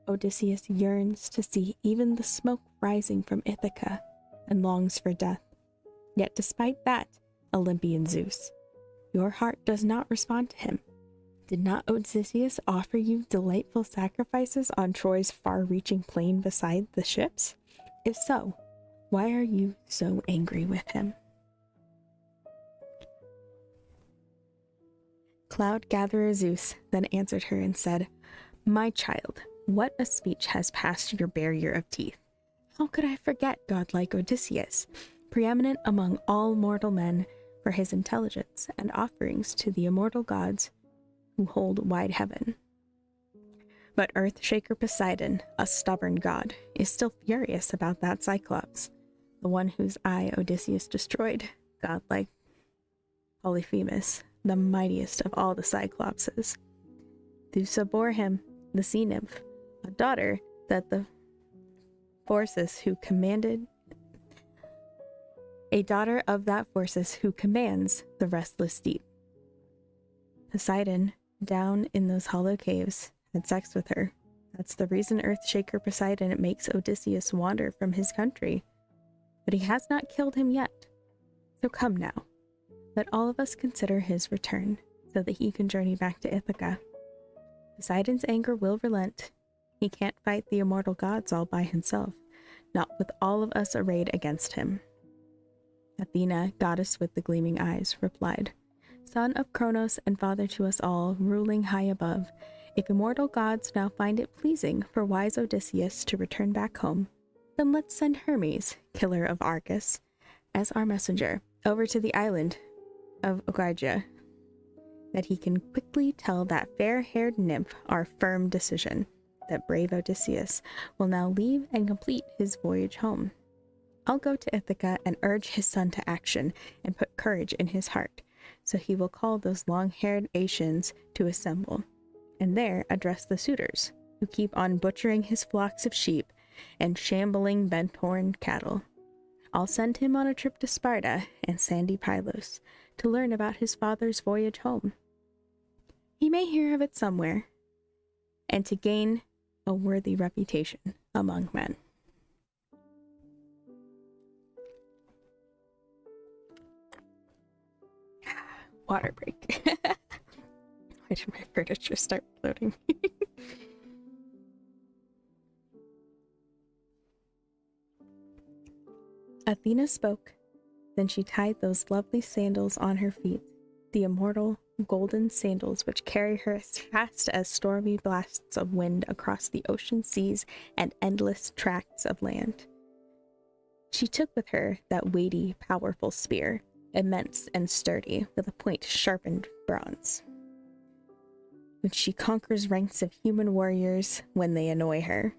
Odysseus yearns to see even the smoke rising from Ithaca and longs for death. Yet despite that, Olympian Zeus, your heart does not respond to him. Did not Odysseus offer you delightful sacrifices on Troy's far-reaching plain beside the ships? If so, why are you so angry with him? Cloud-gatherer Zeus then answered her and said, My child, what a speech has passed your barrier of teeth. How could I forget godlike Odysseus, preeminent among all mortal men for his intelligence and offerings to the immortal gods who hold wide heaven? But Earthshaker Poseidon, a stubborn god, is still furious about that Cyclops, the one whose eye Odysseus destroyed, godlike Polyphemus, the mightiest of all the Cyclopses. Thusa bore him, the sea nymph, a daughter that the Phorcys who commanded a daughter of that forces who commands the restless deep. Poseidon, down in those hollow caves, had sex with her. That's the reason Earthshaker Poseidon makes Odysseus wander from his country. But he has not killed him yet. So come now, let all of us consider his return, so that he can journey back to Ithaca. Poseidon's anger will relent. He can't fight the immortal gods all by himself, not with all of us arrayed against him. Athena, goddess with the gleaming eyes, replied, Son of Kronos and father to us all, ruling high above, if immortal gods now find it pleasing for wise Odysseus to return back home, then let's send Hermes, killer of Argus, as our messenger, over to the island of Ogygia, that he can quickly tell that fair-haired nymph our firm decision, that brave Odysseus will now leave and complete his voyage home. I'll go to Ithaca and urge his son to action and put courage in his heart, so he will call those long-haired Asians to assemble, and there address the suitors, who keep on butchering his flocks of sheep and shambling bent-horned cattle. I'll send him on a trip to Sparta and sandy Pylos to learn about his father's voyage home. He may hear of it somewhere, and to gain a worthy reputation among men. Water break. Why did my furniture start floating? Athena spoke. Then she tied those lovely sandals on her feet, the immortal golden sandals which carry her as fast as stormy blasts of wind across the ocean seas and endless tracts of land. She took with her that weighty, powerful spear, immense and sturdy, with a point sharpened bronze, which she conquers ranks of human warriors when they annoy her.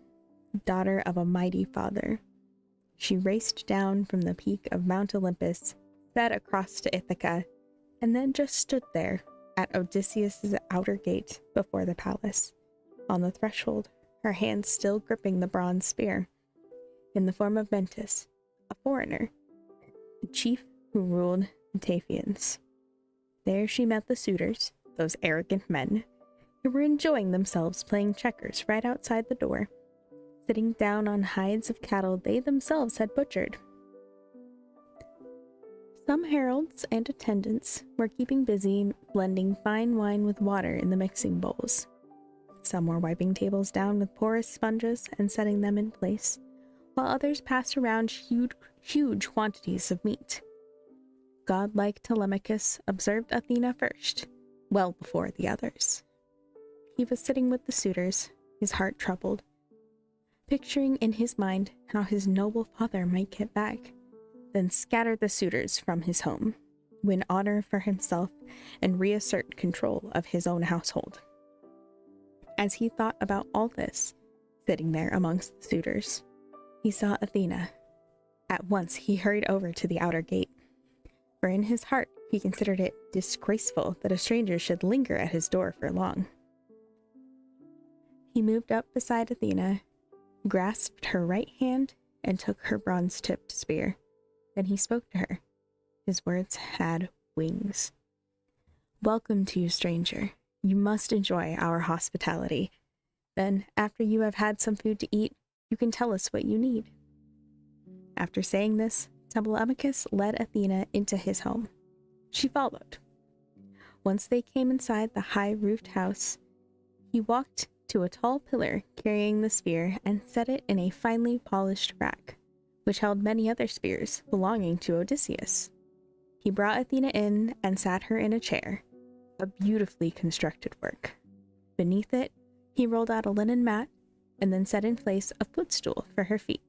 Daughter of a mighty father, she raced down from the peak of Mount Olympus, sped across to Ithaca, and then just stood there at Odysseus's outer gate before the palace, on the threshold, her hands still gripping the bronze spear, in the form of Mentis, a foreigner, the chief who ruled the Taphians. There she met the suitors, those arrogant men, who were enjoying themselves playing checkers right outside the door, sitting down on hides of cattle they themselves had butchered. Some heralds and attendants were keeping busy blending fine wine with water in the mixing bowls. Some were wiping tables down with porous sponges and setting them in place, while others passed around huge quantities of meat. Godlike Telemachus observed Athena first, well before the others. He was sitting with the suitors, his heart troubled, picturing in his mind how his noble father might get back, then scatter the suitors from his home, win honor for himself, and reassert control of his own household. As he thought about all this, sitting there amongst the suitors, he saw Athena. At once he hurried over to the outer gate, for in his heart he considered it disgraceful that a stranger should linger at his door for long. He moved up beside Athena, grasped her right hand, and took her bronze-tipped spear. Then he spoke to her. His words had wings. Welcome to you, stranger. You must enjoy our hospitality. Then, after you have had some food to eat, you can tell us what you need. After saying this, Telemachus led Athena into his home. She followed. Once they came inside the high-roofed house, he walked to a tall pillar carrying the spear and set it in a finely polished rack, which held many other spears belonging to Odysseus. He brought Athena in and sat her in a chair, a beautifully constructed work. Beneath it, he rolled out a linen mat and then set in place a footstool for her feet.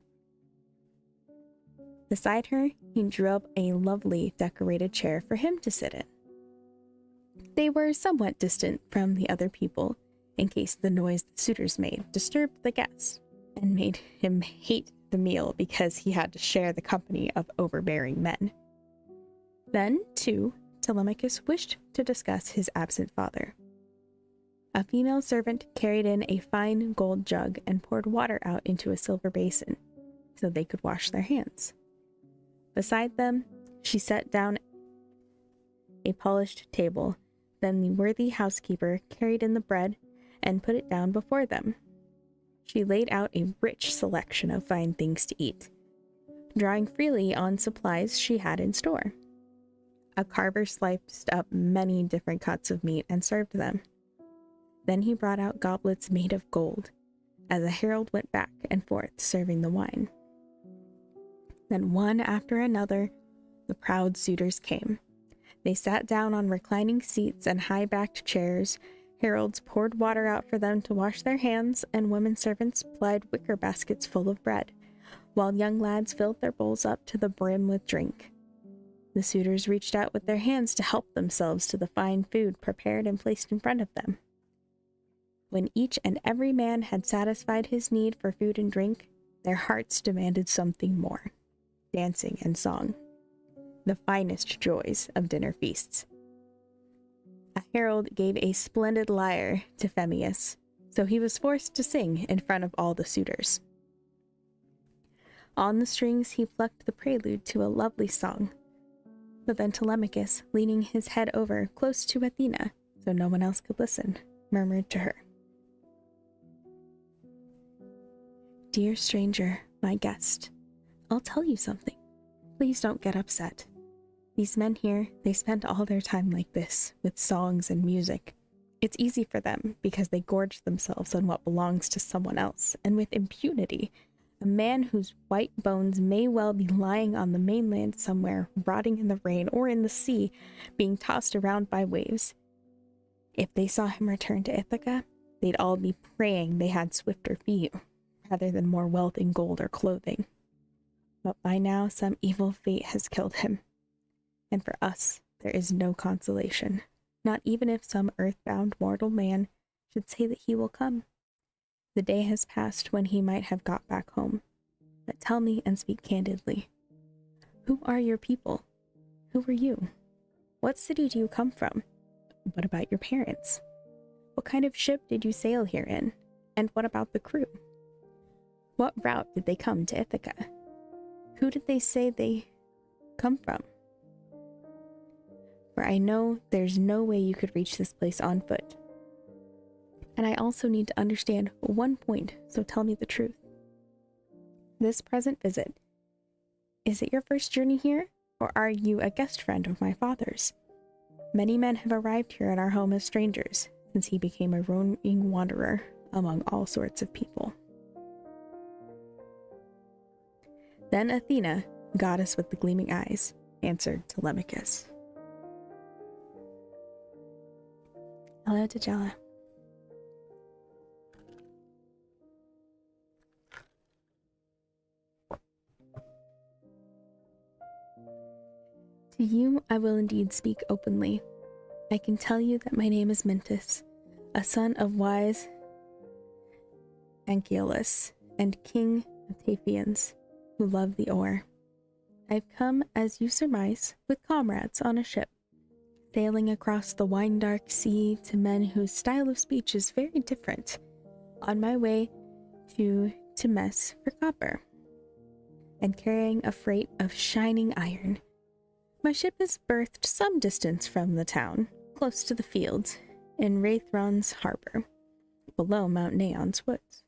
Beside her, he drew up a lovely decorated chair for him to sit in. They were somewhat distant from the other people, in case the noise the suitors made disturbed the guests and made him hate the meal because he had to share the company of overbearing men. Then, too, Telemachus wished to discuss his absent father. A female servant carried in a fine gold jug and poured water out into a silver basin, so they could wash their hands. Beside them, she set down a polished table. Then the worthy housekeeper carried in the bread and put it down before them. She laid out a rich selection of fine things to eat, drawing freely on supplies she had in store. A carver sliced up many different cuts of meat and served them. Then he brought out goblets made of gold, as a herald went back and forth serving the wine. Then one after another, the proud suitors came. They sat down on reclining seats and high-backed chairs. Heralds poured water out for them to wash their hands, and women servants plied wicker baskets full of bread, while young lads filled their bowls up to the brim with drink. The suitors reached out with their hands to help themselves to the fine food prepared and placed in front of them. When each and every man had satisfied his need for food and drink, their hearts demanded something more: dancing and song, the finest joys of dinner feasts. A herald gave a splendid lyre to Phemius, so he was forced to sing in front of all the suitors. On the strings he plucked the prelude to a lovely song, but then Telemachus, leaning his head over close to Athena so no one else could listen, murmured to her, "Dear stranger, my guest, I'll tell you something. Please don't get upset. These men here, they spend all their time like this, with songs and music. It's easy for them because they gorge themselves on what belongs to someone else, and with impunity. A man whose white bones may well be lying on the mainland somewhere, rotting in the rain or in the sea, being tossed around by waves. If they saw him return to Ithaca, they'd all be praying they had swifter feet, rather than more wealth in gold or clothing. But by now some evil fate has killed him. And for us, there is no consolation, not even if some earthbound mortal man should say that he will come. The day has passed when he might have got back home. But tell me and speak candidly. Who are your people? Who are you? What city do you come from? What about your parents? What kind of ship did you sail here in? And what about the crew? What route did they come to Ithaca? Who did they say they come from? For I know there's no way you could reach this place on foot. And I also need to understand one point, so tell me the truth. This present visit, is it your first journey here, or are you a guest friend of my father's? Many men have arrived here at our home as strangers, since he became a roaming wanderer among all sorts of people. Then Athena, goddess with the gleaming eyes, answered Telemachus. Hello, T'Challa. To you I will indeed speak openly. I can tell you that my name is Mentis, a son of wise Anchialus and king of Taphians, who love the oar. I've come, as you surmise, with comrades on a ship, sailing across the wine-dark sea to men whose style of speech is very different, on my way to mess for copper, and carrying a freight of shining iron. My ship is berthed some distance from the town, close to the fields, in Wraithron's harbor, below Mount Neon's woods.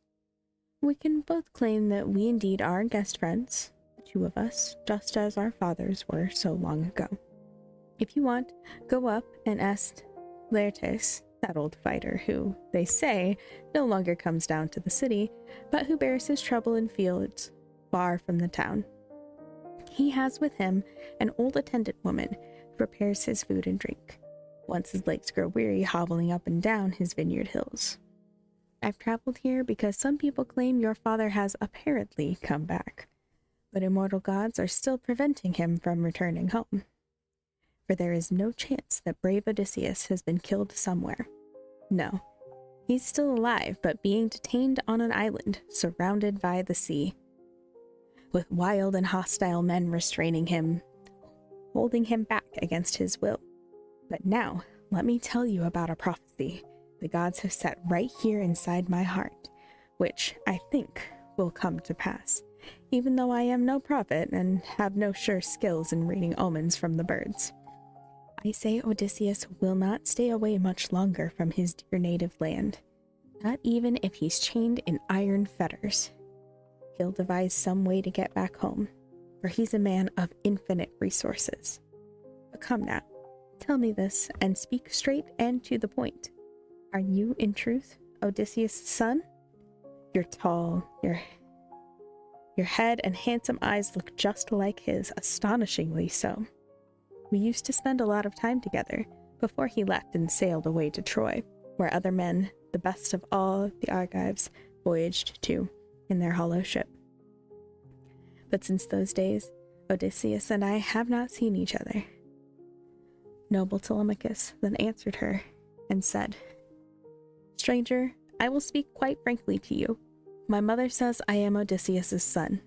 We can both claim that we indeed are guest friends, the two of us, just as our fathers were so long ago. If you want, go up and ask Laertes, that old fighter who, they say, no longer comes down to the city, but who bears his trouble in fields far from the town. He has with him an old attendant woman who prepares his food and drink, once his legs grow weary hobbling up and down his vineyard hills. I've traveled here because some people claim your father has apparently come back, but immortal gods are still preventing him from returning home. For there is no chance that brave Odysseus has been killed somewhere. No, he's still alive, but being detained on an island surrounded by the sea, with wild and hostile men restraining him, holding him back against his will. But now, let me tell you about a prophecy the gods have set right here inside my heart, which I think will come to pass, even though I am no prophet and have no sure skills in reading omens from the birds. I say Odysseus will not stay away much longer from his dear native land, not even if he's chained in iron fetters. He'll devise some way to get back home, for he's a man of infinite resources. But come now, tell me this, and speak straight and to the point. Are you, in truth, Odysseus' son? You're tall, your head and handsome eyes look just like his, astonishingly so. We used to spend a lot of time together before he left and sailed away to Troy, where other men, the best of all the Argives, voyaged to in their hollow ship. But since those days, Odysseus and I have not seen each other. Noble Telemachus then answered her and said, Stranger, I will speak quite frankly to you. My mother says I am Odysseus' son.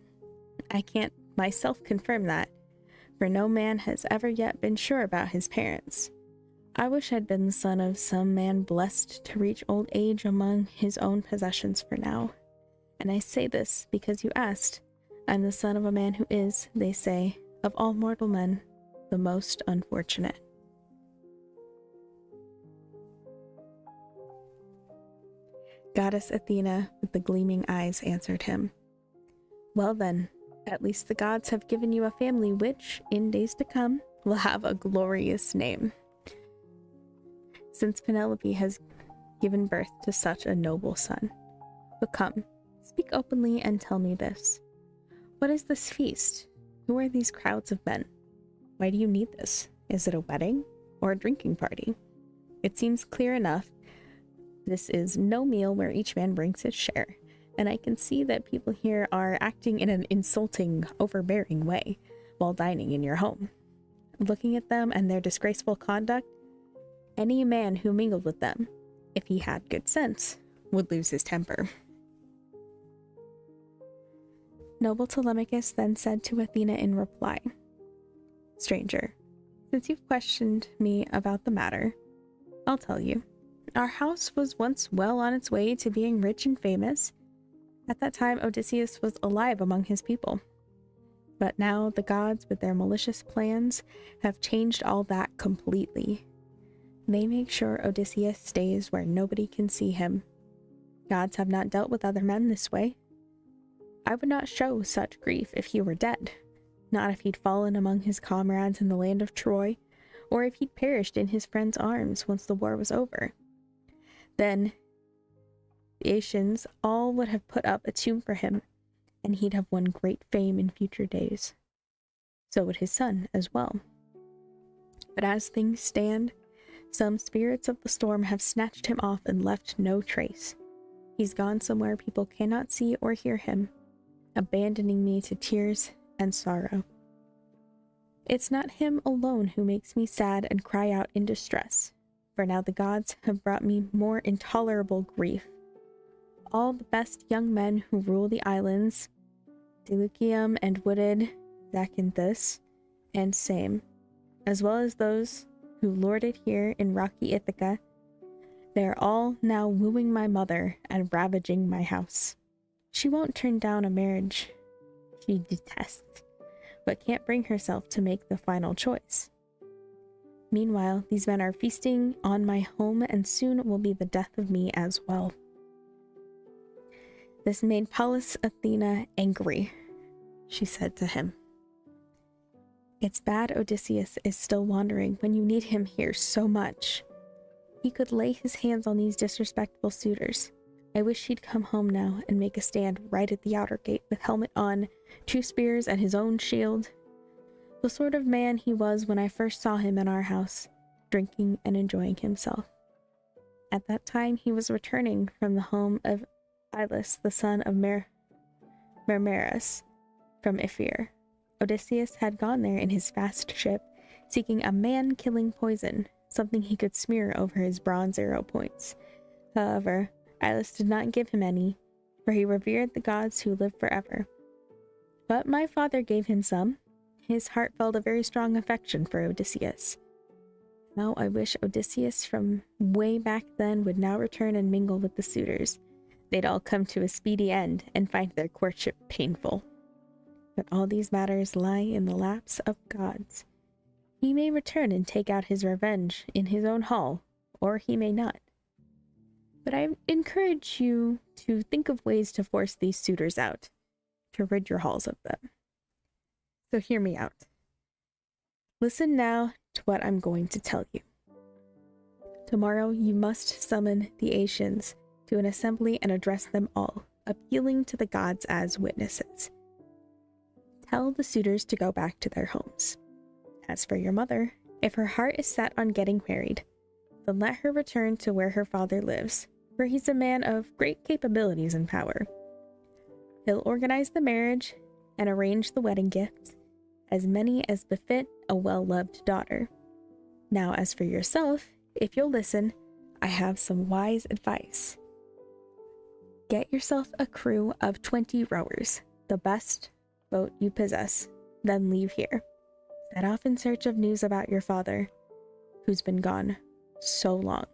I can't myself confirm that, for no man has ever yet been sure about his parents. I wish I'd been the son of some man blessed to reach old age among his own possessions for now. And I say this because you asked. I'm the son of a man who is, they say, of all mortal men, the most unfortunate. Goddess Athena with the gleaming eyes answered him. Well then, at least the gods have given you a family which, in days to come, will have a glorious name, since Penelope has given birth to such a noble son. But come, speak openly and tell me this. What is this feast? Who are these crowds of men? Why do you need this? Is it a wedding or a drinking party? It seems clear enough. This is no meal where each man brings his share, and I can see that people here are acting in an insulting, overbearing way while dining in your home. Looking at them and their disgraceful conduct, any man who mingled with them, if he had good sense, would lose his temper. Noble Telemachus then said to Athena in reply, Stranger, since you've questioned me about the matter, I'll tell you. Our house was once well on its way to being rich and famous. At that time, Odysseus was alive among his people. But now the gods, with their malicious plans, have changed all that completely. They make sure Odysseus stays where nobody can see him. Gods have not dealt with other men this way. I would not show such grief if he were dead, not if he'd fallen among his comrades in the land of Troy, or if he'd perished in his friends' arms once the war was over. Then the Asians all would have put up a tomb for him, and he'd have won great fame in future days. So would his son as well. But as things stand, some spirits of the storm have snatched him off and left no trace. He's gone somewhere people cannot see or hear him, abandoning me to tears and sorrow. It's not him alone who makes me sad and cry out in distress, for now the gods have brought me more intolerable grief. All the best young men who rule the islands, Delucium and wooded Zacynthus and Same, as well as those who lord it here in rocky Ithaca, they're all now wooing my mother and ravaging my house. She won't turn down a marriage she detests, but can't bring herself to make the final choice. Meanwhile, these men are feasting on my home, and soon will be the death of me as well. This made Pallas Athena angry. She said to him, It's bad Odysseus is still wandering when you need him here so much. He could lay his hands on these disrespectful suitors. I wish he'd come home now and make a stand right at the outer gate with helmet on, 2 spears and his own shield. The sort of man he was when I first saw him in our house, drinking and enjoying himself. At that time he was returning from the home of Ilus, the son of Mermerus, from Ephyre. Odysseus had gone there in his fast ship, seeking a man-killing poison, something he could smear over his bronze arrow points. However, Ilus did not give him any, for he revered the gods who live forever. But my father gave him some. His heart felt a very strong affection for Odysseus. Now I wish Odysseus from way back then would now return and mingle with the suitors. They'd all come to a speedy end and find their courtship painful. but all these matters lie in the laps of gods. He may return and take out his revenge in his own hall, or he may not. But I encourage you to think of ways to force these suitors out, to rid your halls of them. So hear me out. Listen now to what I'm going to tell you. Tomorrow you must summon the Asians to an assembly and address them all, appealing to the gods as witnesses. Tell the suitors to go back to their homes. As for your mother, if her heart is set on getting married, then let her return to where her father lives, for he's a man of great capabilities and power. He'll organize the marriage and arrange the wedding gifts, as many as befit a well-loved daughter. Now, as for yourself, if you'll listen, I have some wise advice. Get yourself a crew of 20 rowers, the best boat you possess, then leave here. Set off in search of news about your father, who's been gone so long.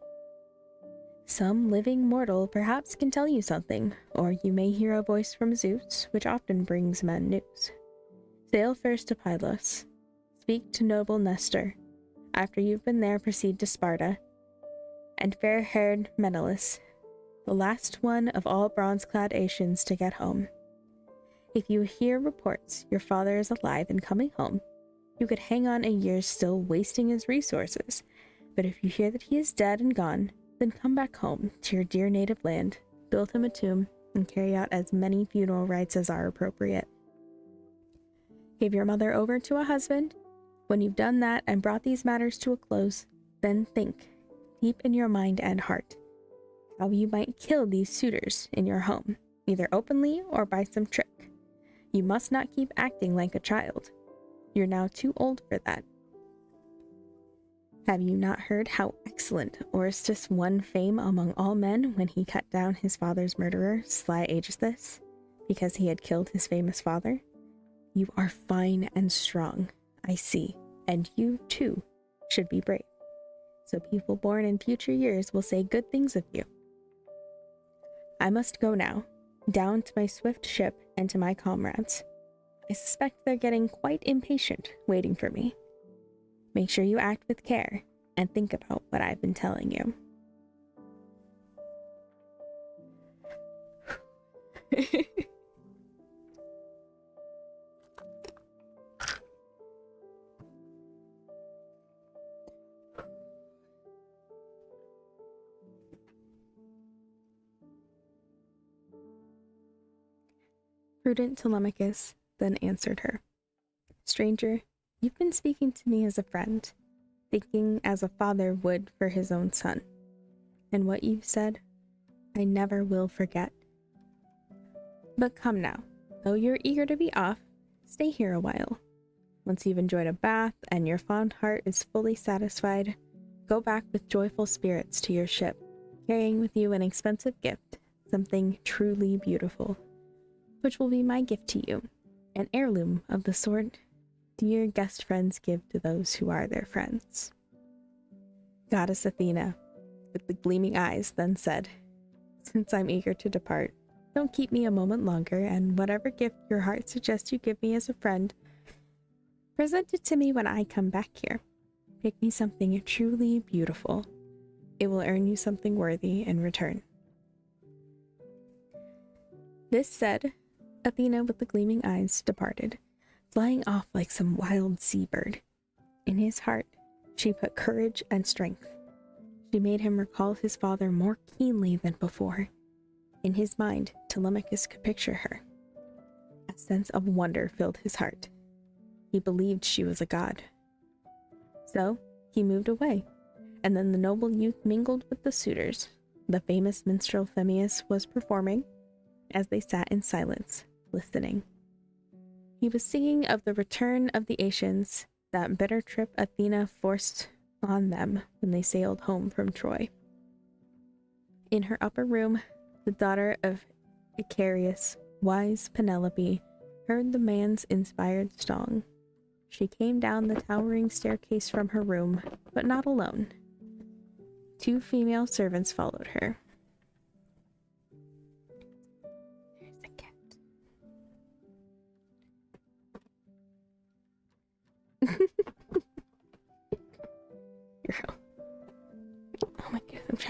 Some living mortal perhaps can tell you something, or you may hear a voice from Zeus, which often brings men news. Sail first to Pylos. Speak to noble Nestor. After you've been there, proceed to Sparta. And fair-haired Menelaus, the last one of all bronze-clad Asians to get home. If you hear reports your father is alive and coming home, you could hang on a year still wasting his resources. But if you hear that he is dead and gone, then come back home to your dear native land, build him a tomb, and carry out as many funeral rites as are appropriate. Give your mother over to a husband. When you've done that and brought these matters to a close, then think, deep in your mind and heart, how you might kill these suitors in your home, either openly or by some trick. You must not keep acting like a child. You're now too old for that. Have you not heard how excellent Orestes won fame among all men when he cut down his father's murderer, sly Aegisthus, because he had killed his famous father? You are fine and strong, I see, and you, too, should be brave. So people born in future years will say good things of you. I must go now, down to my swift ship and to my comrades. I suspect they're getting quite impatient waiting for me. Make sure you act with care and think about what I've been telling you. Prudent Telemachus then answered her, Stranger, you've been speaking to me as a friend, thinking as a father would for his own son. And what you've said, I never will forget. But come now, though you're eager to be off, stay here a while. Once you've enjoyed a bath and your fond heart is fully satisfied, go back with joyful spirits to your ship, carrying with you an expensive gift, something truly beautiful, which will be my gift to you, an heirloom of the sort dear guest friends give to those who are their friends. Goddess Athena, with the gleaming eyes, then said, Since I'm eager to depart, don't keep me a moment longer, and whatever gift your heart suggests you give me as a friend, present it to me when I come back here. Pick me something truly beautiful. It will earn you something worthy in return. This said, Athena with the gleaming eyes departed, flying off like some wild sea-bird. In his heart, she put courage and strength. She made him recall his father more keenly than before. In his mind, Telemachus could picture her. A sense of wonder filled his heart. He believed she was a god. So, he moved away, and then the noble youth mingled with the suitors. The famous minstrel Phemius was performing, as they sat in silence, listening. He was singing of the return of the Asians, that bitter trip Athena forced on them when they sailed home from Troy. In her upper room, the daughter of Icarius, wise Penelope, heard the man's inspired song. She came down the towering staircase from her room, but not alone. 2 female servants followed her. There's a cat.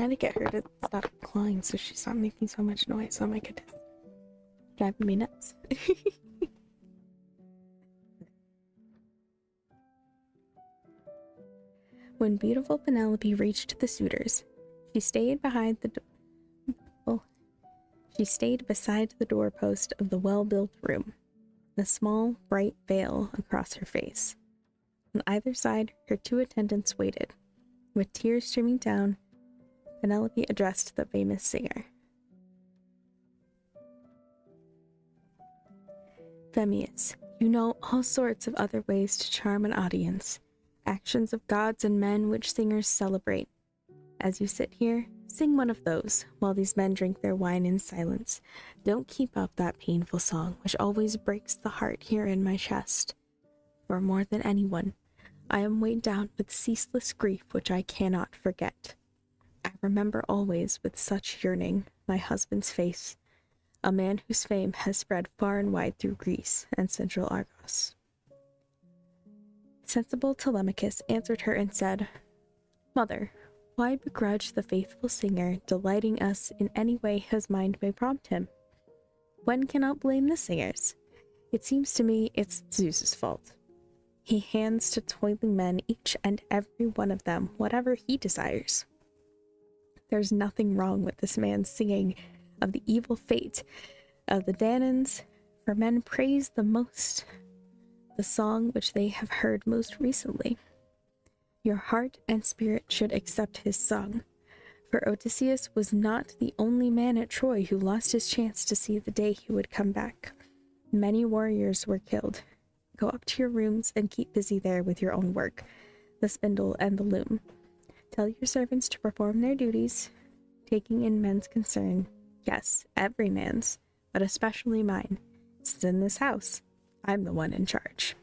trying to get her to stop clawing so she's not making so much noise. Oh my goodness. Driving me nuts. When beautiful Penelope reached the suitors, she stayed beside the doorpost of the well-built room, a small, bright veil across her face. On either side, her 2 attendants waited. With tears streaming down, Penelope addressed the famous singer. Phemius, you know all sorts of other ways to charm an audience, actions of gods and men which singers celebrate. As you sit here, sing one of those, while these men drink their wine in silence. Don't keep up that painful song, which always breaks the heart here in my chest. For more than anyone, I am weighed down with ceaseless grief which I cannot forget. I remember always with such yearning my husband's face, a man whose fame has spread far and wide through Greece and central Argos. Sensible Telemachus answered her and said, Mother, why begrudge the faithful singer delighting us in any way his mind may prompt him? One cannot blame the singers. It seems to me it's Zeus's fault. He hands to toiling men each and every one of them whatever he desires. There's nothing wrong with this man's singing of the evil fate of the Danaans, for men praise the most the song which they have heard most recently. Your heart and spirit should accept his song, for Odysseus was not the only man at Troy who lost his chance to see the day he would come back. Many warriors were killed. Go up to your rooms and keep busy there with your own work, the spindle and the loom. Tell your servants to perform their duties, taking in men's concern. Yes, every man's, but especially mine, since in this house, I'm the one in charge.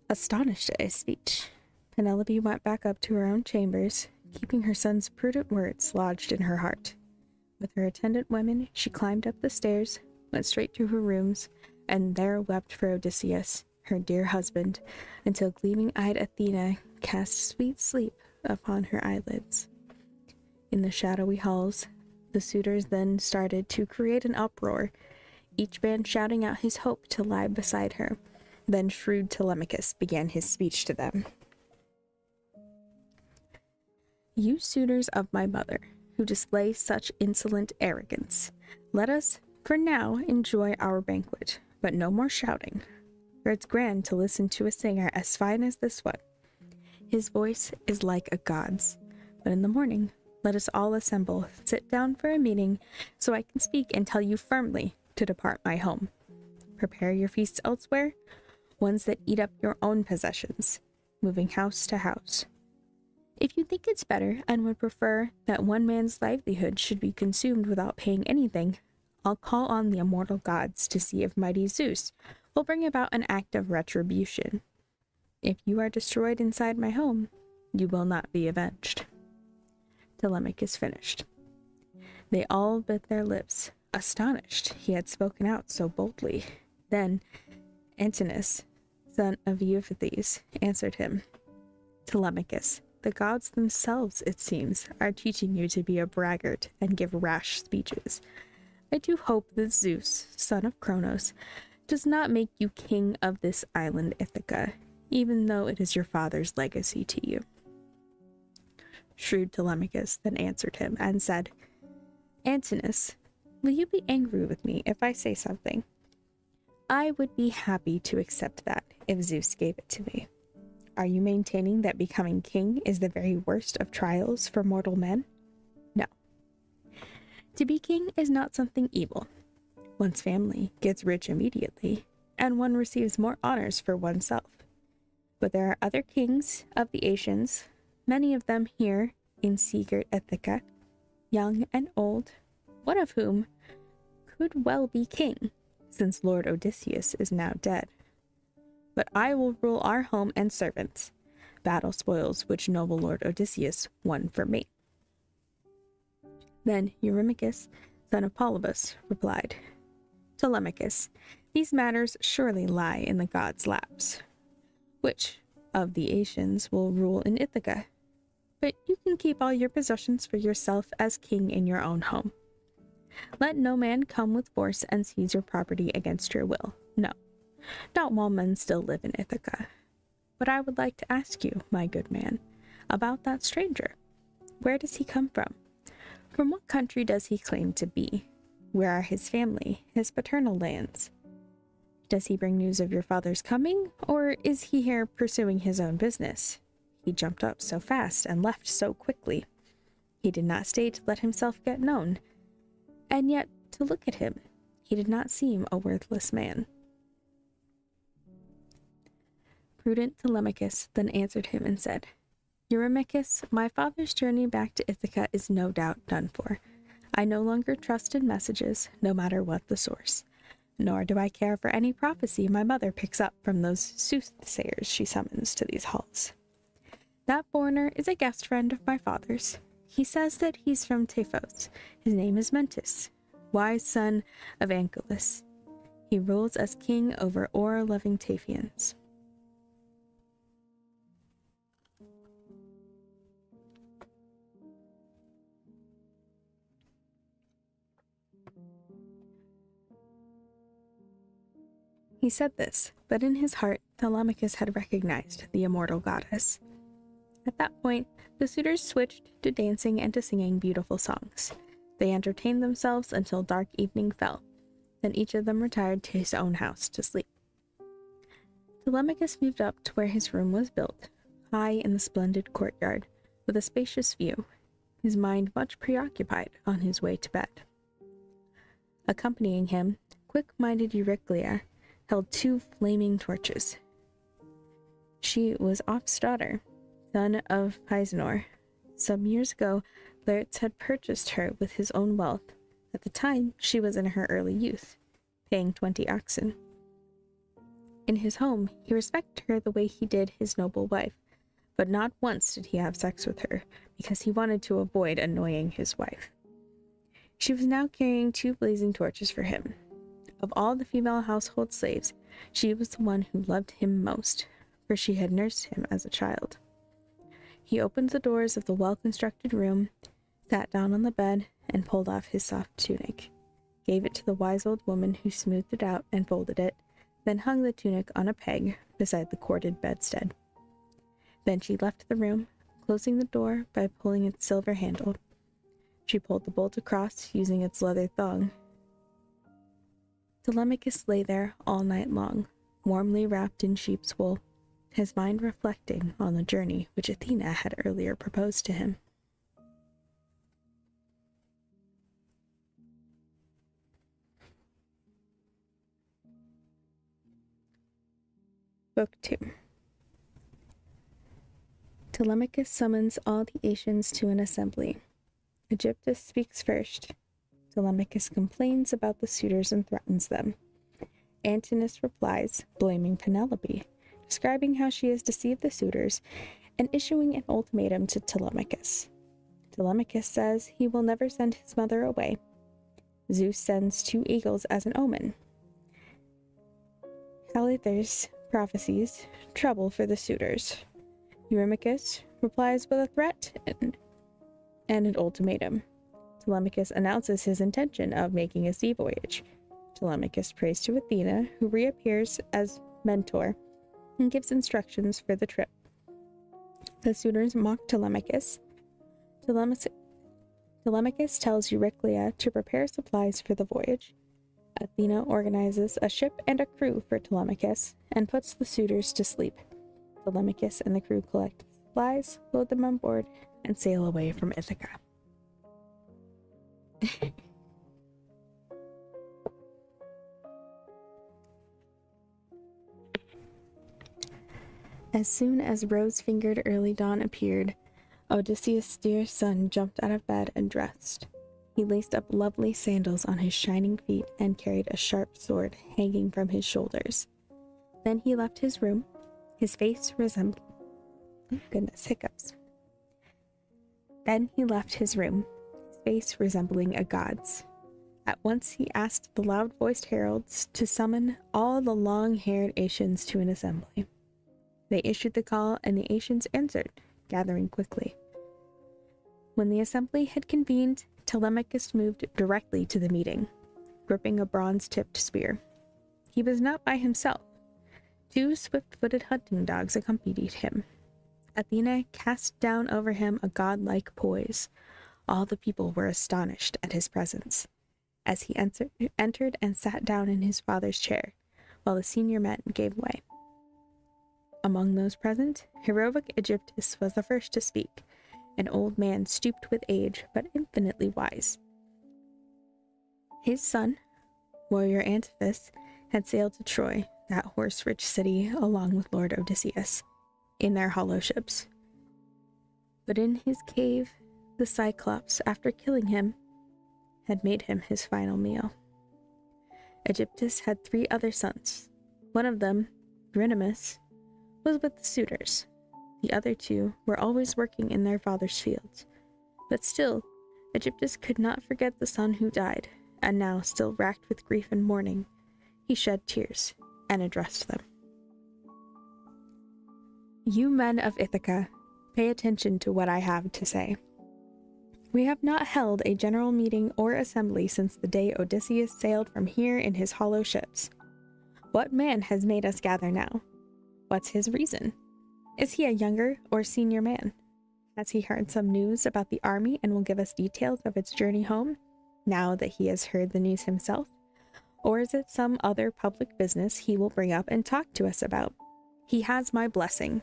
Astonished at his speech, Penelope went back up to her own chambers, keeping her son's prudent words lodged in her heart. With her attendant women, she climbed up the stairs, went straight to her rooms, and there wept for Odysseus, her dear husband, until gleaming-eyed Athena cast sweet sleep upon her eyelids. In the shadowy halls, the suitors then started to create an uproar, each man shouting out his hope to lie beside her. Then shrewd Telemachus began his speech to them. You suitors of my mother, who display such insolent arrogance, let us, for now, enjoy our banquet, but no more shouting, for it's grand to listen to a singer as fine as this one. His voice is like a god's, but in the morning, let us all assemble, sit down for a meeting, so I can speak and tell you firmly to depart my home. Prepare your feasts elsewhere, ones that eat up your own possessions, moving house to house. If you think it's better and would prefer that one man's livelihood should be consumed without paying anything, I'll call on the immortal gods to see if mighty Zeus will bring about an act of retribution. If you are destroyed inside my home, you will not be avenged. Telemachus finished. They all bit their lips, astonished he had spoken out so boldly. Then Antinous, son of Euphates, answered him. Telemachus, the gods themselves, it seems, are teaching you to be a braggart and give rash speeches. I do hope that Zeus, son of Cronos, does not make you king of this island Ithaca, even though it is your father's legacy to you. Shrewd Telemachus then answered him and said, Antinous, will you be angry with me if I say something? I would be happy to accept that if Zeus gave it to me. Are you maintaining that becoming king is the very worst of trials for mortal men? No. To be king is not something evil. One's family gets rich immediately, and one receives more honors for oneself. But there are other kings of the Asians, many of them here in sea-girt Ithaca, young and old, one of whom could well be king, since Lord Odysseus is now dead. But I will rule our home and servants, battle spoils which noble Lord Odysseus won for me. Then Eurymachus, son of Polybus, replied, Telemachus, these matters surely lie in the gods' laps. Which of the Asians will rule in Ithaca? but you can keep all your possessions for yourself as king in your own home. Let no man come with force and seize your property against your will. No, not while men still live in Ithaca. But I would like to ask you, my good man, about that stranger. Where does he come from? From what country does he claim to be? Where are his family, his paternal lands? Does he bring news of your father's coming, or is he here pursuing his own business? He jumped up so fast and left so quickly. He did not stay to let himself get known, and yet, to look at him, he did not seem a worthless man. Prudent Telemachus then answered him and said, Eurymachus, my father's journey back to Ithaca is no doubt done for. I no longer trust in messages, no matter what the source. Nor do I care for any prophecy my mother picks up from those soothsayers she summons to these halls. That foreigner is a guest friend of my father's. He says that he's from Tephos. His name is Mentis, wise son of Angelus. He rules as king over ore-loving Taphians. He said this, but in his heart Telemachus had recognized the immortal goddess. At that point, the suitors switched to dancing and to singing beautiful songs. They entertained themselves until dark evening fell. Then each of them retired to his own house to sleep. Telemachus moved up to where his room was built, high in the splendid courtyard, with a spacious view, his mind much preoccupied on his way to bed. Accompanying him, quick-minded Euryclea held 2 flaming torches. She was Op's daughter, son of Pisenor. Some years ago, Laertes had purchased her with his own wealth. At the time, she was in her early youth, paying 20 oxen. In his home, he respected her the way he did his noble wife, but not once did he have sex with her, because he wanted to avoid annoying his wife. She was now carrying 2 blazing torches for him. Of all the female household slaves, she was the one who loved him most, for she had nursed him as a child. He opened the doors of the well-constructed room, sat down on the bed, and pulled off his soft tunic, gave it to the wise old woman who smoothed it out and folded it, then hung the tunic on a peg beside the corded bedstead. Then she left the room, closing the door by pulling its silver handle. She pulled the bolt across using its leather thong. Telemachus lay there all night long, warmly wrapped in sheep's wool, his mind reflecting on the journey which Athena had earlier proposed to him. Book 2. Telemachus summons all the Aeacians to an assembly. Aegyptus speaks first. Telemachus complains about the suitors and threatens them. Antinous replies, blaming Penelope, describing how she has deceived the suitors, and issuing an ultimatum to Telemachus. Telemachus says he will never send his mother away. Zeus sends 2 eagles as an omen. Calithers prophesies trouble for the suitors. Eurymachus replies with a threat and an ultimatum. Telemachus announces his intention of making a sea voyage. Telemachus prays to Athena, who reappears as mentor and gives instructions for the trip. The suitors mock Telemachus. Telemachus tells Euryclea to prepare supplies for the voyage. Athena organizes a ship and a crew for Telemachus and puts the suitors to sleep. Telemachus and the crew collect supplies, load them on board, and sail away from Ithaca. As soon as rose-fingered early dawn appeared, Odysseus' dear son jumped out of bed and dressed. He laced up lovely sandals on his shining feet and carried a sharp sword hanging from his shoulders. Then he left his room, his face resembling... Oh, goodness, hiccups. Then he left his room, his face resembling a god's. At once he asked the loud-voiced heralds to summon all the long-haired Aeacians to an assembly. They issued the call, and the Aeacians answered, gathering quickly. When the assembly had convened, Telemachus moved directly to the meeting, gripping a bronze-tipped spear. He was not by himself. 2 swift-footed hunting dogs accompanied him. Athena cast down over him a godlike poise. All the people were astonished at his presence, as he entered and sat down in his father's chair, while the senior men gave way. Among those present, heroic Aegyptus was the first to speak, an old man stooped with age, but infinitely wise. His son, warrior Antiphus, had sailed to Troy, that horse-rich city, along with Lord Odysseus, in their hollow ships. But in his cave, the Cyclops, after killing him, had made him his final meal. Aegyptus had 3 other sons. One of them, Eurynomus, was with the suitors. The other 2 were always working in their father's fields. But still, Aegyptus could not forget the son who died, and now, still racked with grief and mourning, he shed tears and addressed them. You men of Ithaca, pay attention to what I have to say. We have not held a general meeting or assembly since the day Odysseus sailed from here in his hollow ships. What man has made us gather now? What's his reason? Is he a younger or senior man? Has he heard some news about the army and will give us details of its journey home, now that he has heard the news himself? Or is it some other public business he will bring up and talk to us about? He has my blessing.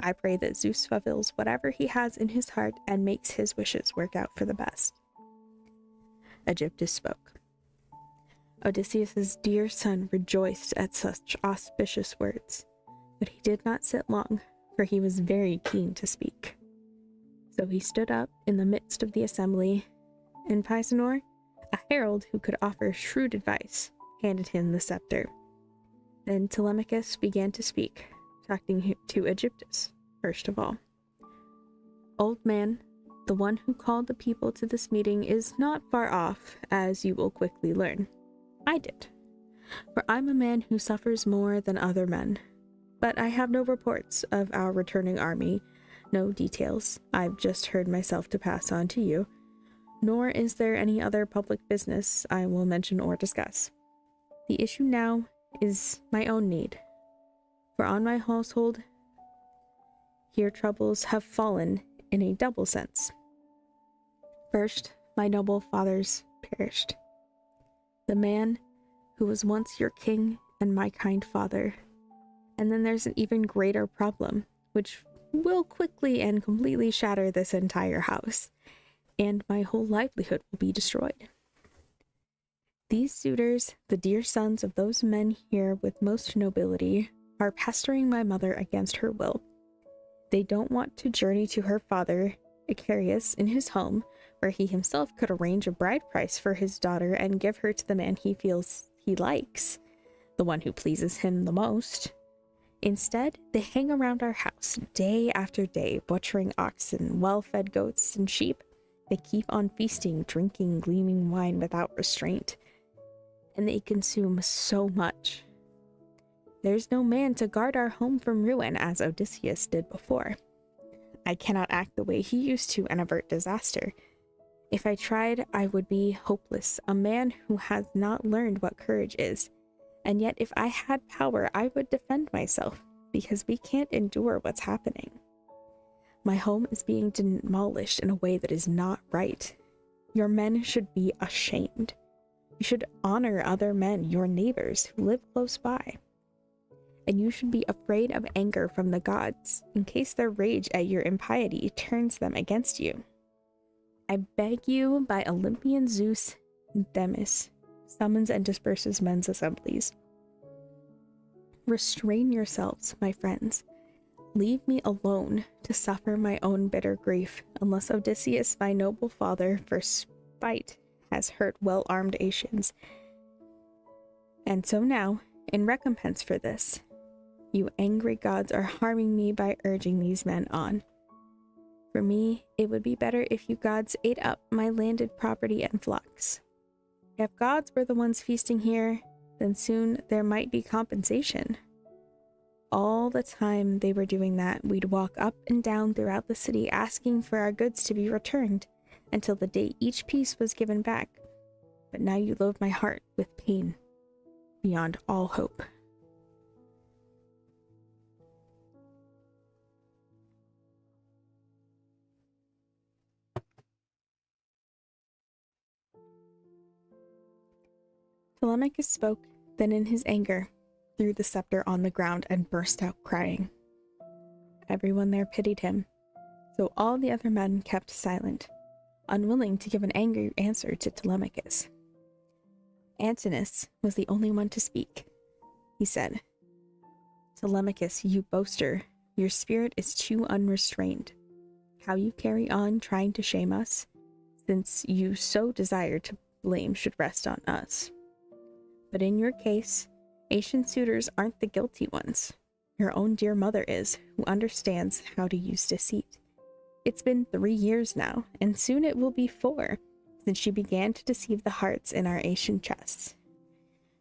I pray that Zeus fulfills whatever he has in his heart and makes his wishes work out for the best. Aegyptus spoke. Odysseus' dear son rejoiced at such auspicious words, but he did not sit long, for he was very keen to speak. So he stood up in the midst of the assembly, and Pisanor, a herald who could offer shrewd advice, handed him the scepter. Then Telemachus began to speak, talking to Aegyptus, first of all. Old man, the one who called the people to this meeting is not far off, as you will quickly learn. I did, for I'm a man who suffers more than other men. But I have no reports of our returning army, no details I've just heard myself to pass on to you, nor is there any other public business I will mention or discuss. The issue now is my own need, for on my household here troubles have fallen in a double sense. First, my noble fathers perished. The man who was once your king and my kind father. And then there's an even greater problem, which will quickly and completely shatter this entire house, and my whole livelihood will be destroyed. These suitors, the dear sons of those men here with most nobility, are pestering my mother against her will. They don't want to journey to her father, Icarius, in his home, where he himself could arrange a bride price for his daughter and give her to the man he feels he likes, the one who pleases him the most. Instead, they hang around our house day after day, butchering oxen, well-fed goats, and sheep. They keep on feasting, drinking gleaming wine without restraint. And they consume so much. There's no man to guard our home from ruin, as Odysseus did before. I cannot act the way he used to and avert disaster. If I tried, I would be hopeless, a man who has not learned what courage is. And yet, if I had power, I would defend myself, because we can't endure what's happening. My home is being demolished in a way that is not right. Your men should be ashamed. You should honor other men, your neighbors, who live close by. And you should be afraid of anger from the gods, in case their rage at your impiety turns them against you. I beg you, by Olympian Zeus and Themis, summons and disperses men's assemblies. Restrain yourselves, my friends. Leave me alone to suffer my own bitter grief, unless Odysseus, my noble father, for spite, has hurt well-armed Asians. And so now, in recompense for this, you angry gods are harming me by urging these men on. For me, it would be better if you gods ate up my landed property and flocks. If gods were the ones feasting here, then soon there might be compensation. all the time they were doing that, we'd walk up and down throughout the city asking for our goods to be returned until the day each piece was given back. But now you load my heart with pain beyond all hope. Telemachus spoke, then in his anger, threw the scepter on the ground and burst out crying. Everyone there pitied him, so all the other men kept silent, unwilling to give an angry answer to Telemachus. Antinous was the only one to speak. He said, "Telemachus, you boaster, your spirit is too unrestrained. How you carry on trying to shame us, since you so desire to blame should rest on us. But in your case, Asian suitors aren't the guilty ones. Your own dear mother is, who understands how to use deceit. It's been 3 years now, and soon it will be 4, since she began to deceive the hearts in our Asian chests.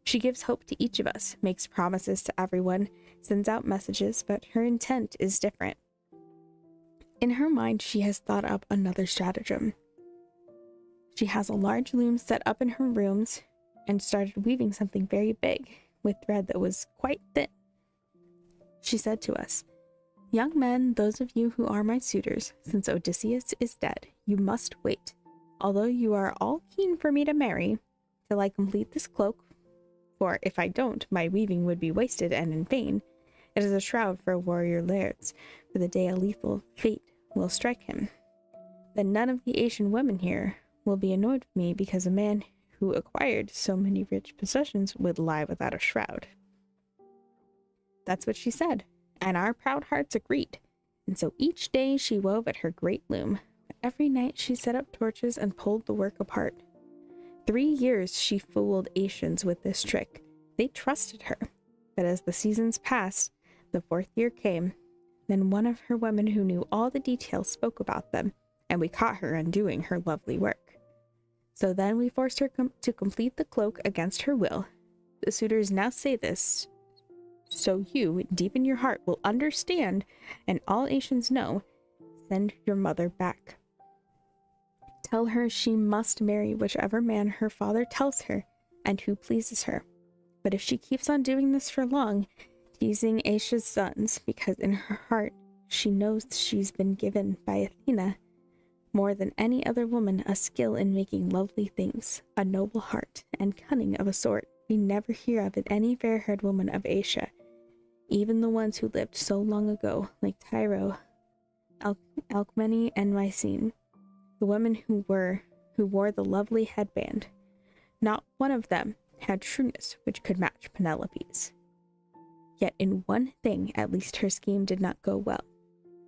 She gives hope to each of us, makes promises to everyone, sends out messages, but her intent is different. In her mind, she has thought up another stratagem. She has a large loom set up in her rooms and started weaving something very big with thread that was quite thin. She said to us, 'Young men, those of you who are my suitors, since Odysseus is dead, you must wait, although you are all keen for me to marry, till I complete this cloak, for if I don't, my weaving would be wasted and in vain. It is a shroud for warrior lairds, for the day a lethal fate will strike him. Then none of the Asian women here will be annoyed with me because a man who acquired so many rich possessions would lie without a shroud.' That's what she said, and our proud hearts agreed. And so each day she wove at her great loom, but every night she set up torches and pulled the work apart. 3 years she fooled Asians with this trick. They trusted her, but as the seasons passed, the 4th year came. Then one of her women who knew all the details spoke about them, and we caught her undoing her lovely work. So then we forced her to complete the cloak against her will. The suitors now say this, so you, deep in your heart, will understand, and all Asians know, send your mother back. Tell her she must marry whichever man her father tells her, and who pleases her. But if she keeps on doing this for long, teasing Asia's sons, because in her heart she knows she's been given by Athena, more than any other woman, a skill in making lovely things, a noble heart, and cunning of a sort we never hear of in any fair-haired woman of Asia, even the ones who lived so long ago, like Tyro, Alcmene, and Mycene, the women who wore the lovely headband. Not one of them had shrewdness which could match Penelope's. Yet in one thing at least her scheme did not go well.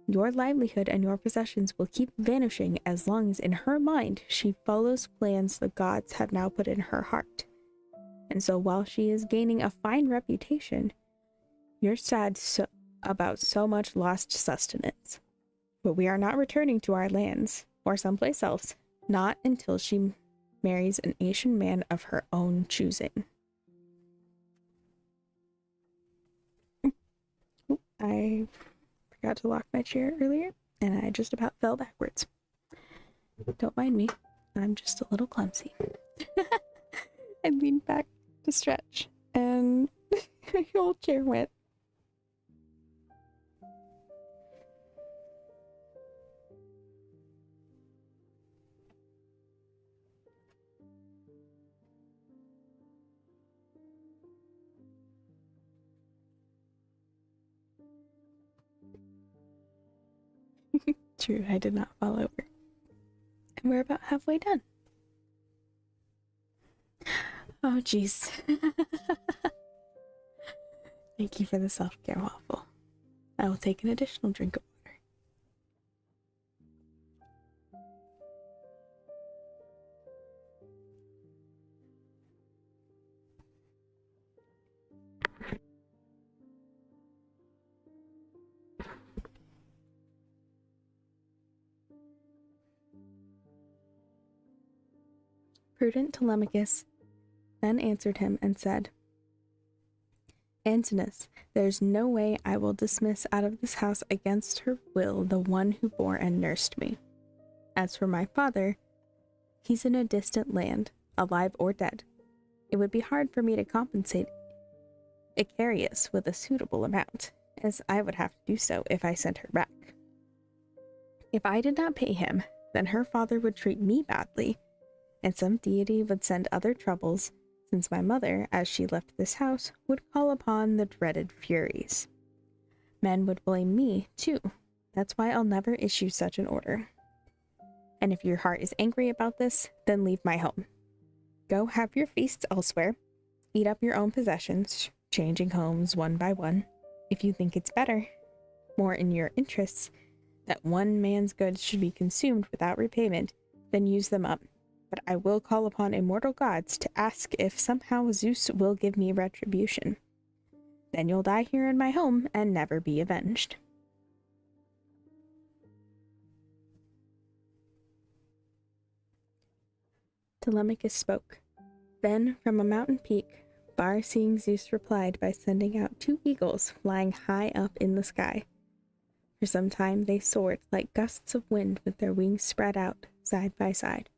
Your livelihood and your possessions will keep vanishing as long as in her mind she follows plans the gods have now put in her heart. And so while she is gaining a fine reputation, you're sad about so much lost sustenance. But we are not returning to our lands, or someplace else, not until she marries an Asian man of her own choosing." I forgot to lock my chair earlier, and I just about fell backwards. Don't mind me, I'm just a little clumsy. I leaned back to stretch, and my whole chair went. True, I did not fall over. And we're about halfway done. Oh, jeez. Thank you for the self-care waffle. I will take an additional drink of water. Prudent Telemachus then answered him and said, Antinous, there's no way I will dismiss out of this house against her will the one who bore and nursed me. As for my father, he's in a distant land, alive or dead. It would be hard for me to compensate Icarius with a suitable amount, as I would have to do so if I sent her back. If I did not pay him, then her father would treat me badly, and some deity would send other troubles, since my mother, as she left this house, would call upon the dreaded Furies. Men would blame me, too. That's why I'll never issue such an order. And if your heart is angry about this, then leave my home. Go have your feasts elsewhere, eat up your own possessions, changing homes one by one. If you think it's better, more in your interests, that one man's goods should be consumed without repayment, then use them up. But I will call upon immortal gods to ask if somehow Zeus will give me retribution. Then you'll die here in my home and never be avenged. Telemachus spoke. Then, from a mountain peak, far-seeing Zeus replied by sending out 2 eagles flying high up in the sky. For some time they soared like gusts of wind with their wings spread out, side by side.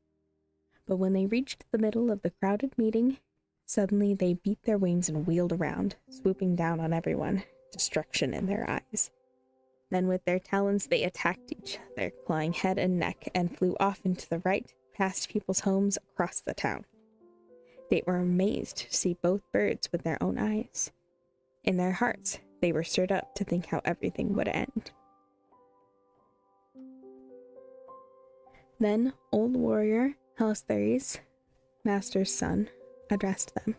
But when they reached the middle of the crowded meeting, suddenly they beat their wings and wheeled around, swooping down on everyone, destruction in their eyes. Then with their talons they attacked each other, clawing head and neck, and flew off into the right, past people's homes across the town. They were amazed to see both birds with their own eyes. In their hearts, they were stirred up to think how everything would end. Then old warrior Hellestheres, master's son, addressed them.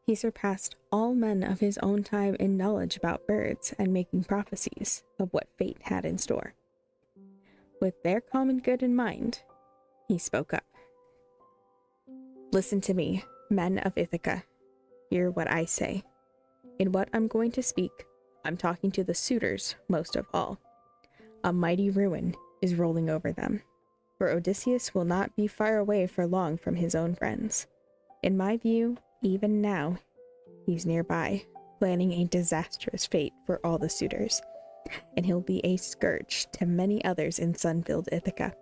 He surpassed all men of his own time in knowledge about birds and making prophecies of what fate had in store. With their common good in mind, he spoke up. Listen to me, men of Ithaca. Hear what I say. In what I'm going to speak, I'm talking to the suitors most of all. A mighty ruin is rolling over them, for Odysseus will not be far away for long from his own friends. In my view, even now, he's nearby, planning a disastrous fate for all the suitors, and he'll be a scourge to many others in sun-filled Ithaca.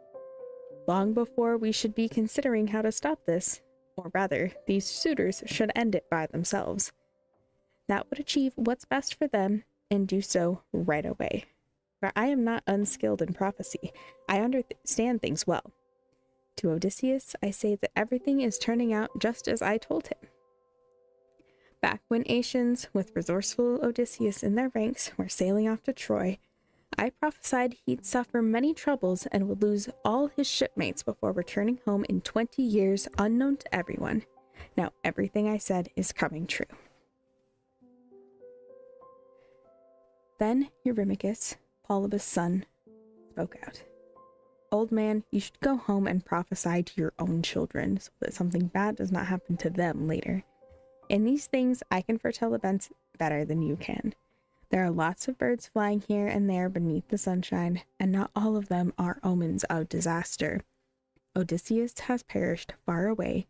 Long before we should be considering how to stop this, or rather, these suitors should end it by themselves. That would achieve what's best for them, and do so right away. For I am not unskilled in prophecy. I understand things well. To Odysseus, I say that everything is turning out just as I told him. Back when Aeacians, with resourceful Odysseus in their ranks, were sailing off to Troy, I prophesied he'd suffer many troubles and would lose all his shipmates before returning home in 20 years, unknown to everyone. Now everything I said is coming true. Then Eurymachus, Polybus' son, spoke out. Old man, you should go home and prophesy to your own children so that something bad does not happen to them later. In these things, I can foretell events better than you can. There are lots of birds flying here and there beneath the sunshine, and not all of them are omens of disaster. Odysseus has perished far away,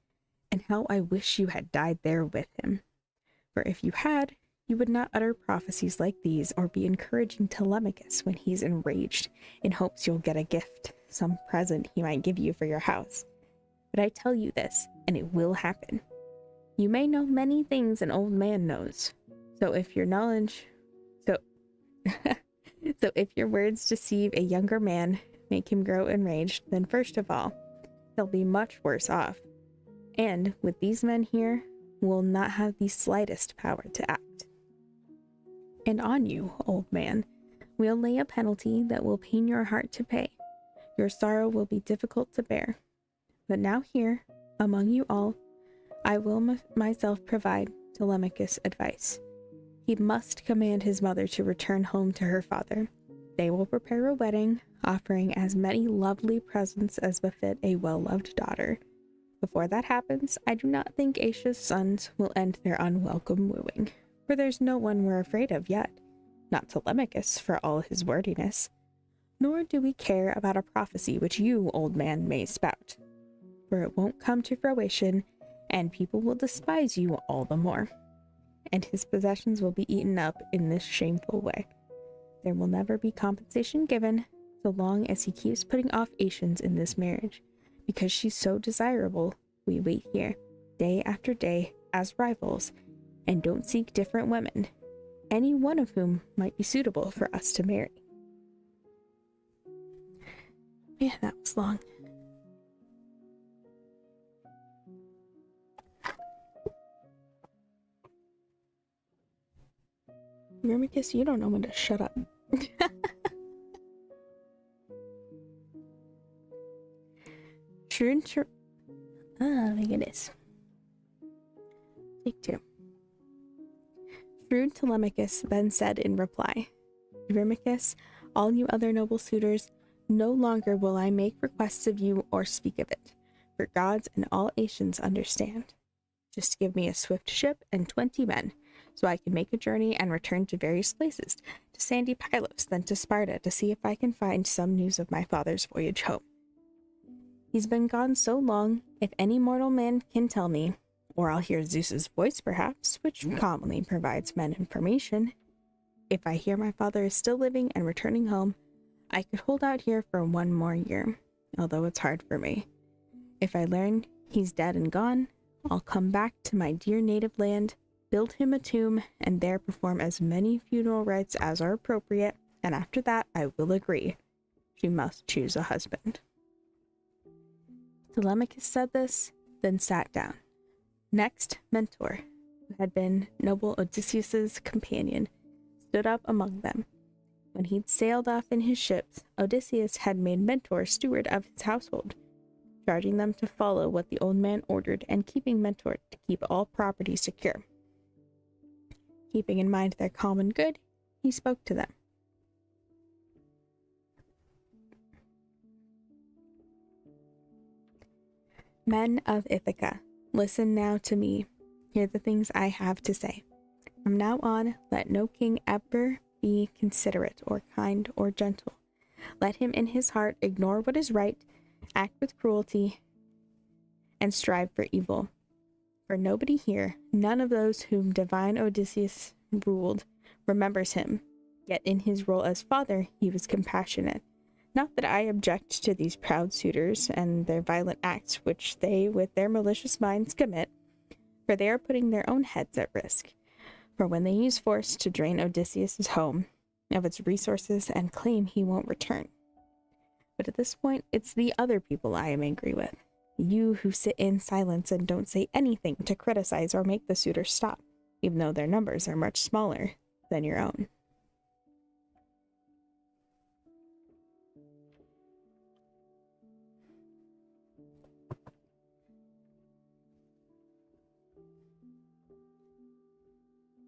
and how I wish you had died there with him. For if you had, you would not utter prophecies like these or be encouraging Telemachus when he's enraged in hopes you'll get a gift, some present he might give you for your house. But I tell you this, and it will happen. You may know many things an old man knows. So if your words deceive a younger man, make him grow enraged, then first of all, he'll be much worse off. And with these men here, will not have the slightest power to act. And on you, old man, we'll lay a penalty that will pain your heart to pay. Your sorrow will be difficult to bear. But now here, among you all, I will myself provide Telemachus advice. He must command his mother to return home to her father. They will prepare a wedding, offering as many lovely presents as befit a well-loved daughter. Before that happens, I do not think Aeacia's sons will end their unwelcome wooing, for there's no one we're afraid of yet, not Telemachus for all his wordiness. Nor do we care about a prophecy which you, old man, may spout, for it won't come to fruition, and people will despise you all the more. and his possessions will be eaten up in this shameful way. There will never be compensation given so long as he keeps putting off Asians in this marriage. Because she's so desirable, we wait here, day after day, as rivals, and don't seek different women, any one of whom might be suitable for us to marry. Man, that was long. Myrmicus, you don't know when to shut up. Oh my goodness. Take two. Shrewd Telemachus then said in reply, Eurymachus, all you other noble suitors, no longer will I make requests of you or speak of it, for gods and all Asians understand. Just give me a swift ship and 20 men, so I can make a journey and return to various places, to sandy Pylos, then to Sparta, to see if I can find some news of my father's voyage home. He's been gone so long, if any mortal man can tell me, or I'll hear Zeus's voice perhaps, which commonly provides men information. If I hear my father is still living and returning home, I could hold out here for 1 more year, although it's hard for me. If I learn he's dead and gone, I'll come back to my dear native land, build him a tomb, and there perform as many funeral rites as are appropriate, and after that I will agree. She must choose a husband. Telemachus said this, then sat down. Next, Mentor, who had been noble Odysseus's companion, stood up among them. When he'd sailed off in his ships, Odysseus had made Mentor steward of his household, charging them to follow what the old man ordered and keeping Mentor to keep all property secure. Keeping in mind their common good, he spoke to them. Men of Ithaca, listen now to me. Hear the things I have to say. From now on, let no king ever be considerate or kind or gentle. Let him in his heart ignore what is right, act with cruelty, and strive for evil. For nobody here, none of those whom divine Odysseus ruled, remembers him. Yet in his role as father, he was compassionate. Not that I object to these proud suitors and their violent acts which they with their malicious minds commit, for they are putting their own heads at risk. For when they use force to drain Odysseus' home of its resources and claim he won't return. But at this point, it's the other people I am angry with. You who sit in silence and don't say anything to criticize or make the suitors stop, even though their numbers are much smaller than your own.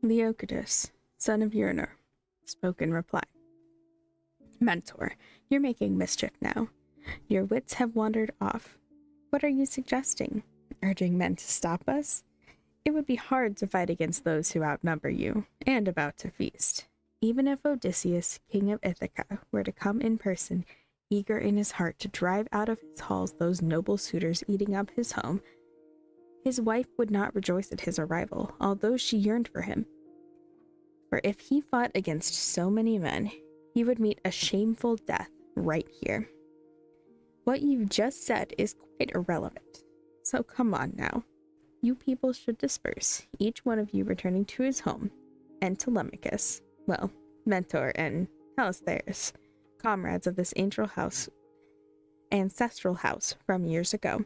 Leocritus, son of Uranor, spoke in reply. Mentor, you're making mischief now. Your wits have wandered off. What are you suggesting? Urging men to stop us? It would be hard to fight against those who outnumber you, and about to feast. Even if Odysseus, king of Ithaca, were to come in person, eager in his heart to drive out of his halls those noble suitors eating up his home, his wife would not rejoice at his arrival, although she yearned for him. For if he fought against so many men, he would meet a shameful death right here. What you've just said is quite irrelevant. So come on now. You people should disperse, each one of you returning to his home, and Telemachus, well, Mentor and Halistheus, comrades of this ancestral house from years ago,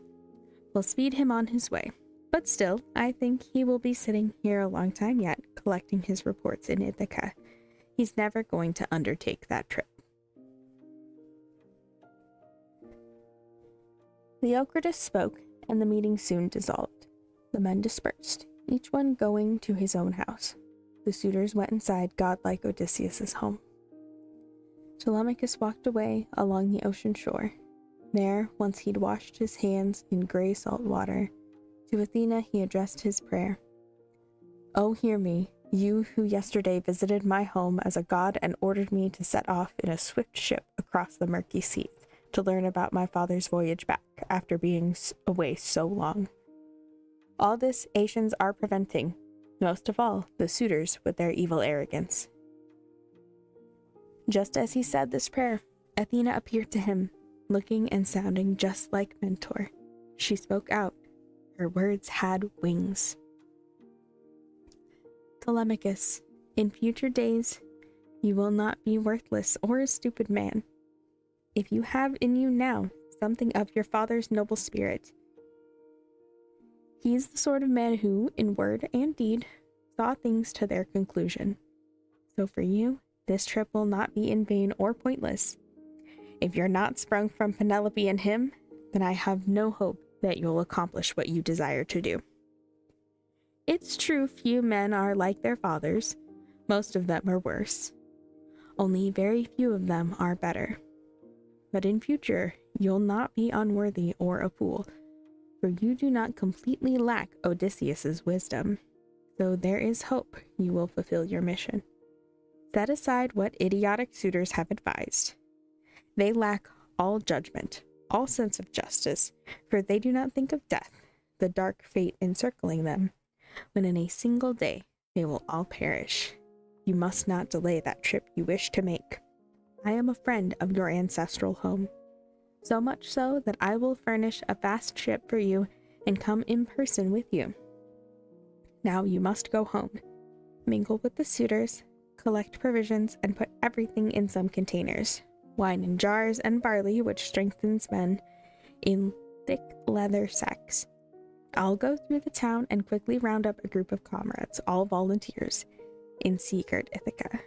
will speed him on his way. But still, I think he will be sitting here a long time yet, collecting his reports in Ithaca. He's never going to undertake that trip. Leocritus spoke, and the meeting soon dissolved. The men dispersed, each one going to his own house. The suitors went inside godlike Odysseus' home. Telemachus walked away along the ocean shore. There, once he'd washed his hands in gray salt water, to Athena he addressed his prayer. Oh, hear me, you who yesterday visited my home as a god and ordered me to set off in a swift ship across the murky seas to learn about my father's voyage back after being away so long. All this Asians are preventing, most of all, the suitors with their evil arrogance. Just as he said this prayer, Athena appeared to him, looking and sounding just like Mentor. She spoke out. Her words had wings. Telemachus, in future days, you will not be worthless or a stupid man. If you have in you now something of your father's noble spirit, he is the sort of man who, in word and deed, saw things to their conclusion. So for you, this trip will not be in vain or pointless. If you're not sprung from Penelope and him, then I have no hope that you'll accomplish what you desire to do. It's true few men are like their fathers. Most of them are worse. Only very few of them are better. But in future, you'll not be unworthy or a fool, for you do not completely lack Odysseus's wisdom. So there is hope you will fulfill your mission. Set aside what idiotic suitors have advised. They lack all judgment, all sense of justice, for they do not think of death, the dark fate encircling them, when in a single day they will all perish. You must not delay that trip you wish to make. I am a friend of your ancestral home, so much so that I will furnish a fast ship for you and come in person with you. Now you must go home, mingle with the suitors, collect provisions, and put everything in some containers, wine in jars and barley, which strengthens men, in thick leather sacks. I'll go through the town and quickly round up a group of comrades, all volunteers, in seagirt Ithaca.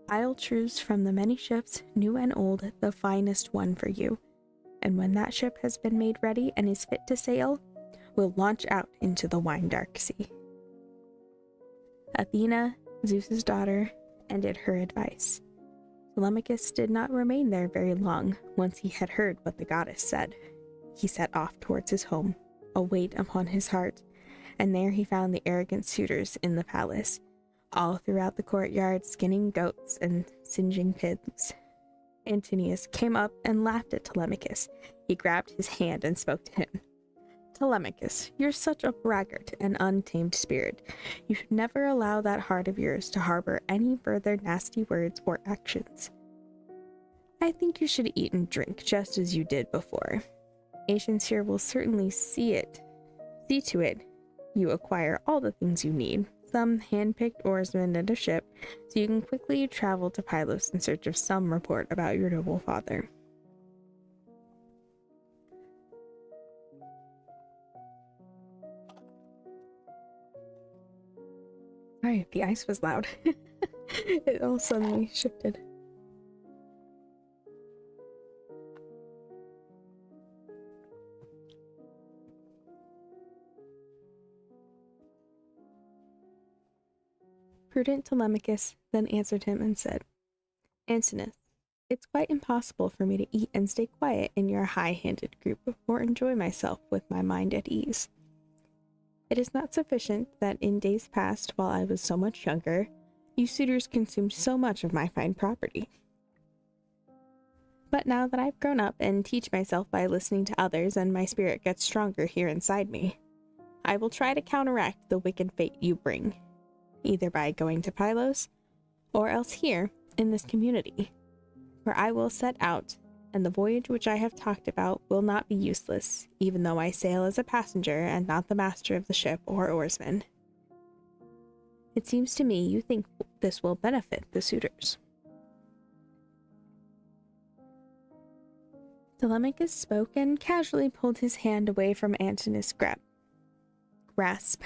I'll choose from the many ships, new and old, the finest one for you, and when that ship has been made ready and is fit to sail, we'll launch out into the wine-dark sea. Athena, Zeus's daughter, ended her advice. Telemachus did not remain there very long once he had heard what the goddess said. He set off towards his home, a weight upon his heart, and there he found the arrogant suitors in the palace, all throughout the courtyard, skinning goats and singeing pigs. Antonius came up and laughed at Telemachus. He grabbed his hand and spoke to him. Telemachus, you're such a braggart and untamed spirit. You should never allow that heart of yours to harbor any further nasty words or actions. I think you should eat and drink just as you did before. Asians here will certainly see to it you acquire all the things you need, some hand-picked oarsmen and a ship, so you can quickly travel to Pylos in search of some report about your noble father. Sorry, the ice was loud. It all suddenly shifted. Prudent Telemachus then answered him and said, Antinous, it's quite impossible for me to eat and stay quiet in your high-handed group or enjoy myself with my mind at ease. It is not sufficient that in days past, while I was so much younger, you suitors consumed so much of my fine property. But now that I've grown up and teach myself by listening to others and my spirit gets stronger here inside me, I will try to counteract the wicked fate you bring, either by going to Pylos, or else here, in this community, where I will set out, and the voyage which I have talked about will not be useless, even though I sail as a passenger and not the master of the ship or oarsman. It seems to me you think this will benefit the suitors. Telemachus spoke and casually pulled his hand away from Antinous' grasp.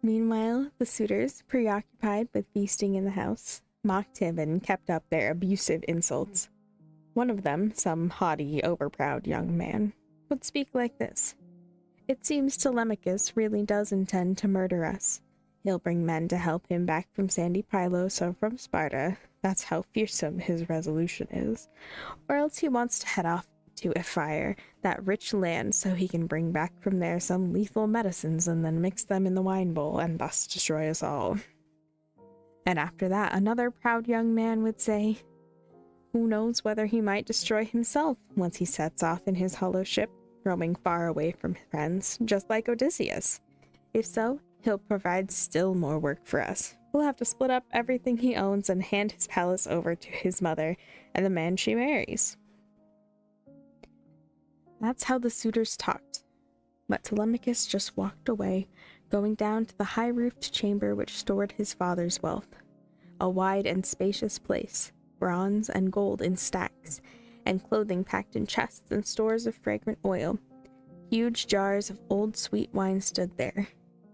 Meanwhile, the suitors, preoccupied with feasting in the house, mocked him and kept up their abusive insults. One of them, some haughty, overproud young man, would speak like this. It seems Telemachus really does intend to murder us. He'll bring men to help him back from sandy Pylos or from Sparta. That's how fearsome his resolution is. Or else he wants to head off to Ephyre, that rich land, so he can bring back from there some lethal medicines and then mix them in the wine bowl and thus destroy us all. And after that, another proud young man would say, who knows whether he might destroy himself once he sets off in his hollow ship, roaming far away from friends, just like Odysseus. If so, he'll provide still more work for us. We'll have to split up everything he owns and hand his palace over to his mother and the man she marries. That's how the suitors talked. But Telemachus just walked away, going down to the high-roofed chamber which stored his father's wealth. A wide and spacious place, bronze and gold in stacks, and clothing packed in chests and stores of fragrant oil. Huge jars of old sweet wine stood there.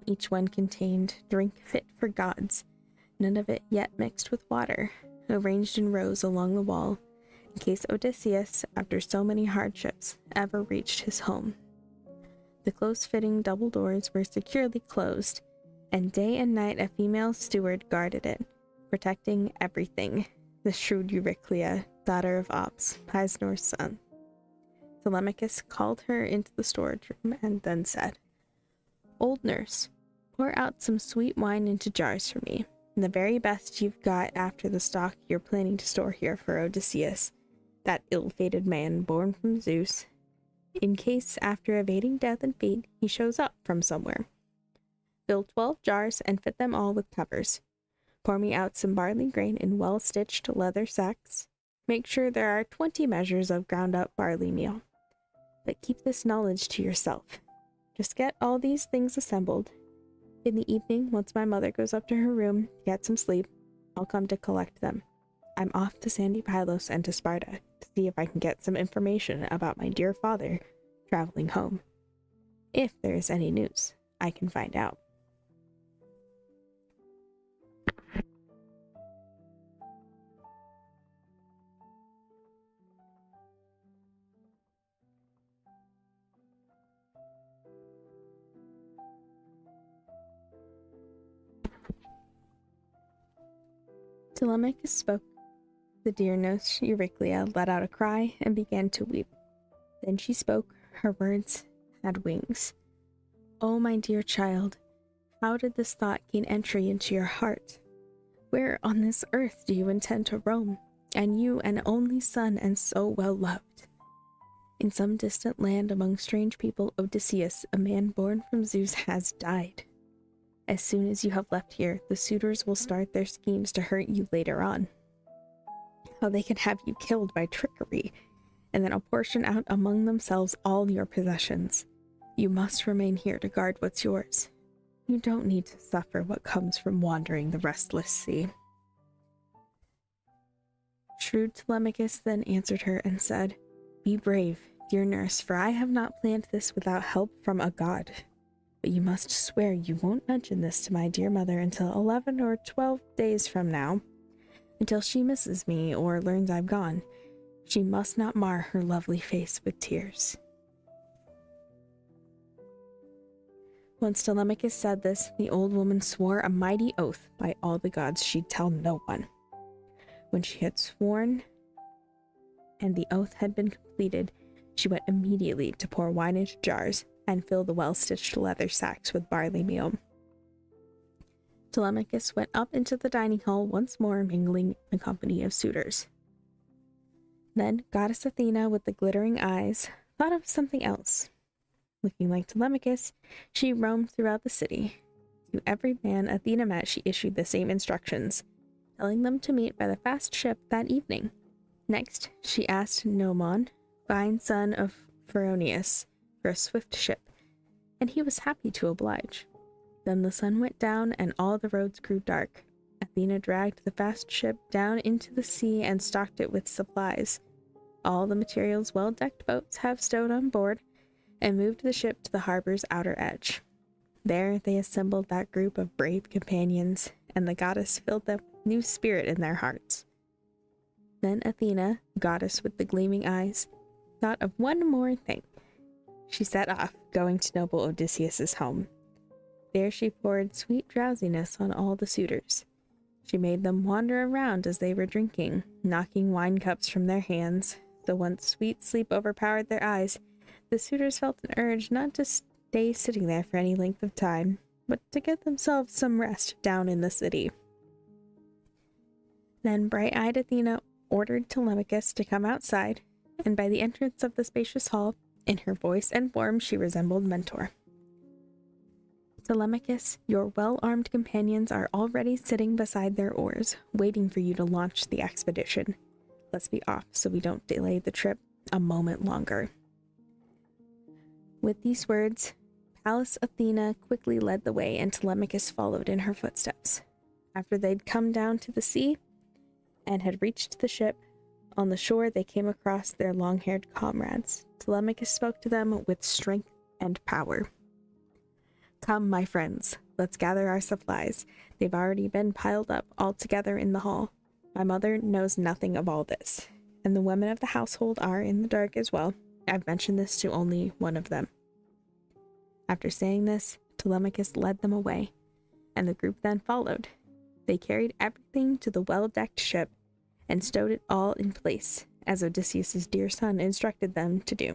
Each one contained drink fit for gods, none of it yet mixed with water, arranged in rows along the wall, in case Odysseus, after so many hardships, ever reached his home. The close-fitting double doors were securely closed, and day and night a female steward guarded it, protecting everything, the shrewd Euryclea, daughter of Ops, Hyznor's son. Telemachus called her into the storage room and then said, "Old nurse, pour out some sweet wine into jars for me, the very best you've got after the stock you're planning to store here for Odysseus, that ill-fated man born from Zeus, in case after evading death and fate he shows up from somewhere. Fill 12 jars and fit them all with covers. Pour me out some barley grain in well-stitched leather sacks. Make sure there are 20 measures of ground-up barley meal. But keep this knowledge to yourself. Just get all these things assembled. In the evening, once my mother goes up to her room to get some sleep, I'll come to collect them. I'm off to Sandy Pylos and to Sparta to see if I can get some information about my dear father traveling home. If there is any news, I can find out." Telemachus spoke. The dear nurse Euryclea let out a cry and began to weep. Then she spoke. Her words had wings. "Oh, my dear child, how did this thought gain entry into your heart? Where on this earth do you intend to roam, and you an only son and so well loved? In some distant land among strange people, Odysseus, a man born from Zeus, has died. As soon as you have left here, the suitors will start their schemes to hurt you later on. How they can have you killed by trickery, and then apportion out among themselves all your possessions. You must remain here to guard what's yours. You don't need to suffer what comes from wandering the restless sea." Shrewd Telemachus then answered her and said, "Be brave, dear nurse, for I have not planned this without help from a god. But you must swear you won't mention this to my dear mother until 11 or 12 days from now, until she misses me or learns I've gone. She must not mar her lovely face with tears." Once Telemachus said this, the old woman swore a mighty oath by all the gods she'd tell no one. When she had sworn and the oath had been completed, she went immediately to pour wine into jars and fill the well-stitched leather sacks with barley meal. Telemachus went up into the dining hall once more, mingling in the company of suitors. Then Goddess Athena, with the glittering eyes, thought of something else. Looking like Telemachus, she roamed throughout the city. To every man Athena met, she issued the same instructions, telling them to meet by the fast ship that evening. Next, she asked Nomon, fine son of Pheroneus, for a swift ship, and he was happy to oblige. Then the sun went down and all the roads grew dark. Athena dragged the fast ship down into the sea and stocked it with supplies. All the materials well-decked boats have stowed on board, and moved the ship to the harbor's outer edge. There they assembled that group of brave companions, and the goddess filled them with new spirit in their hearts. Then Athena, goddess with the gleaming eyes, thought of one more thing. She set off, going to noble Odysseus's home. There she poured sweet drowsiness on all the suitors. She made them wander around as they were drinking, knocking wine cups from their hands. So once sweet sleep overpowered their eyes, the suitors felt an urge not to stay sitting there for any length of time, but to get themselves some rest down in the city. Then bright-eyed Athena ordered Telemachus to come outside, and by the entrance of the spacious hall, in her voice and form she resembled Mentor. Telemachus, your well-armed companions are already sitting beside their oars, waiting for you to launch the expedition. Let's be off so we don't delay the trip a moment longer. With these words, Pallas Athena quickly led the way, and Telemachus followed in her footsteps. After they'd come down to the sea and had reached the ship, on the shore they came across their long-haired comrades. Telemachus spoke to them with strength and power. Come, my friends, let's gather our supplies. They've already been piled up all together in the hall. My mother knows nothing of all this, and the women of the household are in the dark as well. I've mentioned this to only one of them. After saying this, Telemachus led them away, and the group then followed. They carried everything to the well-decked ship and stowed it all in place, as Odysseus' dear son instructed them to do.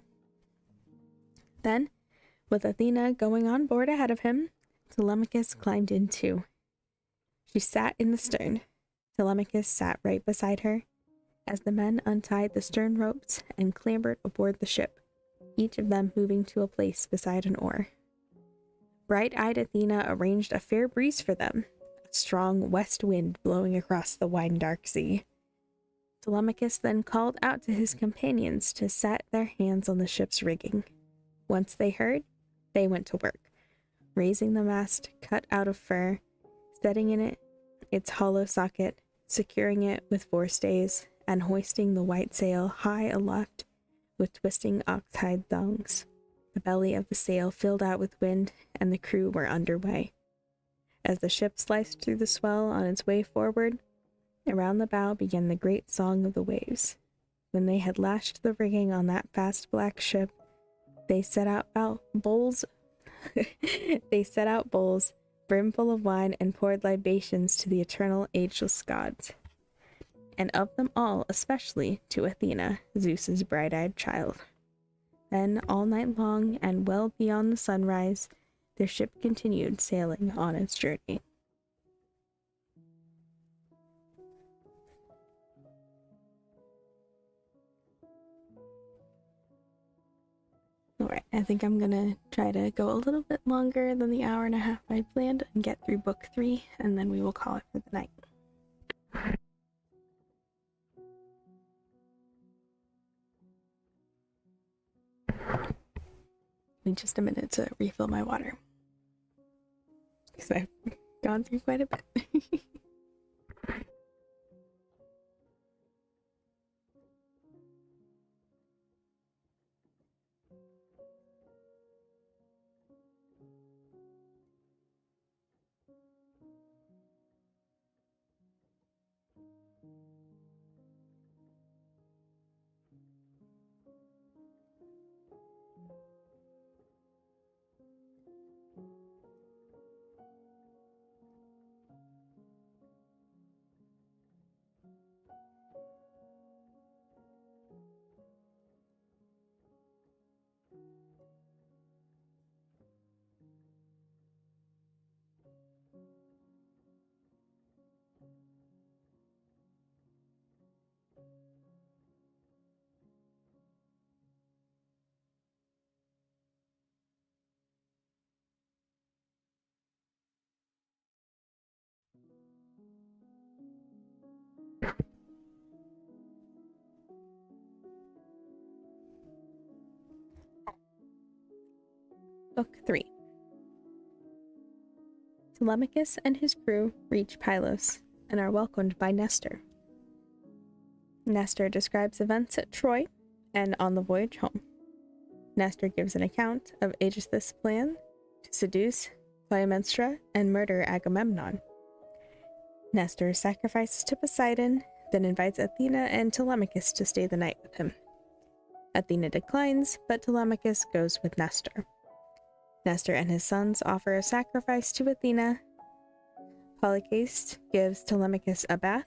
Then, with Athena going on board ahead of him, Telemachus climbed in too. She sat in the stern. Telemachus sat right beside her, as the men untied the stern ropes and clambered aboard the ship, each of them moving to a place beside an oar. Bright-eyed Athena arranged a fair breeze for them, a strong west wind blowing across the wine-dark sea. Telemachus then called out to his companions to set their hands on the ship's rigging. Once they heard, they went to work, raising the mast cut out of fir, setting in it its hollow socket, securing it with forestays, and hoisting the white sail high aloft with twisting ox-hide thongs. The belly of the sail filled out with wind, and the crew were underway. As the ship sliced through the swell on its way forward, around the bow began the great song of the waves. When they had lashed the rigging on that vast black ship, they set out bowls brimful of wine, and poured libations to the eternal ageless gods, and of them all especially to Athena, Zeus's bright-eyed child. Then all night long and well beyond the sunrise, their ship continued sailing on its journey. Alright, I think I'm gonna try to go a little bit longer than the hour and a half I planned and get through book 3, and then we will call it for the night. Need just a minute to refill my water, because I've gone through quite a bit. Book 3. Telemachus and his crew reach Pylos and are welcomed by Nestor. Nestor describes events at Troy and on the voyage home. Nestor gives an account of Aegisthus' plan to seduce Clytemnestra and murder Agamemnon. Nestor sacrifices to Poseidon, then invites Athena and Telemachus to stay the night with him. Athena declines, but Telemachus goes with Nestor. Nestor and his sons offer a sacrifice to Athena. Polycaste gives Telemachus a bath.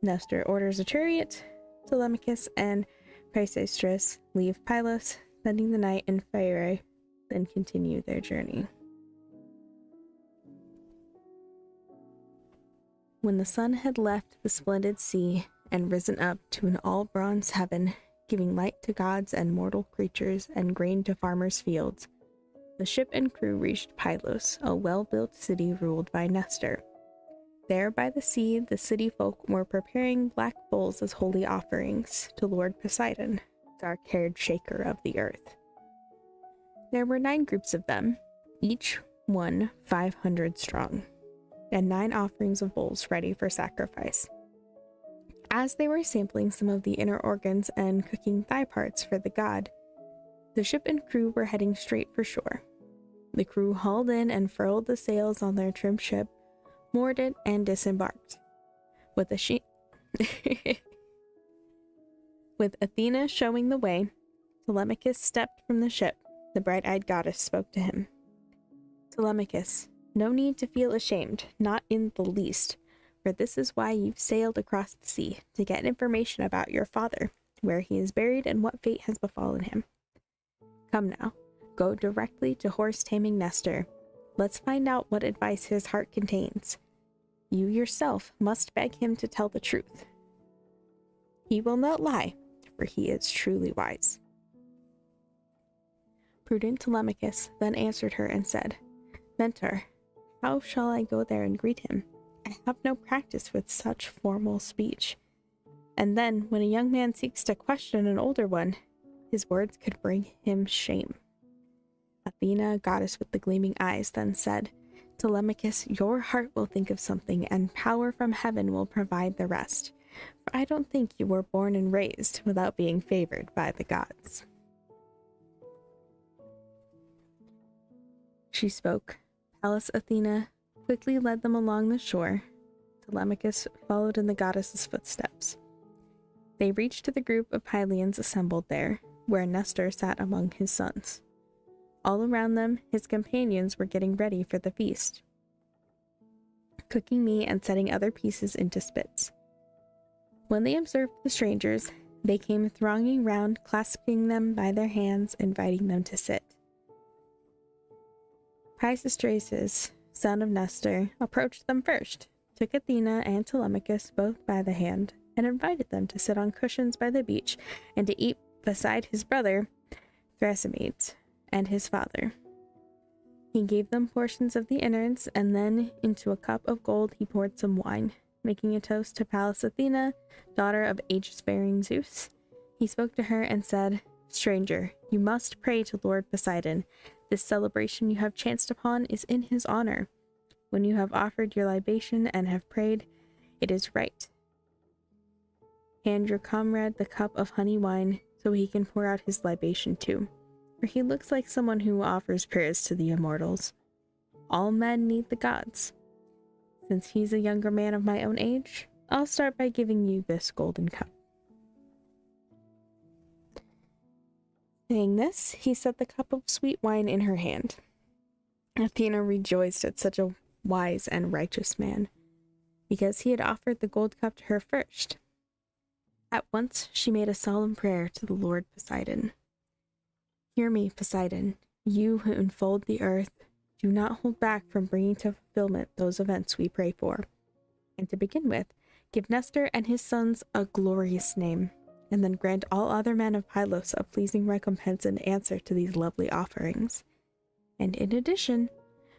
Nestor orders a chariot. Telemachus and Praesestris leave Pylos, spending the night in Phaerae, then continue their journey. When the sun had left the splendid sea and risen up to an all-bronze heaven, giving light to gods and mortal creatures and grain to farmers' fields, The ship and crew reached Pylos, a well-built city ruled by Nestor. There by the sea, the city folk were preparing black bulls as holy offerings to Lord Poseidon, dark-haired shaker of the earth. There were 9 groups of them, each one 500 strong, and 9 offerings of bulls ready for sacrifice. As they were sampling some of the inner organs and cooking thigh parts for the god, the ship and crew were heading straight for shore. The crew hauled in and furled the sails on their trim ship, moored it, and disembarked. With Athena showing the way, Telemachus stepped from the ship. The bright-eyed goddess spoke to him. Telemachus, no need to feel ashamed, not in the least, for this is why you've sailed across the sea, to get information about your father, where he is buried and what fate has befallen him. Come now, go directly to horse-taming Nestor. Let's find out what advice his heart contains. You yourself must beg him to tell the truth. He will not lie, for he is truly wise. Prudent Telemachus then answered her and said, Mentor, how shall I go there and greet him? I have no practice with such formal speech. And then, when a young man seeks to question an older one, his words could bring him shame. Athena, goddess with the gleaming eyes, then said, Telemachus, your heart will think of something, and power from heaven will provide the rest. For I don't think you were born and raised without being favored by the gods. She spoke. Pallas Athena quickly led them along the shore. Telemachus followed in the goddess's footsteps. They reached to the group of Pylians assembled there, where Nestor sat among his sons. All around them, his companions were getting ready for the feast, cooking meat and setting other pieces into spits. When they observed the strangers, they came thronging round, clasping them by their hands, inviting them to sit. Pisistratus, son of Nestor, approached them first, took Athena and Telemachus both by the hand, and invited them to sit on cushions by the beach and to eat beside his brother Thrasymedes and his father. He gave them portions of the innards, and then into a cup of gold he poured some wine, making a toast to Pallas Athena, daughter of age-sparing Zeus. He spoke to her and said, Stranger, you must pray to Lord Poseidon. This celebration you have chanced upon is in his honor. When you have offered your libation and have prayed, it is right. Hand your comrade the cup of honey wine so he can pour out his libation too, for he looks like someone who offers prayers to the immortals. All men need the gods. Since he's a younger man of my own age, I'll start by giving you this golden cup. Saying this, he set the cup of sweet wine in her hand. Athena rejoiced at such a wise and righteous man, because he had offered the gold cup to her first. At once she made a solemn prayer to the Lord Poseidon. Hear me, Poseidon, you who enfold the earth. Do not hold back from bringing to fulfillment those events we pray for. And to begin with, give Nestor and his sons a glorious name, and then grant all other men of Pylos a pleasing recompense in answer to these lovely offerings. And in addition,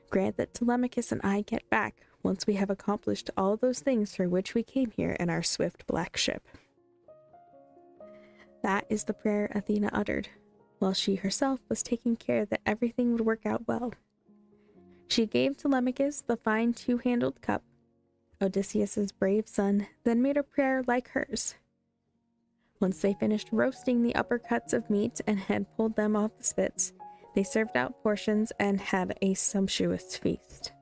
grant that Telemachus and I get back once we have accomplished all those things for which we came here in our swift black ship. That is the prayer Athena uttered, while she herself was taking care that everything would work out well. She gave Telemachus the fine two-handled cup. Odysseus's brave son then made a prayer like hers. Once they finished roasting the upper cuts of meat and had pulled them off the spits, they served out portions and had a sumptuous feast.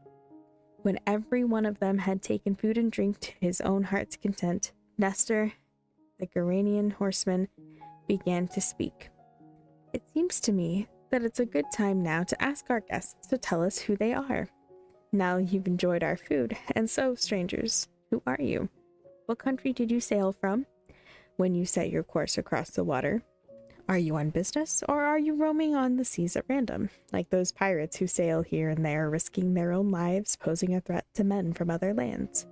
When every one of them had taken food and drink to his own heart's content, Nestor, the Gerenian horseman, began to speak. It seems to me that it's a good time now to ask our guests to tell us who they are. Now you've enjoyed our food, and so, strangers, who are you? What country did you sail from when you set your course across the water? Are you on business, or are you roaming on the seas at random, like those pirates who sail here and there, risking their own lives, posing a threat to men from other lands?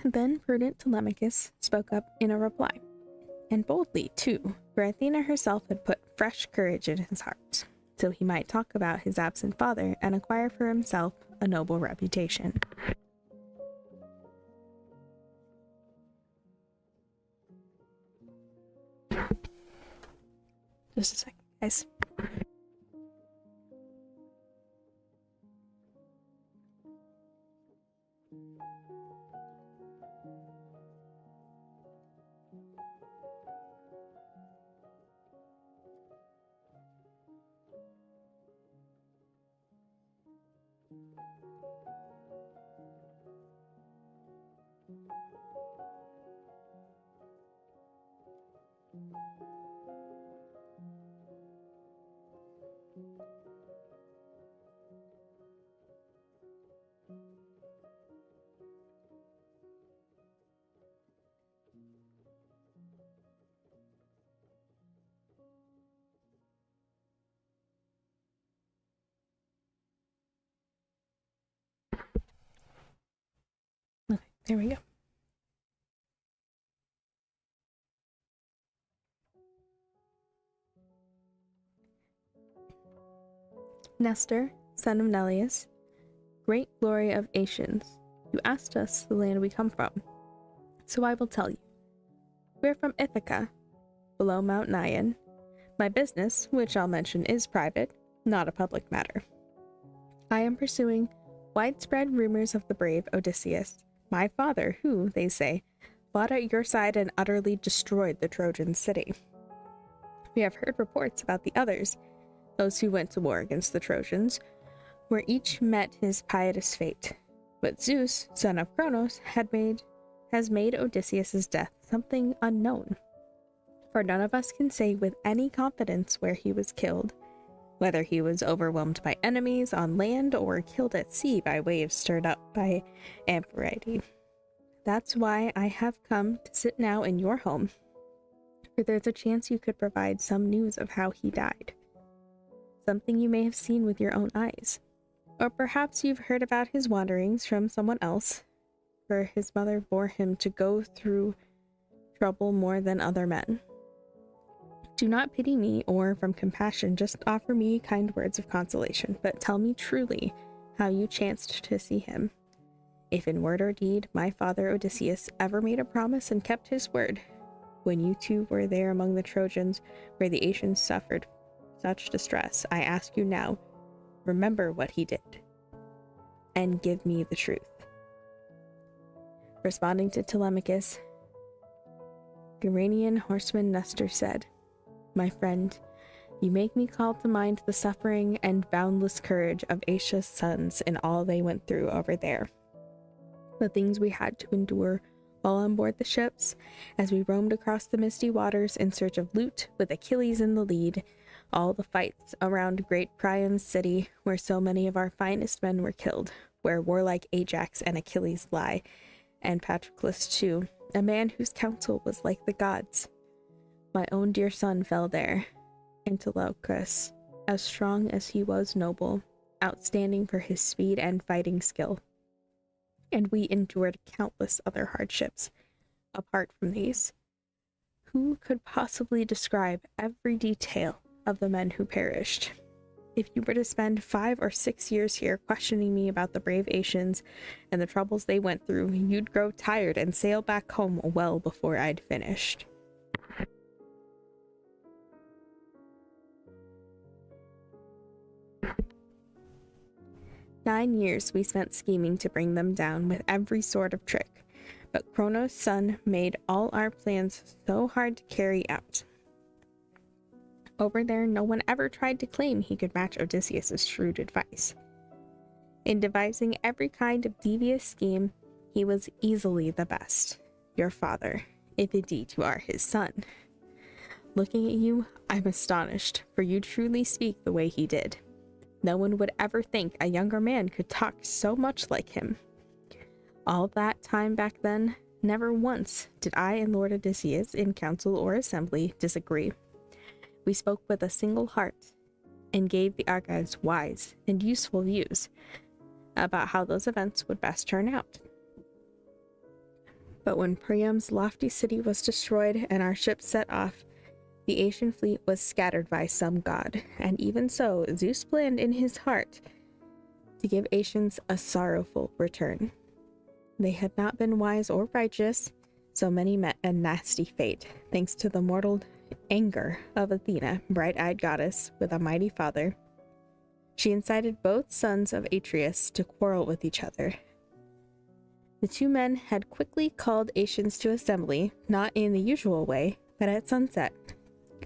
Then prudent Telemachus spoke up in a reply, and boldly too, for Athena herself had put fresh courage in his heart, so he might talk about his absent father and acquire for himself a noble reputation. Just a second, guys. Okay, there we go. Nestor, son of Neleus, great glory of Asians, you asked us the land we come from, so I will tell you. We are from Ithaca, below Mount Nion. My business, which I'll mention is private, not a public matter. I am pursuing widespread rumors of the brave Odysseus, my father, who, they say, fought at your side and utterly destroyed the Trojan city. We have heard reports about the others, those who went to war against the Trojans, where each met his pietous fate. But Zeus, son of Cronos, has made Odysseus' death something unknown. For none of us can say with any confidence where he was killed, whether he was overwhelmed by enemies on land or killed at sea by waves stirred up by Amphitrite. That's why I have come to sit now in your home, for there's a chance you could provide some news of how he died. Something you may have seen with your own eyes. Or perhaps you've heard about his wanderings from someone else, for his mother bore him to go through trouble more than other men. Do not pity me, or from compassion just offer me kind words of consolation, but tell me truly how you chanced to see him. If in word or deed my father Odysseus ever made a promise and kept his word, when you two were there among the Trojans, where the Asians suffered such distress, I ask you now, remember what he did, and give me the truth. Responding to Telemachus, Gerenian horseman Nestor said, my friend, you make me call to mind the suffering and boundless courage of Asia's sons in all they went through over there. The things we had to endure while on board the ships, as we roamed across the misty waters in search of loot with Achilles in the lead, all the fights around great Priam's city, where so many of our finest men were killed, where warlike Ajax and Achilles lie, and Patroclus too, a man whose counsel was like the gods. My own dear son fell there, Antilochus, as strong as he was noble, outstanding for his speed and fighting skill. And we endured countless other hardships, apart from these. Who could possibly describe every detail of the men who perished? If you were to spend 5 or 6 years here questioning me about the brave Asians and the troubles they went through, you'd grow tired and sail back home well before I'd finished. "9 years we spent scheming to bring them down with every sort of trick, but Cronos' son made all our plans so hard to carry out. Over there, no one ever tried to claim he could match Odysseus' shrewd advice. In devising every kind of devious scheme, he was easily the best. Your father, if indeed you are his son. Looking at you, I'm astonished, for you truly speak the way he did. No one would ever think a younger man could talk so much like him. All that time back then, never once did I and Lord Odysseus in council or assembly disagree. We spoke with a single heart and gave the Argives wise and useful views about how those events would best turn out. But when Priam's lofty city was destroyed and our ships set off, the Asian fleet was scattered by some god, and even so, Zeus planned in his heart to give Asians a sorrowful return. They had not been wise or righteous, so many met a nasty fate, thanks to the mortal anger of Athena, bright-eyed goddess with a mighty father. She incited both sons of Atreus to quarrel with each other. The two men had quickly called Asians to assembly, not in the usual way, but at sunset.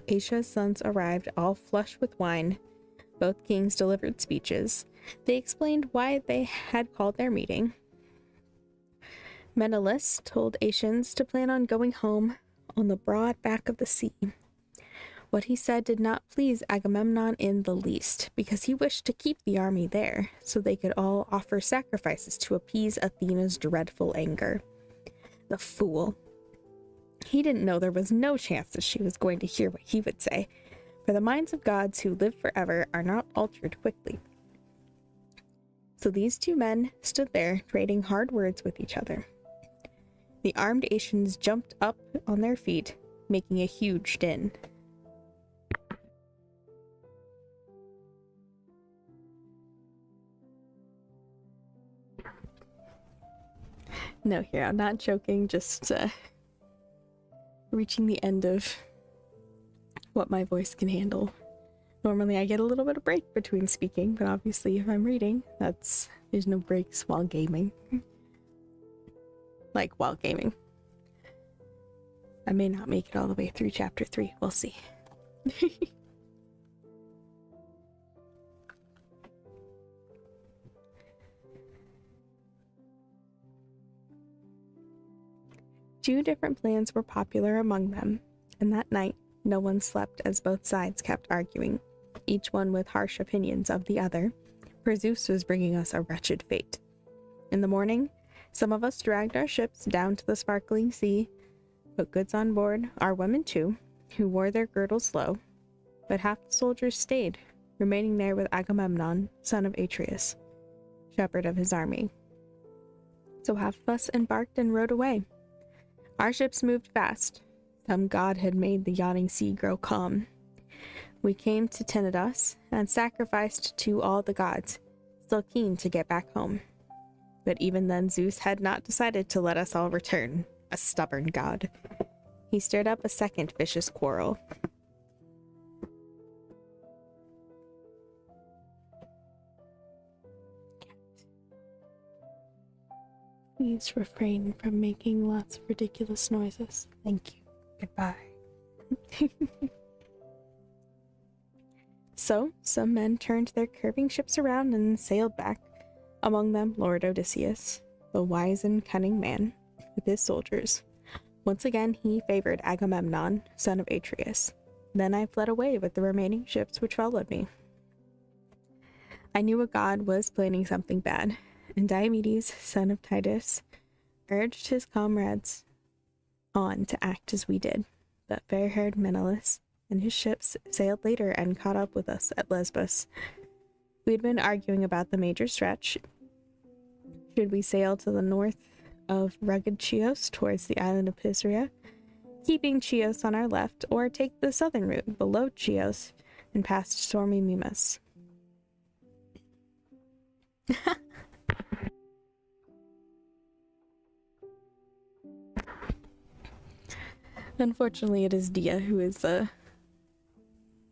Asia's sons arrived, all flushed with wine. Both kings delivered speeches. They explained why they had called their meeting. Menelaus told Asians to plan on going home on the broad back of the sea. What he said did not please Agamemnon in the least, because he wished to keep the army there, so they could all offer sacrifices to appease Athena's dreadful anger. The fool! He didn't know there was no chance that she was going to hear what he would say, for the minds of gods who live forever are not altered quickly. So these two men stood there, trading hard words with each other. The armed Asians jumped up on their feet, making a huge din. No, here, I'm not joking, just reaching the end of what my voice can handle. Normally I get a little bit of break between speaking, but obviously if I'm reading, there's no breaks while gaming. Like, while gaming. I may not make it all the way through chapter 3, we'll see. Two different plans were popular among them, and that night no one slept as both sides kept arguing, each one with harsh opinions of the other, for Zeus was bringing us a wretched fate. In the morning, some of us dragged our ships down to the sparkling sea, put goods on board, our women too, who wore their girdles low, but half the soldiers stayed, remaining there with Agamemnon, son of Atreus, shepherd of his army. So half of us embarked and rowed away. Our ships moved fast. Some god had made the yawning sea grow calm. We came to Tenedos and sacrificed to all the gods, still keen to get back home. But even then Zeus had not decided to let us all return, a stubborn god. He stirred up a second vicious quarrel. Please refrain from making lots of ridiculous noises. Thank you. Goodbye. So, some men turned their curving ships around and sailed back, among them Lord Odysseus, the wise and cunning man, with his soldiers. Once again he favored Agamemnon, son of Atreus. Then I fled away with the remaining ships which followed me. I knew a god was planning something bad, and Diomedes, son of Titus, urged his comrades on to act as we did. But fair-haired Menelaus and his ships sailed later and caught up with us at Lesbos. We had been arguing about the major stretch. Should we sail to the north of rugged Chios towards the island of Pisidia, keeping Chios on our left, or take the southern route below Chios and past stormy Mimas? Unfortunately, it is Dia who is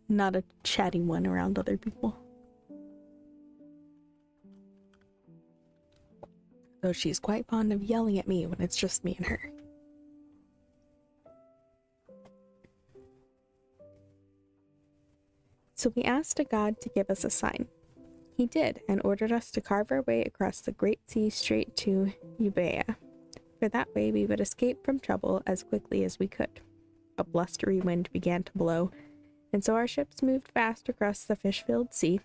not a chatty one around other people. Though she's quite fond of yelling at me when it's just me and her. So we asked a god to give us a sign. He did, and ordered us to carve our way across the great sea straight to Euboea, for that way we would escape from trouble as quickly as we could. A blustery wind began to blow, and so our ships moved fast across the fish-filled sea.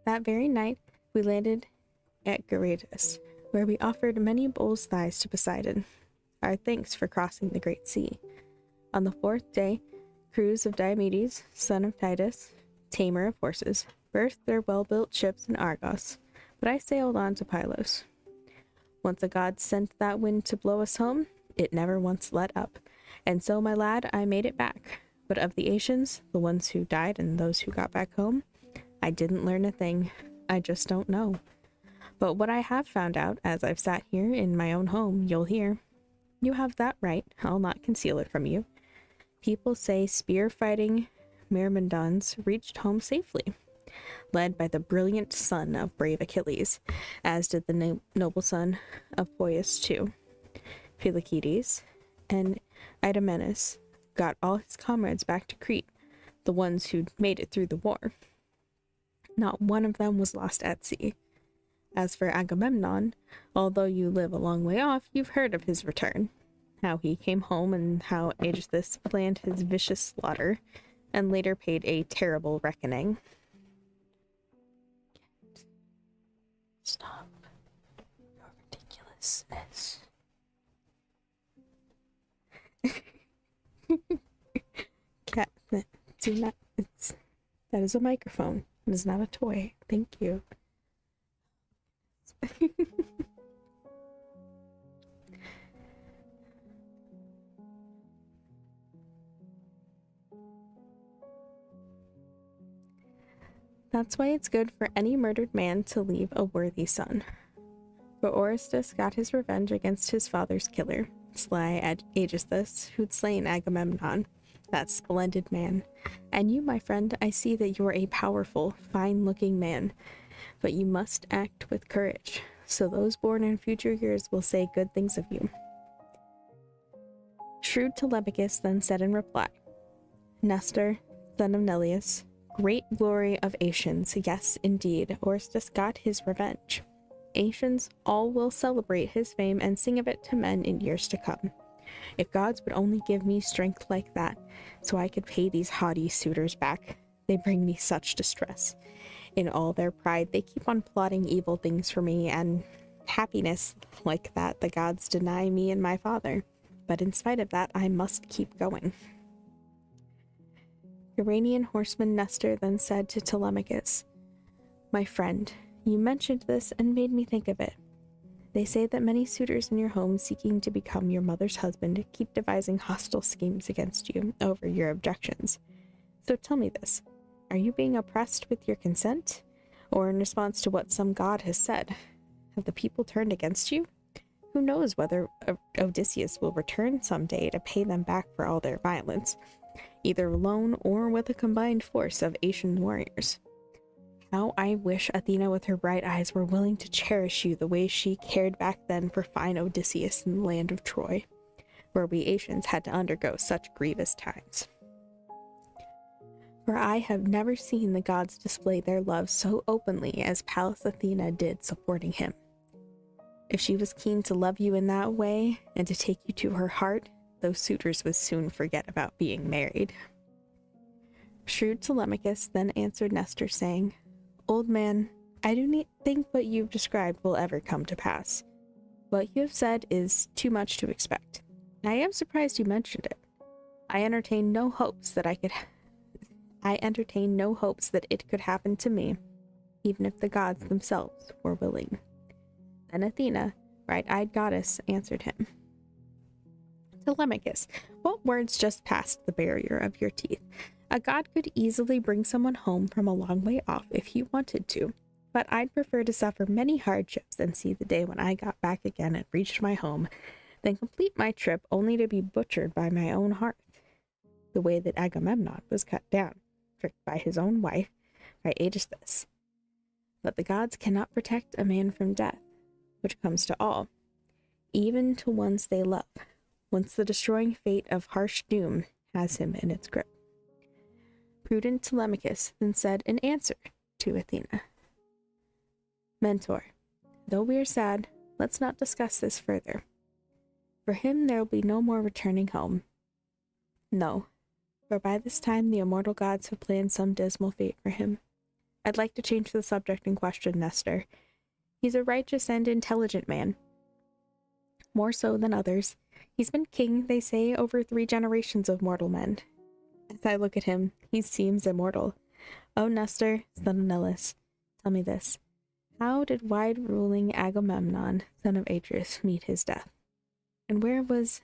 That very night we landed at Geratus, where we offered many bulls' thighs to Poseidon, our thanks for crossing the great sea. On the fourth day, crews of Diomedes, son of Titus, tamer of horses, berthed their well-built ships in Argos, but I sailed on to Pylos. Once a god sent that wind to blow us home, it never once let up. And so, my lad, I made it back. But of the Asians, the ones who died and those who got back home, I didn't learn a thing. I just don't know. But what I have found out, as I've sat here in my own home, you'll hear. You have that right. I'll not conceal it from you. People say spear-fighting Myrmidons reached home safely, led by the brilliant son of brave Achilles, as did the noble son of Poeas too. Philoctetes and Idomeneus got all his comrades back to Crete, the ones who'd made it through the war. Not one of them was lost at sea. As for Agamemnon, although you live a long way off, you've heard of his return. How he came home and how Aegisthus planned his vicious slaughter, and later paid a terrible reckoning. Stop your ridiculousness. Cat, do not. That is a microphone. It is not a toy. Thank you. That's why it's good for any murdered man to leave a worthy son. For Orestes got his revenge against his father's killer, sly Aegisthus, who'd slain Agamemnon, that splendid man. And you, my friend, I see that you're a powerful, fine-looking man, but you must act with courage, so those born in future years will say good things of you. Shrewd Telemachus then said in reply, Nestor, son of Neleus, great glory of Asians, yes, indeed, Orestes got his revenge. Asians all will celebrate his fame and sing of it to men in years to come. If gods would only give me strength like that, so I could pay these haughty suitors back. They bring me such distress. In all their pride, they keep on plotting evil things for me, and happiness like that the gods deny me and my father. But in spite of that, I must keep going. Iranian horseman Nestor then said to Telemachus, My friend, you mentioned this and made me think of it. They say that many suitors in your home seeking to become your mother's husband keep devising hostile schemes against you over your objections. So tell me this, are you being oppressed with your consent, or in response to what some god has said? Have the people turned against you? Who knows whether Odysseus will return someday to pay them back for all their violence, either alone or with a combined force of Asian warriors. How I wish Athena with her bright eyes were willing to cherish you the way she cared back then for fine Odysseus in the land of Troy, where we Asians had to undergo such grievous times. For I have never seen the gods display their love so openly as Pallas Athena did supporting him. If she was keen to love you in that way and to take you to her heart, those suitors would soon forget about being married. Shrewd Telemachus then answered Nestor, saying, Old man, I do not think what you've described will ever come to pass. What you have said is too much to expect. I am surprised you mentioned it. I entertain no hopes that it could happen to me, even if the gods themselves were willing. Then Athena, bright-eyed goddess, answered him. Telemachus, what words just passed the barrier of your teeth? A god could easily bring someone home from a long way off if he wanted to, but I'd prefer to suffer many hardships than see the day when I got back again and reached my home, than complete my trip only to be butchered by my own hearth, the way that Agamemnon was cut down, tricked by his own wife, by Aegisthus. But the gods cannot protect a man from death, which comes to all, even to ones they love, once the destroying fate of harsh doom has him in its grip. Prudent Telemachus then said in answer to Athena, Mentor, though we are sad, let's not discuss this further. For him there will be no more returning home. No, for by this time the immortal gods have planned some dismal fate for him. I'd like to change the subject in question, Nestor. He's a righteous and intelligent man. More so than others. He's been king, they say, over 3 generations of mortal men. As I look at him, he seems immortal. Oh, Nestor, son of Neleus, tell me this. How did wide-ruling Agamemnon, son of Atreus, meet his death? And where was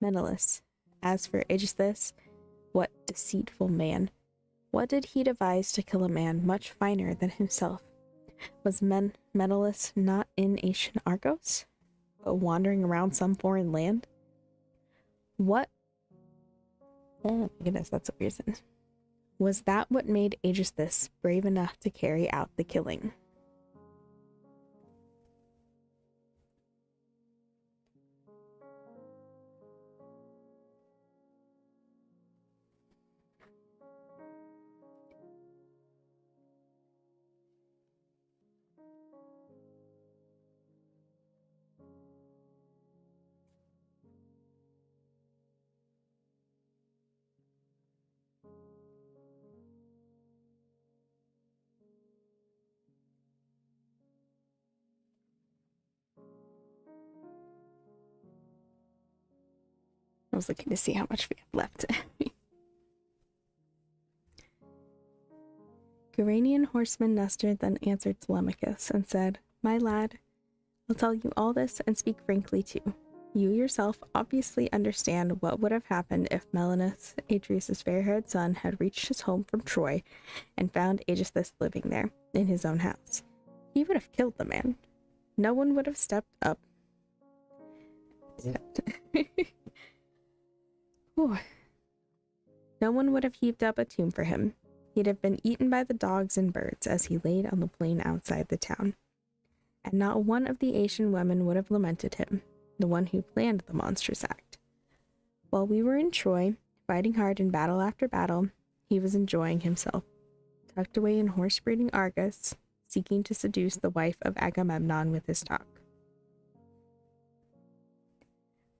Menelaus? As for Aegisthus, what deceitful man! What did he devise to kill a man much finer than himself? Was Menelaus not in ancient Argos, but wandering around some foreign land? What? Oh my goodness, that's a weird sentence. Was that what made Aegisthus brave enough to carry out the killing? I was looking to see how much we have left. Geranian horseman Nestor then answered Telemachus and said, "My lad, I'll tell you all this and speak frankly too. You yourself obviously understand what would have happened if Menelaus, Atreus' fair-haired son, had reached his home from Troy and found Aegisthus living there, in his own house. He would have killed the man. No one would have stepped up. No one would have heaped up a tomb for him. He'd have been eaten by the dogs and birds as he laid on the plain outside the town. And not one of the Asian women would have lamented him, the one who planned the monstrous act. While we were in Troy, fighting hard in battle after battle, he was enjoying himself, tucked away in horse-breeding Argos, seeking to seduce the wife of Agamemnon with his talk."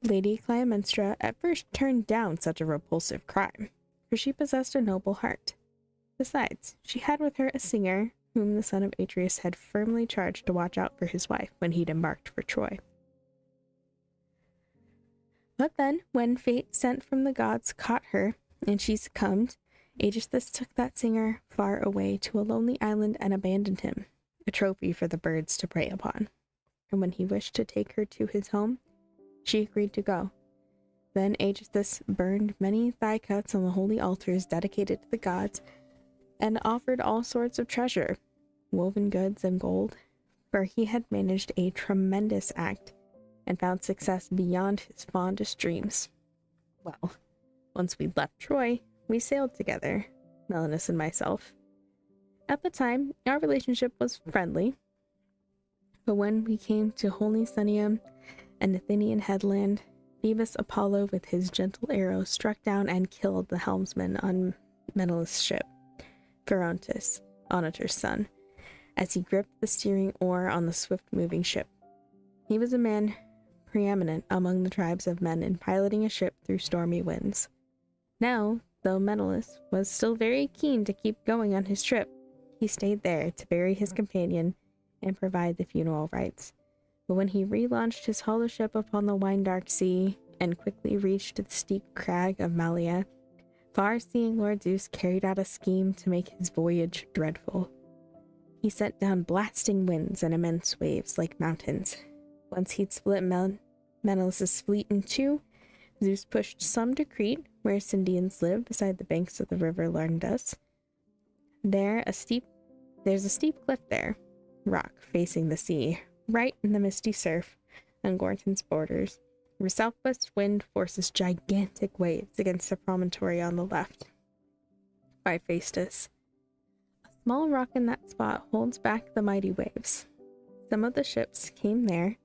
Lady Clytemnestra at first turned down such a repulsive crime, for she possessed a noble heart. Besides, she had with her a singer, whom the son of Atreus had firmly charged to watch out for his wife when he'd embarked for Troy. But then, when fate sent from the gods caught her, and she succumbed, Aegisthus took that singer far away to a lonely island and abandoned him, a trophy for the birds to prey upon. And when he wished to take her to his home, she agreed to go. Then Aegisthus burned many thigh cuts on the holy altars dedicated to the gods, and offered all sorts of treasure, woven goods and gold, for he had managed a tremendous act and found success beyond his fondest dreams. Well, once we'd left Troy, we sailed together, Menelaus and myself. At the time, our relationship was friendly, but when we came to Holy Sunium and Athenian headland, Phoebus Apollo with his gentle arrow struck down and killed the helmsman on Menelaus' ship, Pherontis, Onotor's son, as he gripped the steering oar on the swift-moving ship. He was a man preeminent among the tribes of men in piloting a ship through stormy winds. Now, though Menelaus was still very keen to keep going on his trip, he stayed there to bury his companion and provide the funeral rites. But when he relaunched his hollow ship upon the wine-dark sea and quickly reached the steep crag of Malea, far-seeing Lord Zeus carried out a scheme to make his voyage dreadful. He sent down blasting winds and immense waves like mountains. Once he'd split Menelaus' fleet in two, Zeus pushed some to Crete, where Sindians live beside the banks of the river Larndus. There's a steep cliff there, rock facing the sea, right in the misty surf on Gorton's borders, where southwest wind forces gigantic waves against the promontory on the left. Bifastus. A small rock in that spot holds back the mighty waves. Some of the ships came there.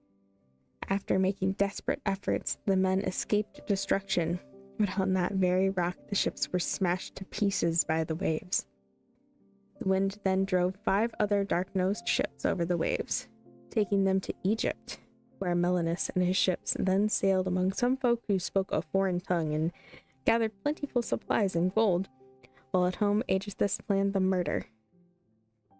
After making desperate efforts, the men escaped destruction, but on that very rock the ships were smashed to pieces by the waves. The wind then drove 5 other dark-nosed ships over the waves, taking them to Egypt, where Menelaus and his ships then sailed among some folk who spoke a foreign tongue and gathered plentiful supplies and gold, while at home Aegisthus planned the murder.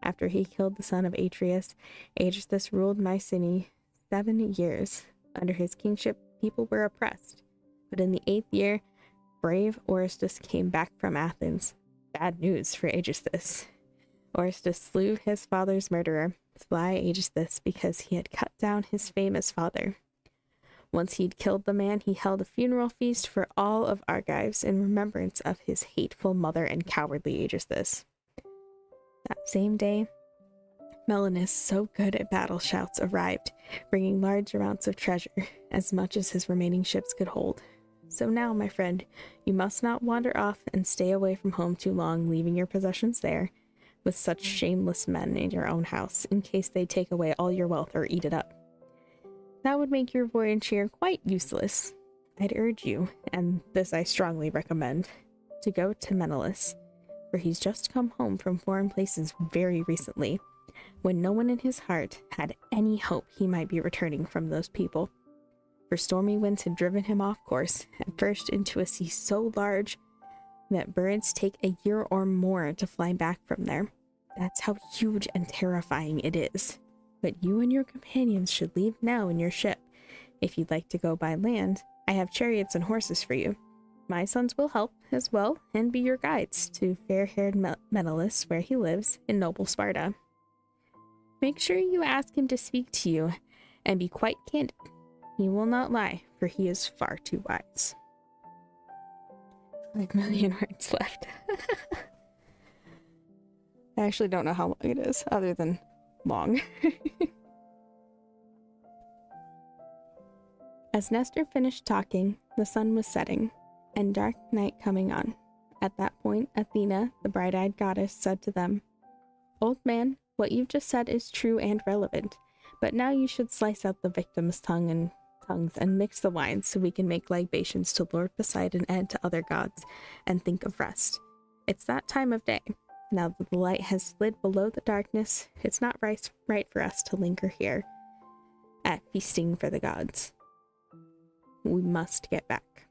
After he killed the son of Atreus, Aegisthus ruled Mycenae 7 years. Under his kingship, people were oppressed, but in the 8th year, brave Orestes came back from Athens. Bad news for Aegisthus. Orestes slew his father's murderer, Sly aged this because he had cut down his famous father. Once he'd killed the man, he held a funeral feast for all of Argives in remembrance of his hateful mother and cowardly Aegisthus. That same day, Melanus, so good at battle shouts, arrived, bringing large amounts of treasure, as much as his remaining ships could hold. So now, my friend, you must not wander off and stay away from home too long, leaving your possessions there, with such shameless men in your own house, in case they take away all your wealth or eat it up. That would make your voyage here quite useless. I'd urge you, and this I strongly recommend, to go to Menelaus, for he's just come home from foreign places very recently, when no one in his heart had any hope he might be returning from those people. For stormy winds had driven him off course, at first into a sea so large that birds take a year or more to fly back from there. That's how huge and terrifying it is. But you and your companions should leave now in your ship. If you'd like to go by land, I have chariots and horses for you. My sons will help as well and be your guides to fair-haired Menelaus, where he lives, in noble Sparta. Make sure you ask him to speak to you, and be quite candid. He will not lie, for he is far too wise. 5 million words left. I actually don't know how long it is, other than long. As Nestor finished talking, the sun was setting, and dark night coming on. At that point, Athena, the bright-eyed goddess, said to them, "Old man, what you've just said is true and relevant, but now you should slice out the victim's tongues and mix the wines so we can make libations to Lord Poseidon and to other gods, and think of rest. It's that time of day. Now that the light has slid below the darkness, it's not right for us to linger here at feasting for the gods. We must get back."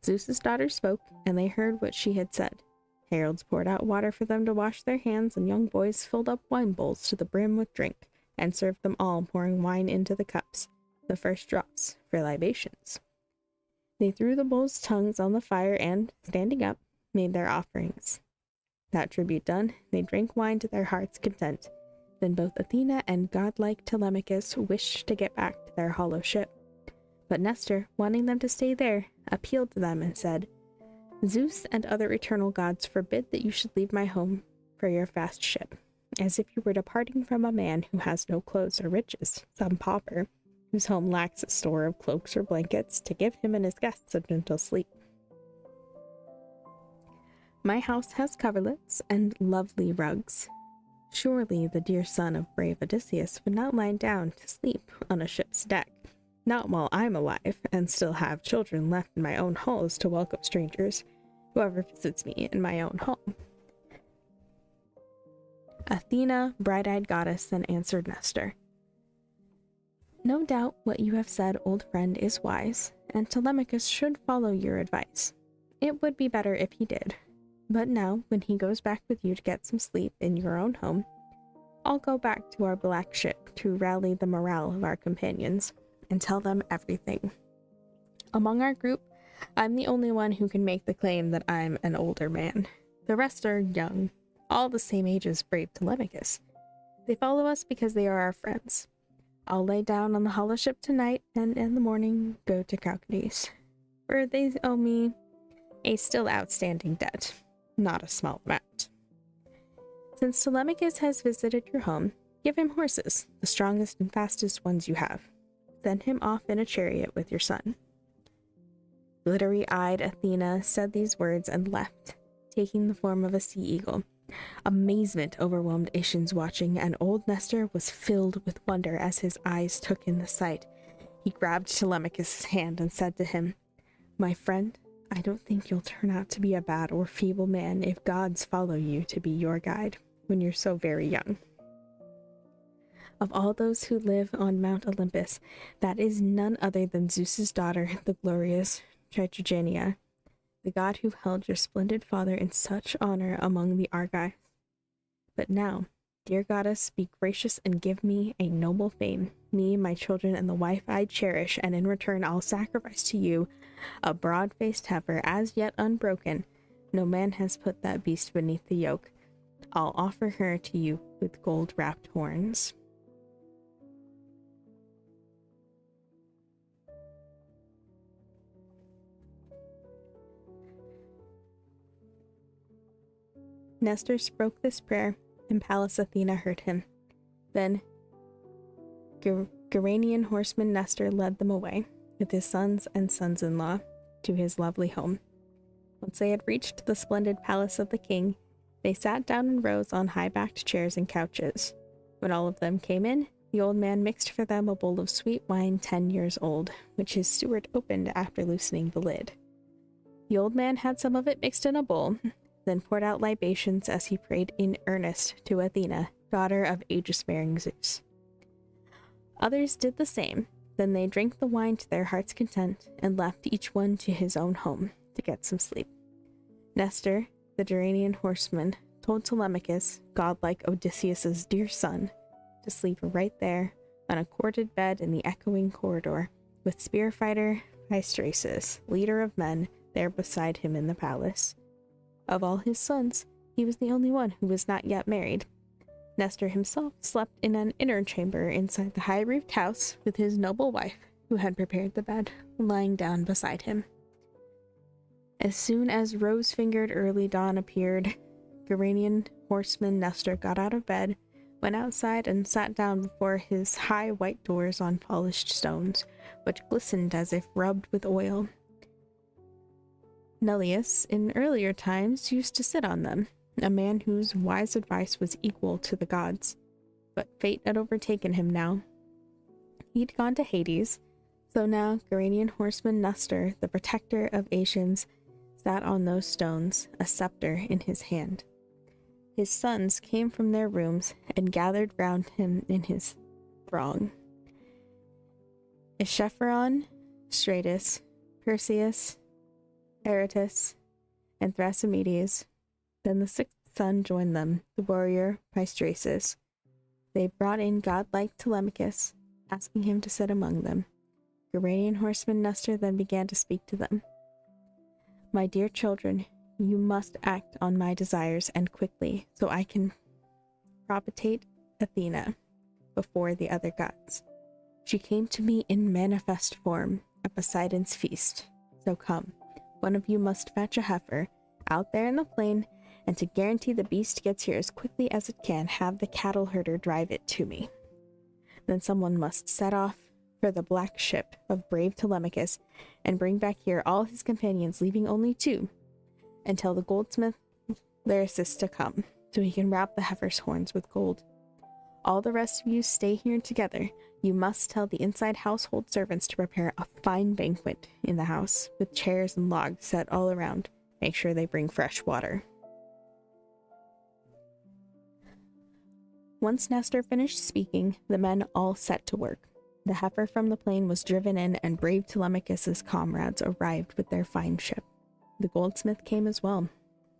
Zeus's daughter spoke, and they heard what she had said. Heralds poured out water for them to wash their hands, and young boys filled up wine bowls to the brim with drink, and served them all, pouring wine into the cups, the first drops, for libations. They threw the bulls' tongues on the fire and, standing up, made their offerings. That tribute done, they drank wine to their hearts' content. Then both Athena and godlike Telemachus wished to get back to their hollow ship. But Nestor, wanting them to stay there, appealed to them and said, "Zeus and other eternal gods forbid that you should leave my home for your fast ship, as if you were departing from a man who has no clothes or riches, some pauper, whose home lacks a store of cloaks or blankets to give him and his guests a gentle sleep. My house has coverlets and lovely rugs. Surely the dear son of brave Odysseus would not lie down to sleep on a ship's deck, not while I'm alive and still have children left in my own halls to welcome strangers, whoever visits me in my own home." Athena, bright-eyed goddess, then answered Nestor, "No doubt what you have said, old friend, is wise, and Telemachus should follow your advice. It would be better if he did. But now, when he goes back with you to get some sleep in your own home, I'll go back to our black ship to rally the morale of our companions and tell them everything. Among our group, I'm the only one who can make the claim that I'm an older man. The rest are young, all the same age as brave Telemachus. They follow us because they are our friends. I'll lay down on the hollow ship tonight, and in the morning go to Chalcidice, where they owe me a still outstanding debt, not a small amount. Since Telemachus has visited your home, give him horses, the strongest and fastest ones you have. Send him off in a chariot with your son." Glittery-eyed Athena said these words and left, taking the form of a sea eagle. Amazement overwhelmed Aeschines watching, and old Nestor was filled with wonder as his eyes took in the sight. He grabbed Telemachus' hand and said to him, "My friend, I don't think you'll turn out to be a bad or feeble man if gods follow you to be your guide when you're so very young. Of all those who live on Mount Olympus, that is none other than Zeus's daughter, the glorious Tritogenia, the god who held your splendid father in such honor among the Argives. But now, dear goddess, be gracious and give me a noble fame, me, my children, and the wife I cherish, and in return I'll sacrifice to you a broad-faced heifer as yet unbroken. No man has put that beast beneath the yoke. I'll offer her to you with gold-wrapped horns. Nestor spoke this prayer, and Pallas Athena heard him. Then Geranian horseman Nestor led them away, with his sons and sons-in-law, to his lovely home. Once they had reached the splendid palace of the king, they sat down in rows on high-backed chairs and couches. When all of them came in, the old man mixed for them a bowl of sweet wine 10 years old, which his steward opened after loosening the lid. The old man had some of it mixed in a bowl, then poured out libations as he prayed in earnest to Athena, daughter of aegis-bearing Zeus. Others did the same. Then they drank the wine to their heart's content and left each one to his own home to get some sleep. Nestor, the Geranian horseman, told Telemachus, godlike Odysseus's dear son, to sleep right there on a corded bed in the echoing corridor, with spear fighter Hystraces, leader of men, there beside him in the palace. Of all his sons, he was the only one who was not yet married. Nestor himself slept in an inner chamber inside the high-roofed house with his noble wife, who had prepared the bed, lying down beside him. As soon as rose-fingered early dawn appeared, Geranian horseman Nestor got out of bed, went outside, and sat down before his high white doors on polished stones, which glistened as if rubbed with oil. Neleus, in earlier times, used to sit on them, a man whose wise advice was equal to the gods. But fate had overtaken him now. He'd gone to Hades, so now Geranian horseman Nestor, the protector of Asians, sat on those stones, a scepter in his hand. His sons came from their rooms and gathered round him in his throng. Echephron, Stratus, Perseus, Aratus, and Thrasymedes. Then the sixth son joined them, the warrior Hystraces. They brought in godlike Telemachus, asking him to sit among them. Geranian horseman Nestor then began to speak to them. My dear children, you must act on my desires and quickly, so I can propitiate Athena before the other gods. She came to me in manifest form at Poseidon's feast. So come, one of you must fetch a heifer out there in the plain, and to guarantee the beast gets here as quickly as it can, have the cattle herder drive it to me. Then someone must set off for the black ship of brave Telemachus and bring back here all his companions, leaving only 2, and tell the goldsmith Laerces to come, so he can wrap the heifer's horns with gold. All the rest of you stay here together. You must tell the inside household servants to prepare a fine banquet in the house, with chairs and logs set all around. Make sure they bring fresh water. Once Nestor finished speaking, the men all set to work. The heifer from the plain was driven in, and brave Telemachus's comrades arrived with their fine ship. The goldsmith came as well,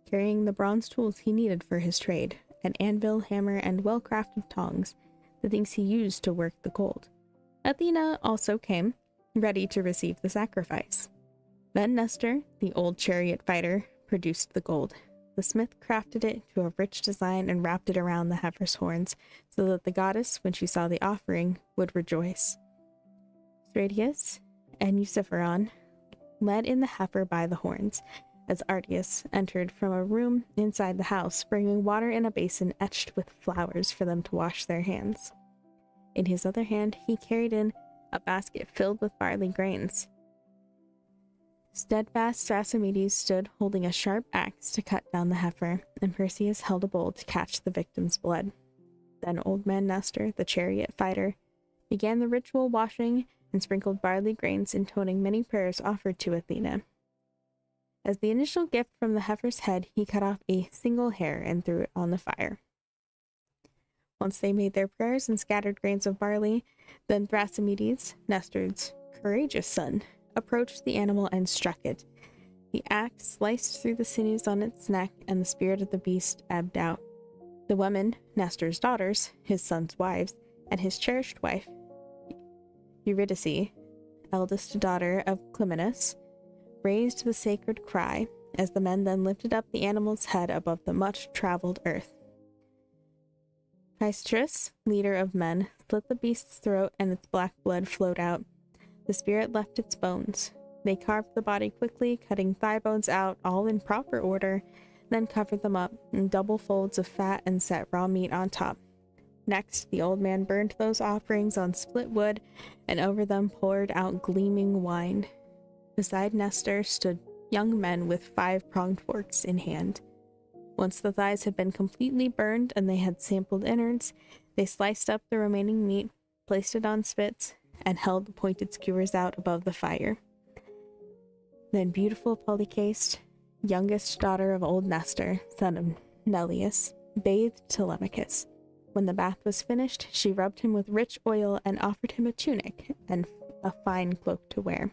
carrying the bronze tools he needed for his trade, an anvil, hammer, and well-crafted tongs, the things he used to work the gold. Athena also came, ready to receive the sacrifice. Then Nestor, the old chariot fighter, produced the gold. The smith crafted it to a rich design and wrapped it around the heifer's horns, so that the goddess, when she saw the offering, would rejoice. Stratius and Echephron led in the heifer by the horns, as Artius entered from a room inside the house, bringing water in a basin etched with flowers for them to wash their hands. In his other hand, he carried in a basket filled with barley grains. Steadfast Thrasymedes stood holding a sharp axe to cut down the heifer, and Perseus held a bowl to catch the victim's blood. Then old man Nestor, the chariot fighter, began the ritual washing and sprinkled barley grains, intoning many prayers offered to Athena. As the initial gift from the heifer's head, he cut off a single hair and threw it on the fire. Once they made their prayers and scattered grains of barley, then Thrasymedes, Nestor's courageous son, approached the animal and struck it. The axe sliced through the sinews on its neck, and the spirit of the beast ebbed out. The women, Nestor's daughters, his son's wives, and his cherished wife, Eurydice, eldest daughter of Clymenus, raised the sacred cry, as the men then lifted up the animal's head above the much-traveled earth. Hystris, leader of men, slit the beast's throat and its black blood flowed out. The spirit left its bones. They carved the body quickly, cutting thigh bones out, all in proper order, then covered them up in double folds of fat and set raw meat on top. Next, the old man burned those offerings on split wood and over them poured out gleaming wine. Beside Nestor stood young men with 5-pronged forks in hand. Once the thighs had been completely burned and they had sampled innards, they sliced up the remaining meat, placed it on spits, and held the pointed skewers out above the fire. Then beautiful Polycaste, youngest daughter of old Nestor, son of Neleus, bathed Telemachus. When the bath was finished, she rubbed him with rich oil and offered him a tunic and a fine cloak to wear.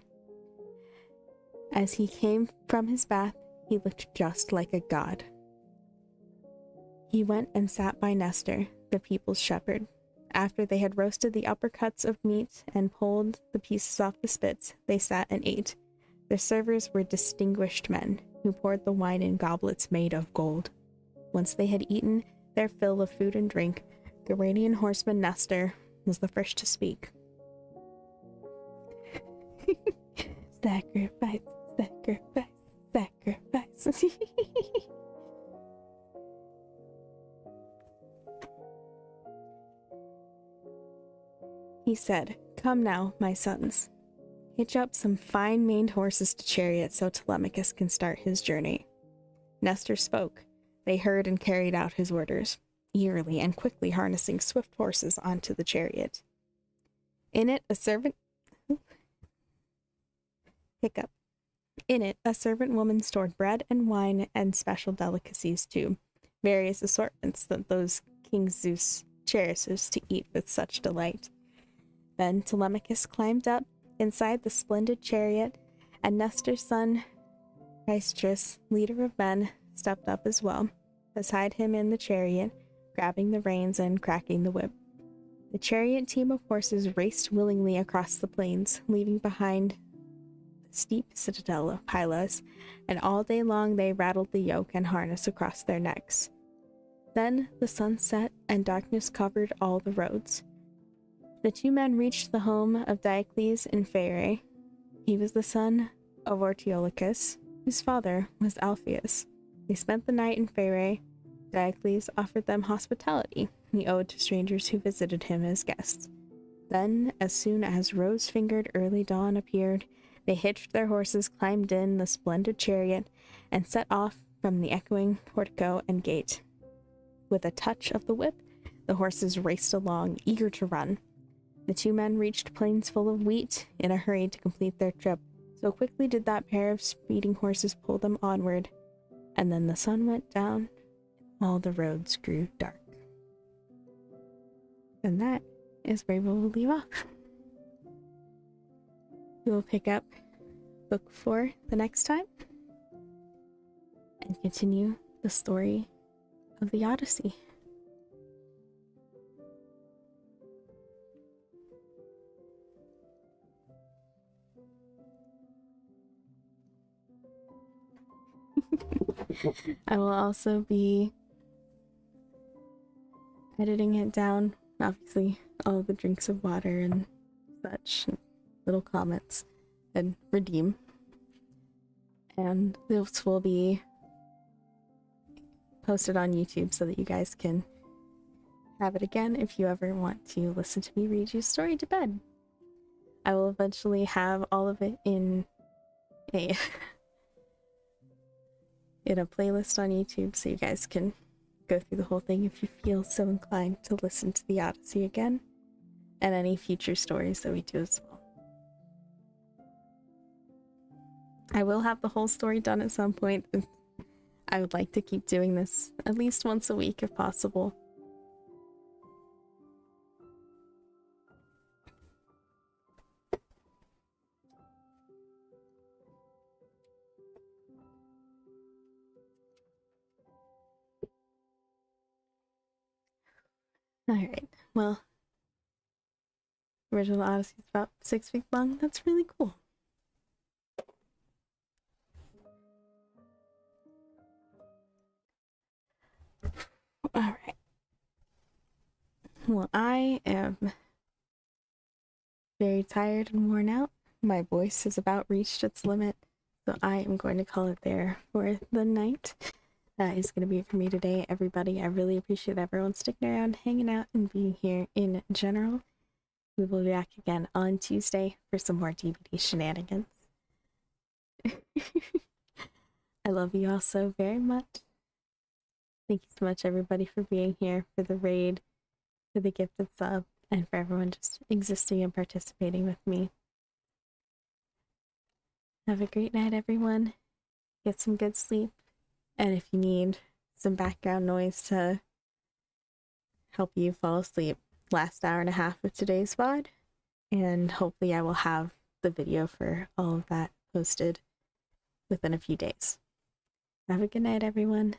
As he came from his bath, he looked just like a god. He went and sat by Nestor, the people's shepherd. After they had roasted the upper cuts of meat and pulled the pieces off the spits, they sat and ate. Their servers were distinguished men, who poured the wine in goblets made of gold. Once they had eaten their fill of food and drink, the radiant horseman Nestor was the first to speak. Sacrifice, sacrifice, sacrifice. He said, "Come now, my sons. Hitch up some fine-maned horses to chariots so Telemachus can start his journey." Nestor spoke. They heard and carried out his orders, eagerly and quickly harnessing swift horses onto the chariot. In it, a servant woman stored bread and wine and special delicacies too, various assortments that those King Zeus cherishes to eat with such delight. Then Telemachus climbed up inside the splendid chariot, and Nestor's son, Hystris, leader of men, stepped up as well, beside him in the chariot, grabbing the reins and cracking the whip. The chariot team of horses raced willingly across the plains, leaving behind the steep citadel of Pylos, and all day long they rattled the yoke and harness across their necks. Then the sun set, and darkness covered all the roads. The two men reached the home of Diocles in Phaerae. He was the son of Ortiolicus, whose father was Alpheus. They spent the night in Phaerae. Diocles offered them hospitality he owed to strangers who visited him as guests. Then, as soon as rose-fingered early dawn appeared, they hitched their horses, climbed in the splendid chariot, and set off from the echoing portico and gate. With a touch of the whip, the horses raced along, eager to run. The two men reached plains full of wheat in a hurry to complete their trip. So quickly did that pair of speeding horses pull them onward, and then the sun went down, and all the roads grew dark. And that is where we will leave off. We will pick up book 4 the next time, and continue the story of the Odyssey. I will also be editing it down, obviously, all the drinks of water and such, little comments, and redeem. And this will be posted on YouTube so that you guys can have it again if you ever want to listen to me read you a story to bed. I will eventually have all of it in a playlist on YouTube so you guys can go through the whole thing if you feel so inclined to listen to the Odyssey again, and any future stories that we do as well. I will have the whole story done at some point. I would like to keep doing this at least once a week if possible. Alright, well, original Odyssey is about 6 weeks long. That's really cool. Alright. Well, I am very tired and worn out. My voice has about reached its limit, so I am going to call it there for the night. That is going to be it for me today, everybody. I really appreciate everyone sticking around, hanging out, and being here in general. We will be back again on Tuesday for some more DBD shenanigans. I love you all so very much. Thank you so much, everybody, for being here, for the raid, for the gifted sub, and for everyone just existing and participating with me. Have a great night, everyone. Get some good sleep. And if you need some background noise to help you fall asleep, last hour and a half of today's VOD, and hopefully I will have the video for all of that posted within a few days. Have a good night, everyone.